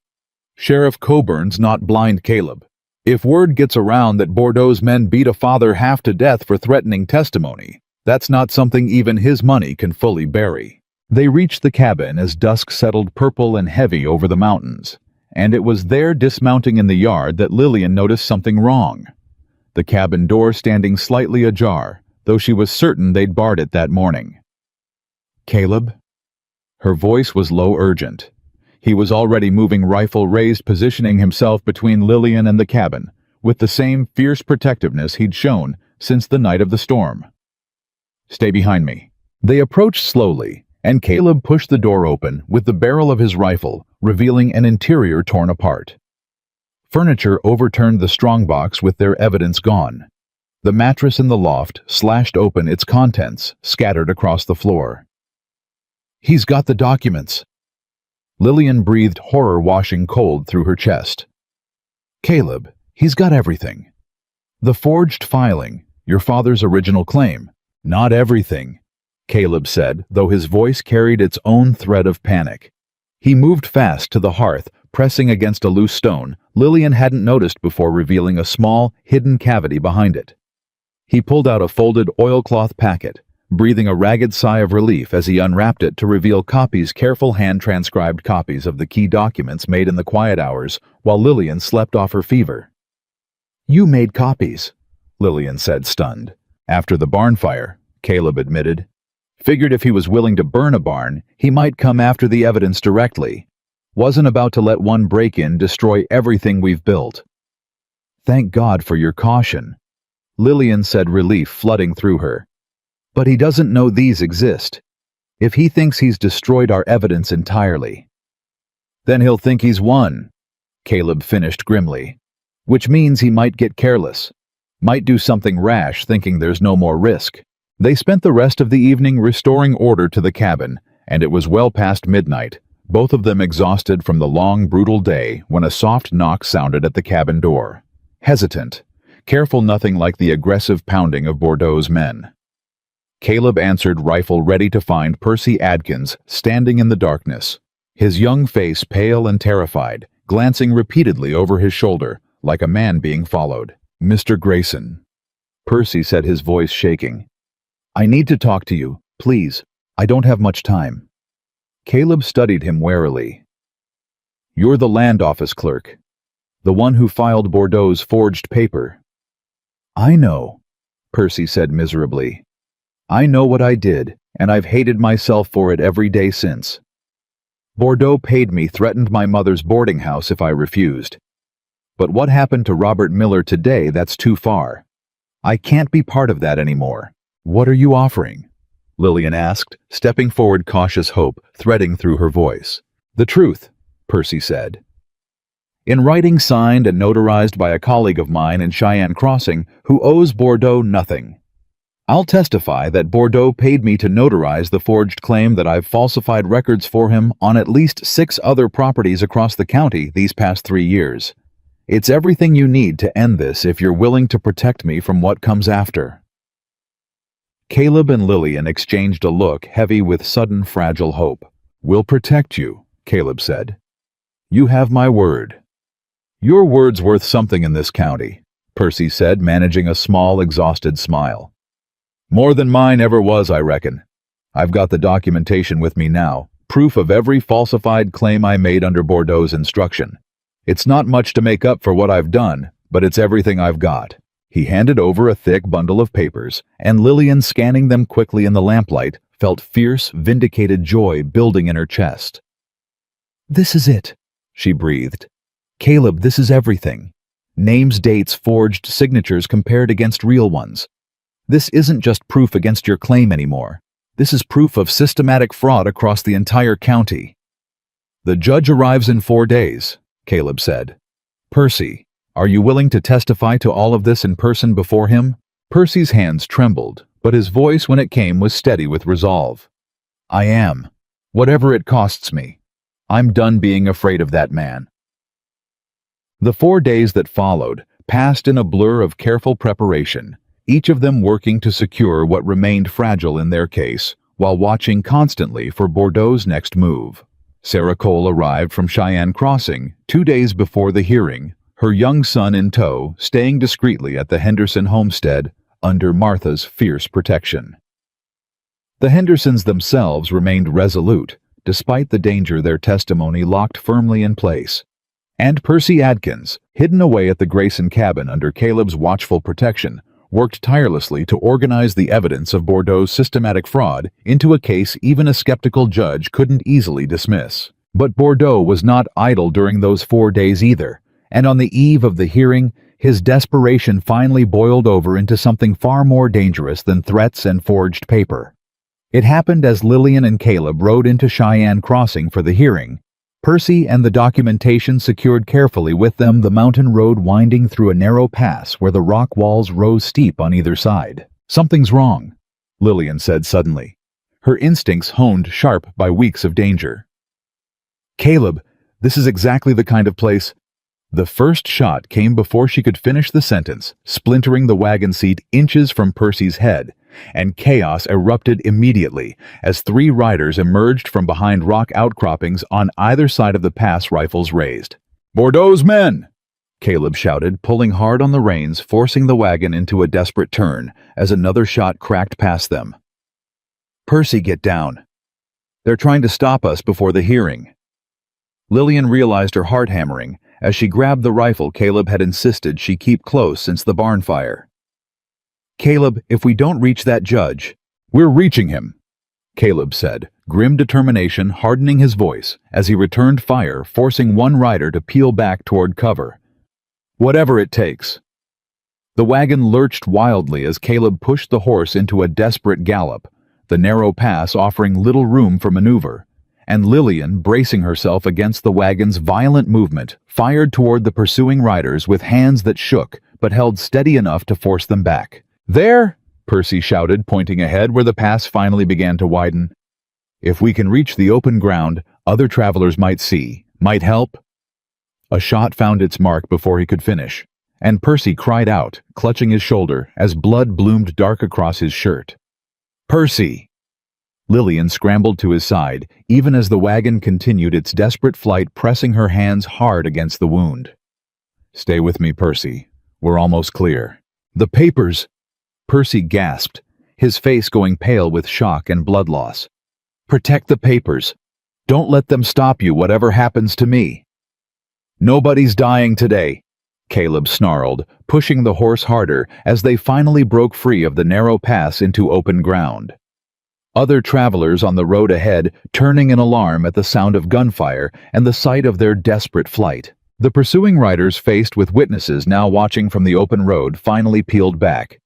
"Sheriff Coburn's not blind, Caleb. If word gets around that Bordeaux's men beat a father half to death for threatening testimony, that's not something even his money can fully bury." They reached the cabin as dusk settled purple and heavy over the mountains, and it was there, dismounting in the yard, that Lillian noticed something wrong. The cabin door standing slightly ajar, though she was certain they'd barred it that morning. "Caleb?" Her voice was low, urgent. He was already moving, rifle raised, positioning himself between Lillian and the cabin, with the same fierce protectiveness he'd shown since the night of the storm. "Stay behind me." They approached slowly, and Caleb pushed the door open with the barrel of his rifle, revealing an interior torn apart. Furniture overturned the strongbox with their evidence gone. The mattress in the loft slashed open, its contents scattered across the floor. "He's got the documents." Lillian breathed horror washing cold through her chest. "Caleb, he's got everything. The forged filing, your father's original claim." "Not everything," Caleb said, though his voice carried its own thread of panic. He moved fast to the hearth, pressing against a loose stone Lillian hadn't noticed before, revealing a small, hidden cavity behind it. He pulled out a folded oilcloth packet, breathing a ragged sigh of relief as he unwrapped it to reveal careful hand-transcribed copies of the key documents made in the quiet hours while Lillian slept off her fever. "You made copies," Lillian said, stunned. "After the barn fire," Caleb admitted. "Figured if he was willing to burn a barn, he might come after the evidence directly. Wasn't about to let one break-in destroy everything we've built." "Thank God for your caution," Lillian said, relief flooding through her. "But he doesn't know these exist. If he thinks he's destroyed our evidence entirely." "Then he'll think he's won," Caleb finished grimly. "Which means he might get careless. Might do something rash, thinking there's no more risk." They spent the rest of the evening restoring order to the cabin, and it was well past midnight, both of them exhausted from the long, brutal day, when a soft knock sounded at the cabin door. Hesitant, careful, nothing like the aggressive pounding of Bordeaux's men. Caleb answered, rifle ready to find Percy Adkins standing in the darkness, his young face pale and terrified, glancing repeatedly over his shoulder, like a man being followed. "Mr. Grayson," Percy said, his voice shaking. "I need to talk to you, please. I don't have much time." Caleb studied him warily. "You're the land office clerk, the one who filed Bordeaux's forged paper." "I know," Percy said miserably. I know what I did, and I've hated myself for it every day since. Bordeaux paid me, threatened my mother's boarding house if I refused. But what happened to Robert Miller today, that's too far. I can't be part of that anymore. What are you offering? Lillian asked, stepping forward, cautious hope threading through her voice. The truth, Percy said. In writing signed and notarized by a colleague of mine in Cheyenne Crossing who owes Bordeaux nothing. I'll testify that Bordeaux paid me to notarize the forged claim that I've falsified records for him on at least 6 other properties across the county these past 3 years. It's everything you need to end this if you're willing to protect me from what comes after. Caleb and Lillian exchanged a look heavy with sudden fragile hope. We'll protect you, Caleb said. You have my word. Your word's worth something in this county, Percy said, managing a small, exhausted smile. More than mine ever was, I reckon. I've got the documentation with me now, proof of every falsified claim I made under Bordeaux's instruction. It's not much to make up for what I've done, but it's everything I've got. He handed over a thick bundle of papers, and Lillian, scanning them quickly in the lamplight, felt fierce, vindicated joy building in her chest. This is it, she breathed. Caleb, this is everything. Names, dates, forged signatures compared against real ones. This isn't just proof against your claim anymore. This is proof of systematic fraud across the entire county. The judge arrives in 4 days, Caleb said. Percy, are you willing to testify to all of this in person before him? Percy's hands trembled, but his voice when it came was steady with resolve. I am. Whatever it costs me. I'm done being afraid of that man. The 4 days that followed passed in a blur of careful preparation, each of them working to secure what remained fragile in their case, while watching constantly for Bordeaux's next move. Sarah Cole arrived from Cheyenne Crossing 2 days before the hearing, her young son in tow, staying discreetly at the Henderson homestead under Martha's fierce protection. The Hendersons themselves remained resolute, despite the danger their testimony locked firmly in place. And Percy Adkins, hidden away at the Grayson cabin under Caleb's watchful protection, worked tirelessly to organize the evidence of Bordeaux's systematic fraud into a case even a skeptical judge couldn't easily dismiss. But Bordeaux was not idle during those 4 days either, and on the eve of the hearing, his desperation finally boiled over into something far more dangerous than threats and forged paper. It happened as Lillian and Caleb rode into Cheyenne Crossing for the hearing. Percy and the documentation secured carefully with them the mountain road winding through a narrow pass where the rock walls rose steep on either side. Something's wrong, Lillian said suddenly, her instincts honed sharp by weeks of danger. Caleb, this is exactly the kind of place. The first shot came before she could finish the sentence, splintering the wagon seat inches from Percy's head, and chaos erupted immediately as 3 riders emerged from behind rock outcroppings on either side of the pass, rifles raised. Bordeaux's men! Caleb shouted, pulling hard on the reins, forcing the wagon into a desperate turn as another shot cracked past them. Percy, get down. They're trying to stop us before the hearing. Lillian realized her heart hammering as she grabbed the rifle Caleb had insisted she keep close since the barn fire. Caleb, if we don't reach that judge, we're reaching him, Caleb said, grim determination hardening his voice as he returned fire, forcing one rider to peel back toward cover. Whatever it takes. The wagon lurched wildly as Caleb pushed the horse into a desperate gallop, the narrow pass offering little room for maneuver, and Lillian, bracing herself against the wagon's violent movement, fired toward the pursuing riders with hands that shook but held steady enough to force them back. There, Percy shouted, pointing ahead where the pass finally began to widen. If we can reach the open ground, other travelers might see, might help. A shot found its mark before he could finish, and Percy cried out, clutching his shoulder as blood bloomed dark across his shirt. Percy! Lillian scrambled to his side, even as the wagon continued its desperate flight, pressing her hands hard against the wound. Stay with me, Percy. We're almost clear. The papers! Percy gasped, his face going pale with shock and blood loss. Protect the papers. Don't let them stop you, whatever happens to me. Nobody's dying today. Caleb snarled, pushing the horse harder as they finally broke free of the narrow pass into open ground. Other travelers on the road ahead turning in alarm at the sound of gunfire and the sight of their desperate flight. The pursuing riders, faced with witnesses now watching from the open road, finally peeled back,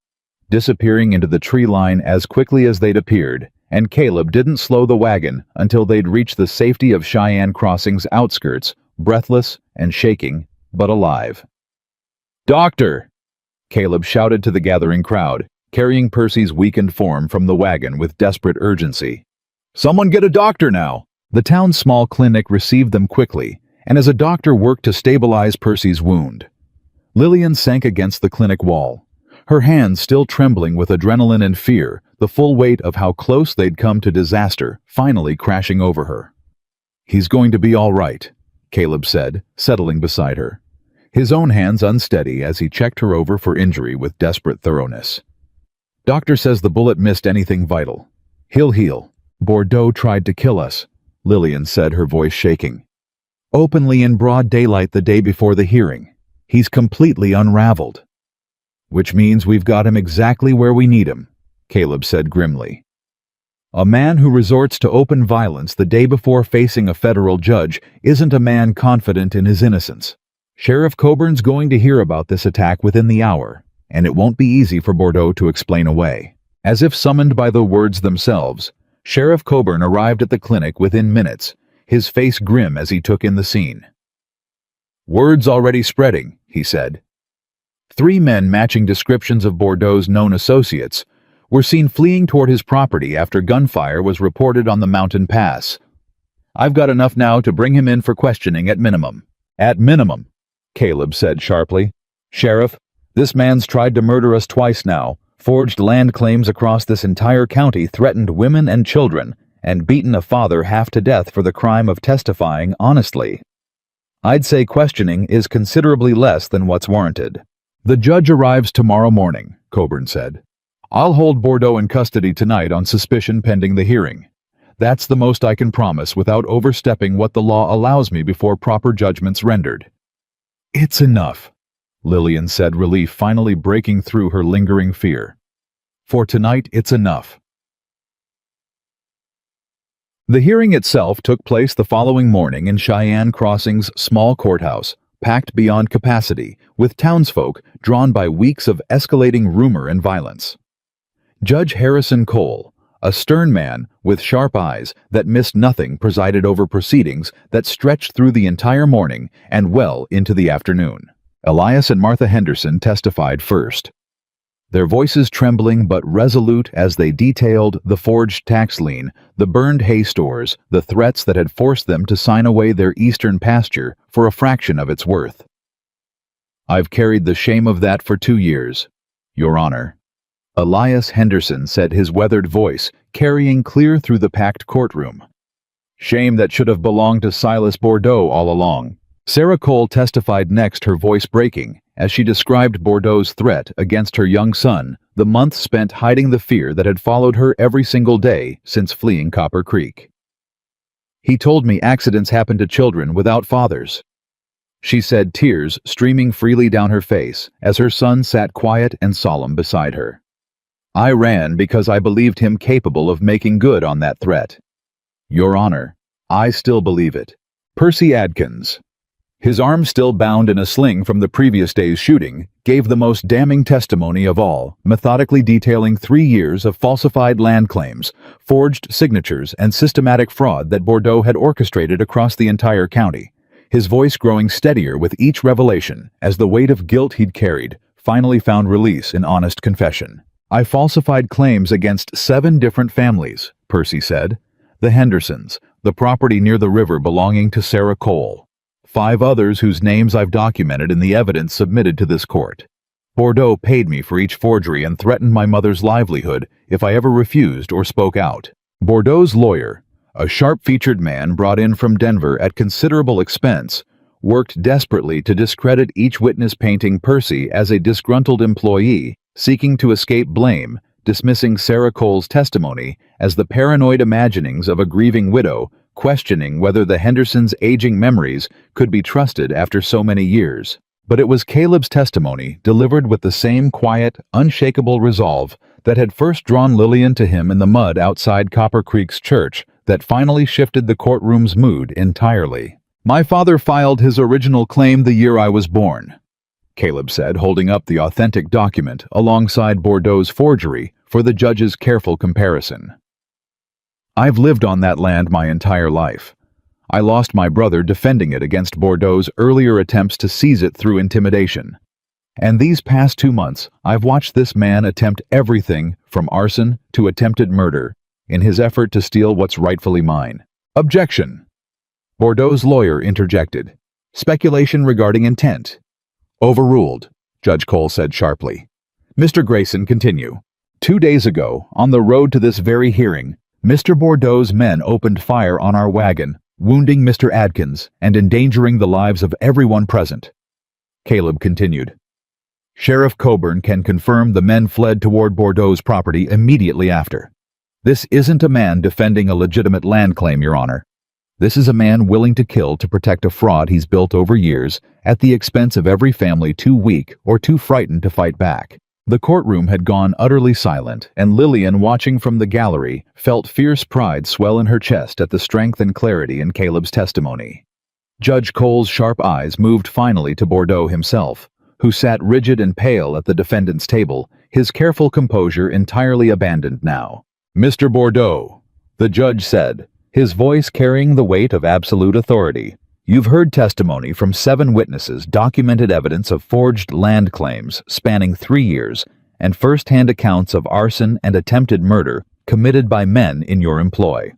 disappearing into the tree line as quickly as they'd appeared, and Caleb didn't slow the wagon until they'd reached the safety of Cheyenne Crossing's outskirts, breathless and shaking, but alive. "Doctor!" Caleb shouted to the gathering crowd, carrying Percy's weakened form from the wagon with desperate urgency. "Someone get a doctor now!" The town's small clinic received them quickly, and as a doctor worked to stabilize Percy's wound. Lillian sank against the clinic wall, her hands still trembling with adrenaline and fear, the full weight of how close they'd come to disaster finally crashing over her. "He's going to be all right," Caleb said, settling beside her, his own hands unsteady as he checked her over for injury with desperate thoroughness. "Doctor says the bullet missed anything vital. He'll heal. Bordeaux tried to kill us," Lillian said, her voice shaking. "Openly in broad daylight the day before the hearing. He's completely unraveled." "Which means we've got him exactly where we need him," Caleb said grimly. "A man who resorts to open violence the day before facing a federal judge isn't a man confident in his innocence. Sheriff Coburn's going to hear about this attack within the hour, and it won't be easy for Bordeaux to explain away." As if summoned by the words themselves, Sheriff Coburn arrived at the clinic within minutes, his face grim as he took in the scene. "Word's already spreading," he said. 3 men matching descriptions of Bordeaux's known associates were seen fleeing toward his property after gunfire was reported on the mountain pass. "I've got enough now to bring him in for questioning at minimum." "At minimum," Caleb said sharply. "Sheriff, this man's tried to murder us twice now, forged land claims across this entire county, threatened women and children, and beaten a father half to death for the crime of testifying honestly. I'd say questioning is considerably less than what's warranted." "The judge arrives tomorrow morning," Coburn said. "I'll hold Bordeaux in custody tonight on suspicion pending the hearing. That's the most I can promise without overstepping what the law allows me before proper judgment's rendered." "It's enough," Lillian said, relief finally breaking through her lingering fear. "For tonight, it's enough." The hearing itself took place the following morning in Cheyenne Crossing's small courthouse, packed beyond capacity, with townsfolk drawn by weeks of escalating rumor and violence. Judge Harrison Cole, a stern man with sharp eyes that missed nothing, presided over proceedings that stretched through the entire morning and well into the afternoon. Elias and Martha Henderson testified first, their voices trembling but resolute as they detailed the forged tax lien, the burned hay stores, the threats that had forced them to sign away their eastern pasture for a fraction of its worth. "I've carried the shame of that for 2 years, Your Honor," Elias Henderson said, his weathered voice carrying clear through the packed courtroom. "Shame that should have belonged to Silas Bordeaux all along." Sarah Cole testified next, her voice breaking, as she described Bordeaux's threat against her young son, the months spent hiding the fear that had followed her every single day since fleeing Copper Creek. "He told me accidents happen to children without fathers," she said, tears streaming freely down her face as her son sat quiet and solemn beside her. "I ran because I believed him capable of making good on that threat. Your Honor, I still believe it." Percy Adkins, his arm still bound in a sling from the previous day's shooting, gave the most damning testimony of all, methodically detailing 3 years of falsified land claims, forged signatures, and systematic fraud that Bordeaux had orchestrated across the entire county, his voice growing steadier with each revelation as the weight of guilt he'd carried finally found release in honest confession. "I falsified claims against 7 different families," Percy said. "The Hendersons, the property near the river belonging to Sarah Cole. 5 others whose names I've documented in the evidence submitted to this court. Bordeaux paid me for each forgery and threatened my mother's livelihood if I ever refused or spoke out." Bordeaux's lawyer, a sharp-featured man brought in from Denver at considerable expense, worked desperately to discredit each witness, painting Percy as a disgruntled employee seeking to escape blame, dismissing Sarah Cole's testimony as the paranoid imaginings of a grieving widow, questioning whether the Hendersons' aging memories could be trusted after so many years. But it was Caleb's testimony, delivered with the same quiet, unshakable resolve that had first drawn Lillian to him in the mud outside Copper Creek's church, that finally shifted the courtroom's mood entirely. "My father filed his original claim the year I was born," Caleb said, holding up the authentic document alongside Bordeaux's forgery for the judge's careful comparison. "I've lived on that land my entire life. I lost my brother defending it against Bordeaux's earlier attempts to seize it through intimidation. And these past 2 months, I've watched this man attempt everything from arson to attempted murder in his effort to steal what's rightfully mine." "Objection!" Bordeaux's lawyer interjected. "Speculation regarding intent." "Overruled," Judge Cole said sharply. "Mr. Grayson, continue. 2 days ago, on the road to this very hearing, Mr. Bordeaux's men opened fire on our wagon, wounding Mr. Adkins and endangering the lives of everyone present." Caleb continued. "Sheriff Coburn can confirm the men fled toward Bordeaux's property immediately after. This isn't a man defending a legitimate land claim, Your Honor. This is a man willing to kill to protect a fraud he's built over years at the expense of every family too weak or too frightened to fight back." The courtroom had gone utterly silent, and Lillian, watching from the gallery, felt fierce pride swell in her chest at the strength and clarity in Caleb's testimony. Judge Cole's sharp eyes moved finally to Bordeaux himself, who sat rigid and pale at the defendant's table, his careful composure entirely abandoned now. "Mr. Bordeaux," the judge said, his voice carrying the weight of absolute authority, "you've heard testimony from 7 witnesses, documented evidence of forged land claims spanning 3 years, and first-hand accounts of arson and attempted murder committed by men in your employ.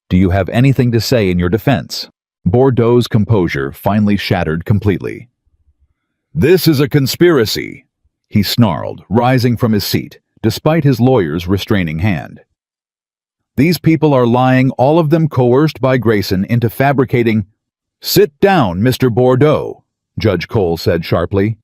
Do you have anything to say in your defense?" Bordeaux's composure finally shattered completely. "This is a conspiracy," he snarled, rising from his seat, despite his lawyer's restraining hand. "These people are lying, all of them coerced by Grayson into fabricating—" "Sit down, Mr. Bordeaux," Judge Cole said sharply,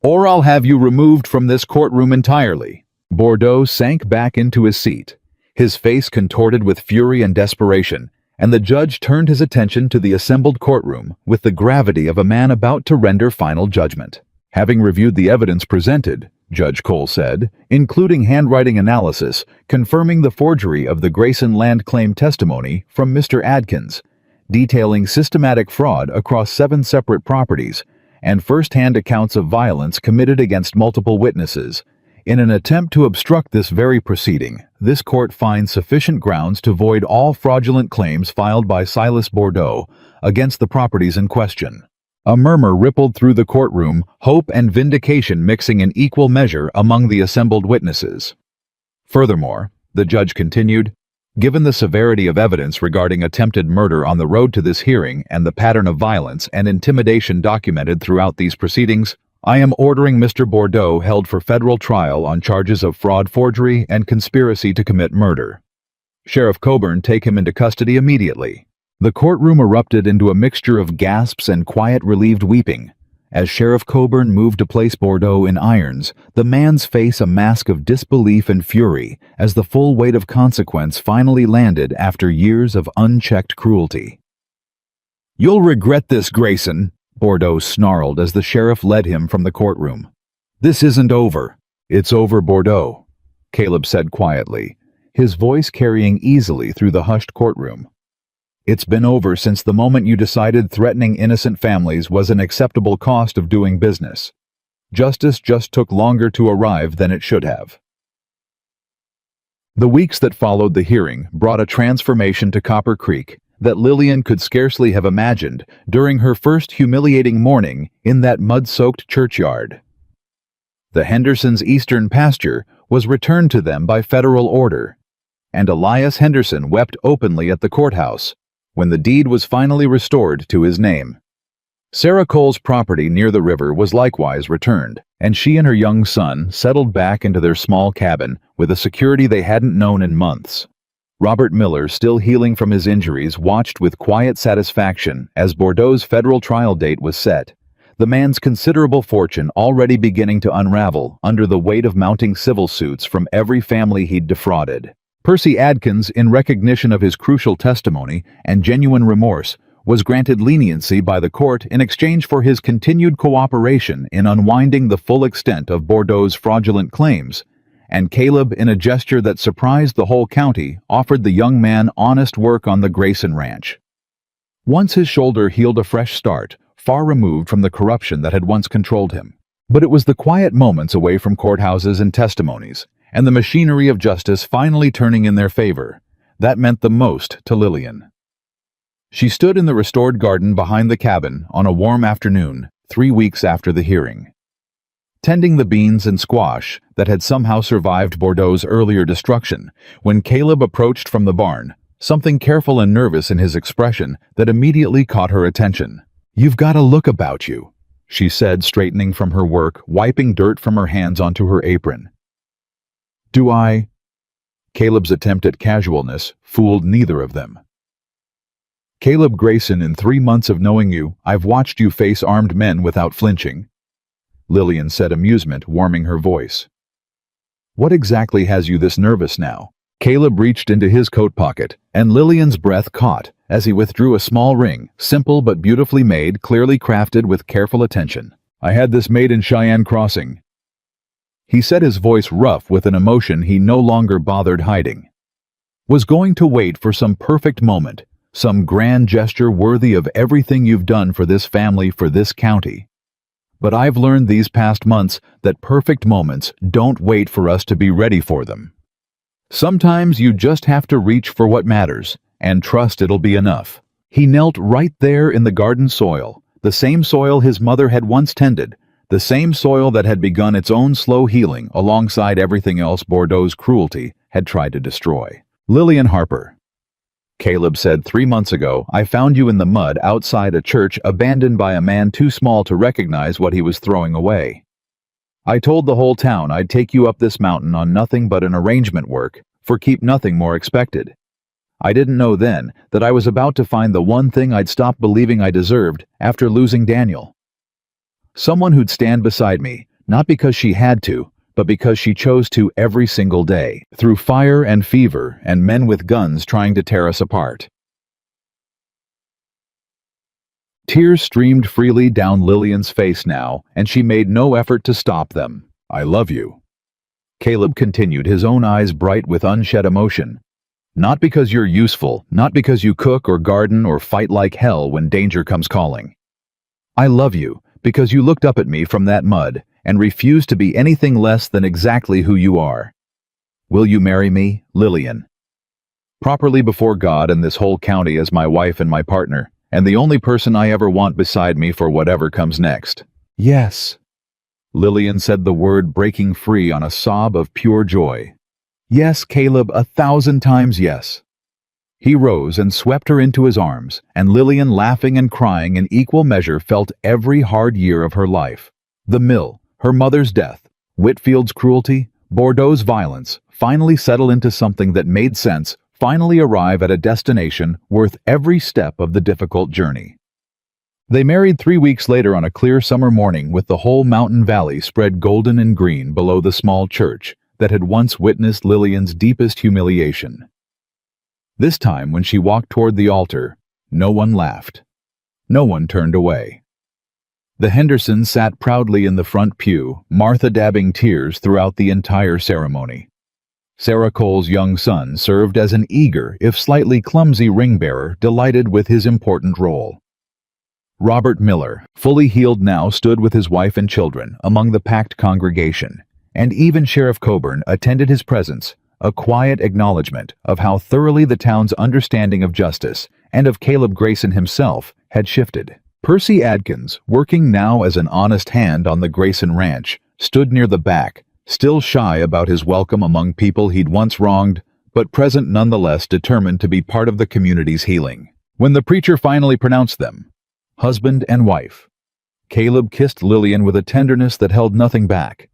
"or I'll have you removed from this courtroom entirely." Bordeaux sank back into his seat, his face contorted with fury and desperation, and the judge turned his attention to the assembled courtroom with the gravity of a man about to render final judgment. "Having reviewed the evidence presented," Judge Cole said, including handwriting analysis, confirming the forgery of the Grayson land claim testimony from Mr. Adkins, detailing systematic fraud across 7 separate properties, and first-hand accounts of violence committed against multiple witnesses. In an attempt to obstruct this very proceeding, this court finds sufficient grounds to void all fraudulent claims filed by Silas Bordeaux against the properties in question. A murmur rippled through the courtroom, hope and vindication mixing in equal measure among the assembled witnesses. Furthermore, the judge continued, "Given the severity of evidence regarding attempted murder on the road to this hearing and the pattern of violence and intimidation documented throughout these proceedings, I am ordering Mr. Bordeaux held for federal trial on charges of fraud, forgery, and conspiracy to commit murder. Sheriff Coburn, take him into custody immediately." The courtroom erupted into a mixture of gasps and quiet relieved weeping. As Sheriff Coburn moved to place Bordeaux in irons, the man's face a mask of disbelief and fury as the full weight of consequence finally landed after years of unchecked cruelty. "You'll regret this, Grayson," Bordeaux snarled as the sheriff led him from the courtroom. "This isn't over." "It's over, Bordeaux," Caleb said quietly, his voice carrying easily through the hushed courtroom. "It's been over since the moment you decided threatening innocent families was an acceptable cost of doing business. Justice just took longer to arrive than it should have." The weeks that followed the hearing brought a transformation to Copper Creek that Lillian could scarcely have imagined during her first humiliating morning in that mud-soaked churchyard. The Hendersons' eastern pasture was returned to them by federal order, and Elias Henderson wept openly at the courthouse when the deed was finally restored to his name. Sarah Cole's property near the river was likewise returned, and she and her young son settled back into their small cabin with a security they hadn't known in months. Robert Miller, still healing from his injuries, watched with quiet satisfaction as Bordeaux's federal trial date was set, the man's considerable fortune already beginning to unravel under the weight of mounting civil suits from every family he'd defrauded. Percy Adkins, in recognition of his crucial testimony and genuine remorse, was granted leniency by the court in exchange for his continued cooperation in unwinding the full extent of Bordeaux's fraudulent claims, and Caleb, in a gesture that surprised the whole county, offered the young man honest work on the Grayson Ranch. Once his shoulder healed a fresh start, far removed from the corruption that had once controlled him. But it was the quiet moments away from courthouses and testimonies, and the machinery of justice finally turning in their favor, that meant the most to Lillian. She stood in the restored garden behind the cabin on a warm afternoon, 3 weeks after the hearing. Tending the beans and squash that had somehow survived Bordeaux's earlier destruction, when Caleb approached from the barn, something careful and nervous in his expression that immediately caught her attention. "You've got a look about you," she said, straightening from her work, wiping dirt from her hands onto her apron. "Do I?" Caleb's attempt at casualness fooled neither of them. "Caleb Grayson, in 3 months of knowing you, I've watched you face armed men without flinching," Lillian said, amusement warming her voice. "What exactly has you this nervous now?" Caleb reached into his coat pocket, and Lillian's breath caught as he withdrew a small ring, simple but beautifully made, clearly crafted with careful attention. "I had this made in Cheyenne Crossing." He said, his voice rough with an emotion he no longer bothered hiding. "Was going to wait for some perfect moment, some grand gesture worthy of everything you've done for this family, for this county. But I've learned these past months that perfect moments don't wait for us to be ready for them. Sometimes you just have to reach for what matters, and trust it'll be enough." He knelt right there in the garden soil, the same soil his mother had once tended, the same soil that had begun its own slow healing alongside everything else Bordeaux's cruelty had tried to destroy. "Lillian Harper," Caleb said, 3 months ago, "I found you in the mud outside a church abandoned by a man too small to recognize what he was throwing away. I told the whole town I'd take you up this mountain on nothing but an arrangement work, for keep nothing more expected. I didn't know then that I was about to find the one thing I'd stopped believing I deserved after losing Daniel. Someone who'd stand beside me, not because she had to, but because she chose to every single day, through fire and fever and men with guns trying to tear us apart." Tears streamed freely down Lillian's face now, and she made no effort to stop them. "I love you," Caleb continued, his own eyes bright with unshed emotion. "Not because you're useful, not because you cook or garden or fight like hell when danger comes calling. I love you because you looked up at me from that mud and refused to be anything less than exactly who you are. Will you marry me, Lillian? Properly before God and this whole county as my wife and my partner, and the only person I ever want beside me for whatever comes next." "Yes," Lillian said, the word breaking free on a sob of pure joy. "Yes, Caleb, 1,000 times yes." He rose and swept her into his arms, and Lillian, laughing and crying in equal measure, felt every hard year of her life. The mill, her mother's death, Whitfield's cruelty, Bordeaux's violence, finally settle into something that made sense, finally arrive at a destination worth every step of the difficult journey. They married 3 weeks later on a clear summer morning, with the whole mountain valley spread golden and green below the small church that had once witnessed Lillian's deepest humiliation. This time, when she walked toward the altar, no one laughed. No one turned away. The Hendersons sat proudly in the front pew, Martha dabbing tears throughout the entire ceremony. Sarah Cole's young son served as an eager, if slightly clumsy ring-bearer, delighted with his important role. Robert Miller, fully healed now, stood with his wife and children among the packed congregation, and even Sheriff Coburn attended his presence, a quiet acknowledgement of how thoroughly the town's understanding of justice and of Caleb Grayson himself had shifted. Percy Adkins, working now as an honest hand on the Grayson Ranch, stood near the back, still shy about his welcome among people he'd once wronged, but present nonetheless, determined to be part of the community's healing. When the preacher finally pronounced them husband and wife, Caleb kissed Lillian with a tenderness that held nothing back.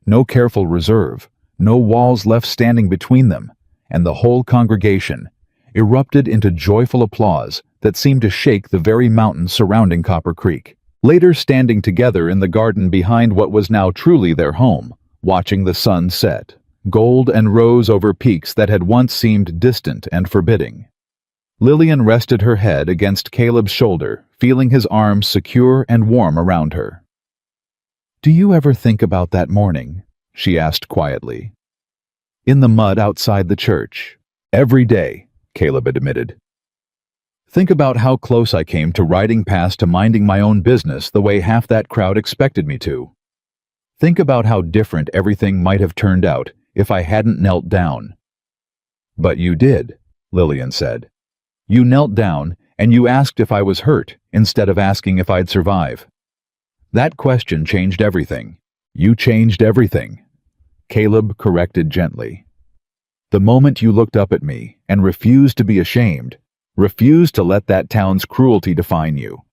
No careful reserve, no walls left standing between them, and the whole congregation erupted into joyful applause that seemed to shake the very mountains surrounding Copper Creek. Later, standing together in the garden behind what was now truly their home, watching the sun set, gold and rose over peaks that had once seemed distant and forbidding. Lillian rested her head against Caleb's shoulder, feeling his arms secure and warm around her. "Do you ever think about that morning?" she asked quietly. "In the mud outside the church." "Every day," Caleb admitted. "Think about how close I came to riding past to minding my own business the way half that crowd expected me to. Think about how different everything might have turned out if I hadn't knelt down." "But you did," Lillian said. "You knelt down and you asked if I was hurt instead of asking if I'd survive. That question changed everything. You changed everything," Caleb corrected gently. "The moment you looked up at me and refused to be ashamed, refused to let that town's cruelty define you.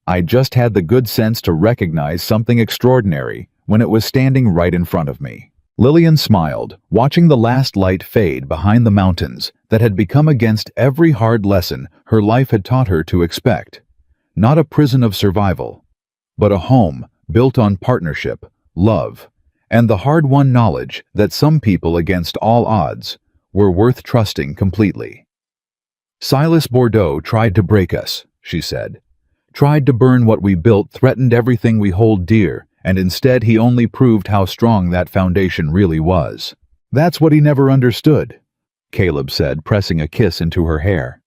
I just had the good sense to recognize something extraordinary when it was standing right in front of me." Lillian smiled, watching the last light fade behind the mountains that had become against every hard lesson her life had taught her to expect. Not a prison of survival, but a home built on partnership, love, and the hard-won knowledge that some people, against all odds, were worth trusting completely. "Silas Bordeaux tried to break us," she said. "Tried to burn what we built, threatened everything we hold dear, and instead he only proved how strong that foundation really was." "That's what he never understood," Caleb said, pressing a kiss into her hair.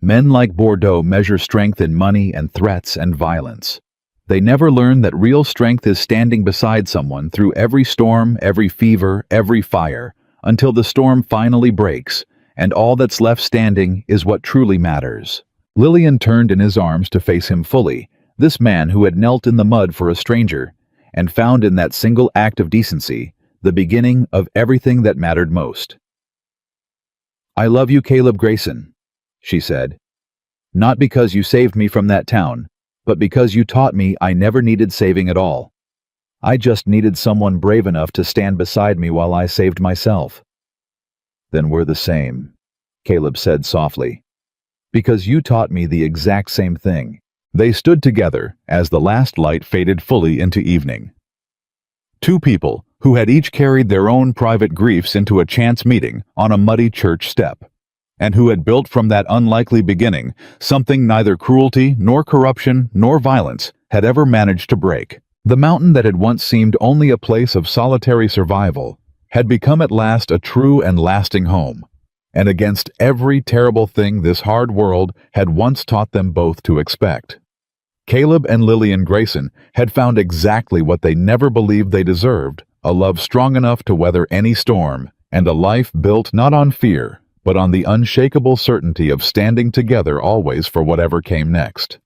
"Men like Bordeaux measure strength in money and threats and violence. They never learn that real strength is standing beside someone through every storm, every fever, every fire, until the storm finally breaks, and all that's left standing is what truly matters." Lillian turned in his arms to face him fully, this man who had knelt in the mud for a stranger, and found in that single act of decency the beginning of everything that mattered most. "I love you, Caleb Grayson," she said. "Not because you saved me from that town, but because you taught me I never needed saving at all. I just needed someone brave enough to stand beside me while I saved myself." "Then we're the same," Caleb said softly. "Because you taught me the exact same thing." They stood together as the last light faded fully into evening. Two people who had each carried their own private griefs into a chance meeting on a muddy church step, and who had built from that unlikely beginning something neither cruelty nor corruption nor violence had ever managed to break. The mountain that had once seemed only a place of solitary survival had become at last a true and lasting home, and against every terrible thing this hard world had once taught them both to expect. Caleb and Lillian Grayson had found exactly what they never believed they deserved, a love strong enough to weather any storm, and a life built not on fear, but on the unshakable certainty of standing together always for whatever came next.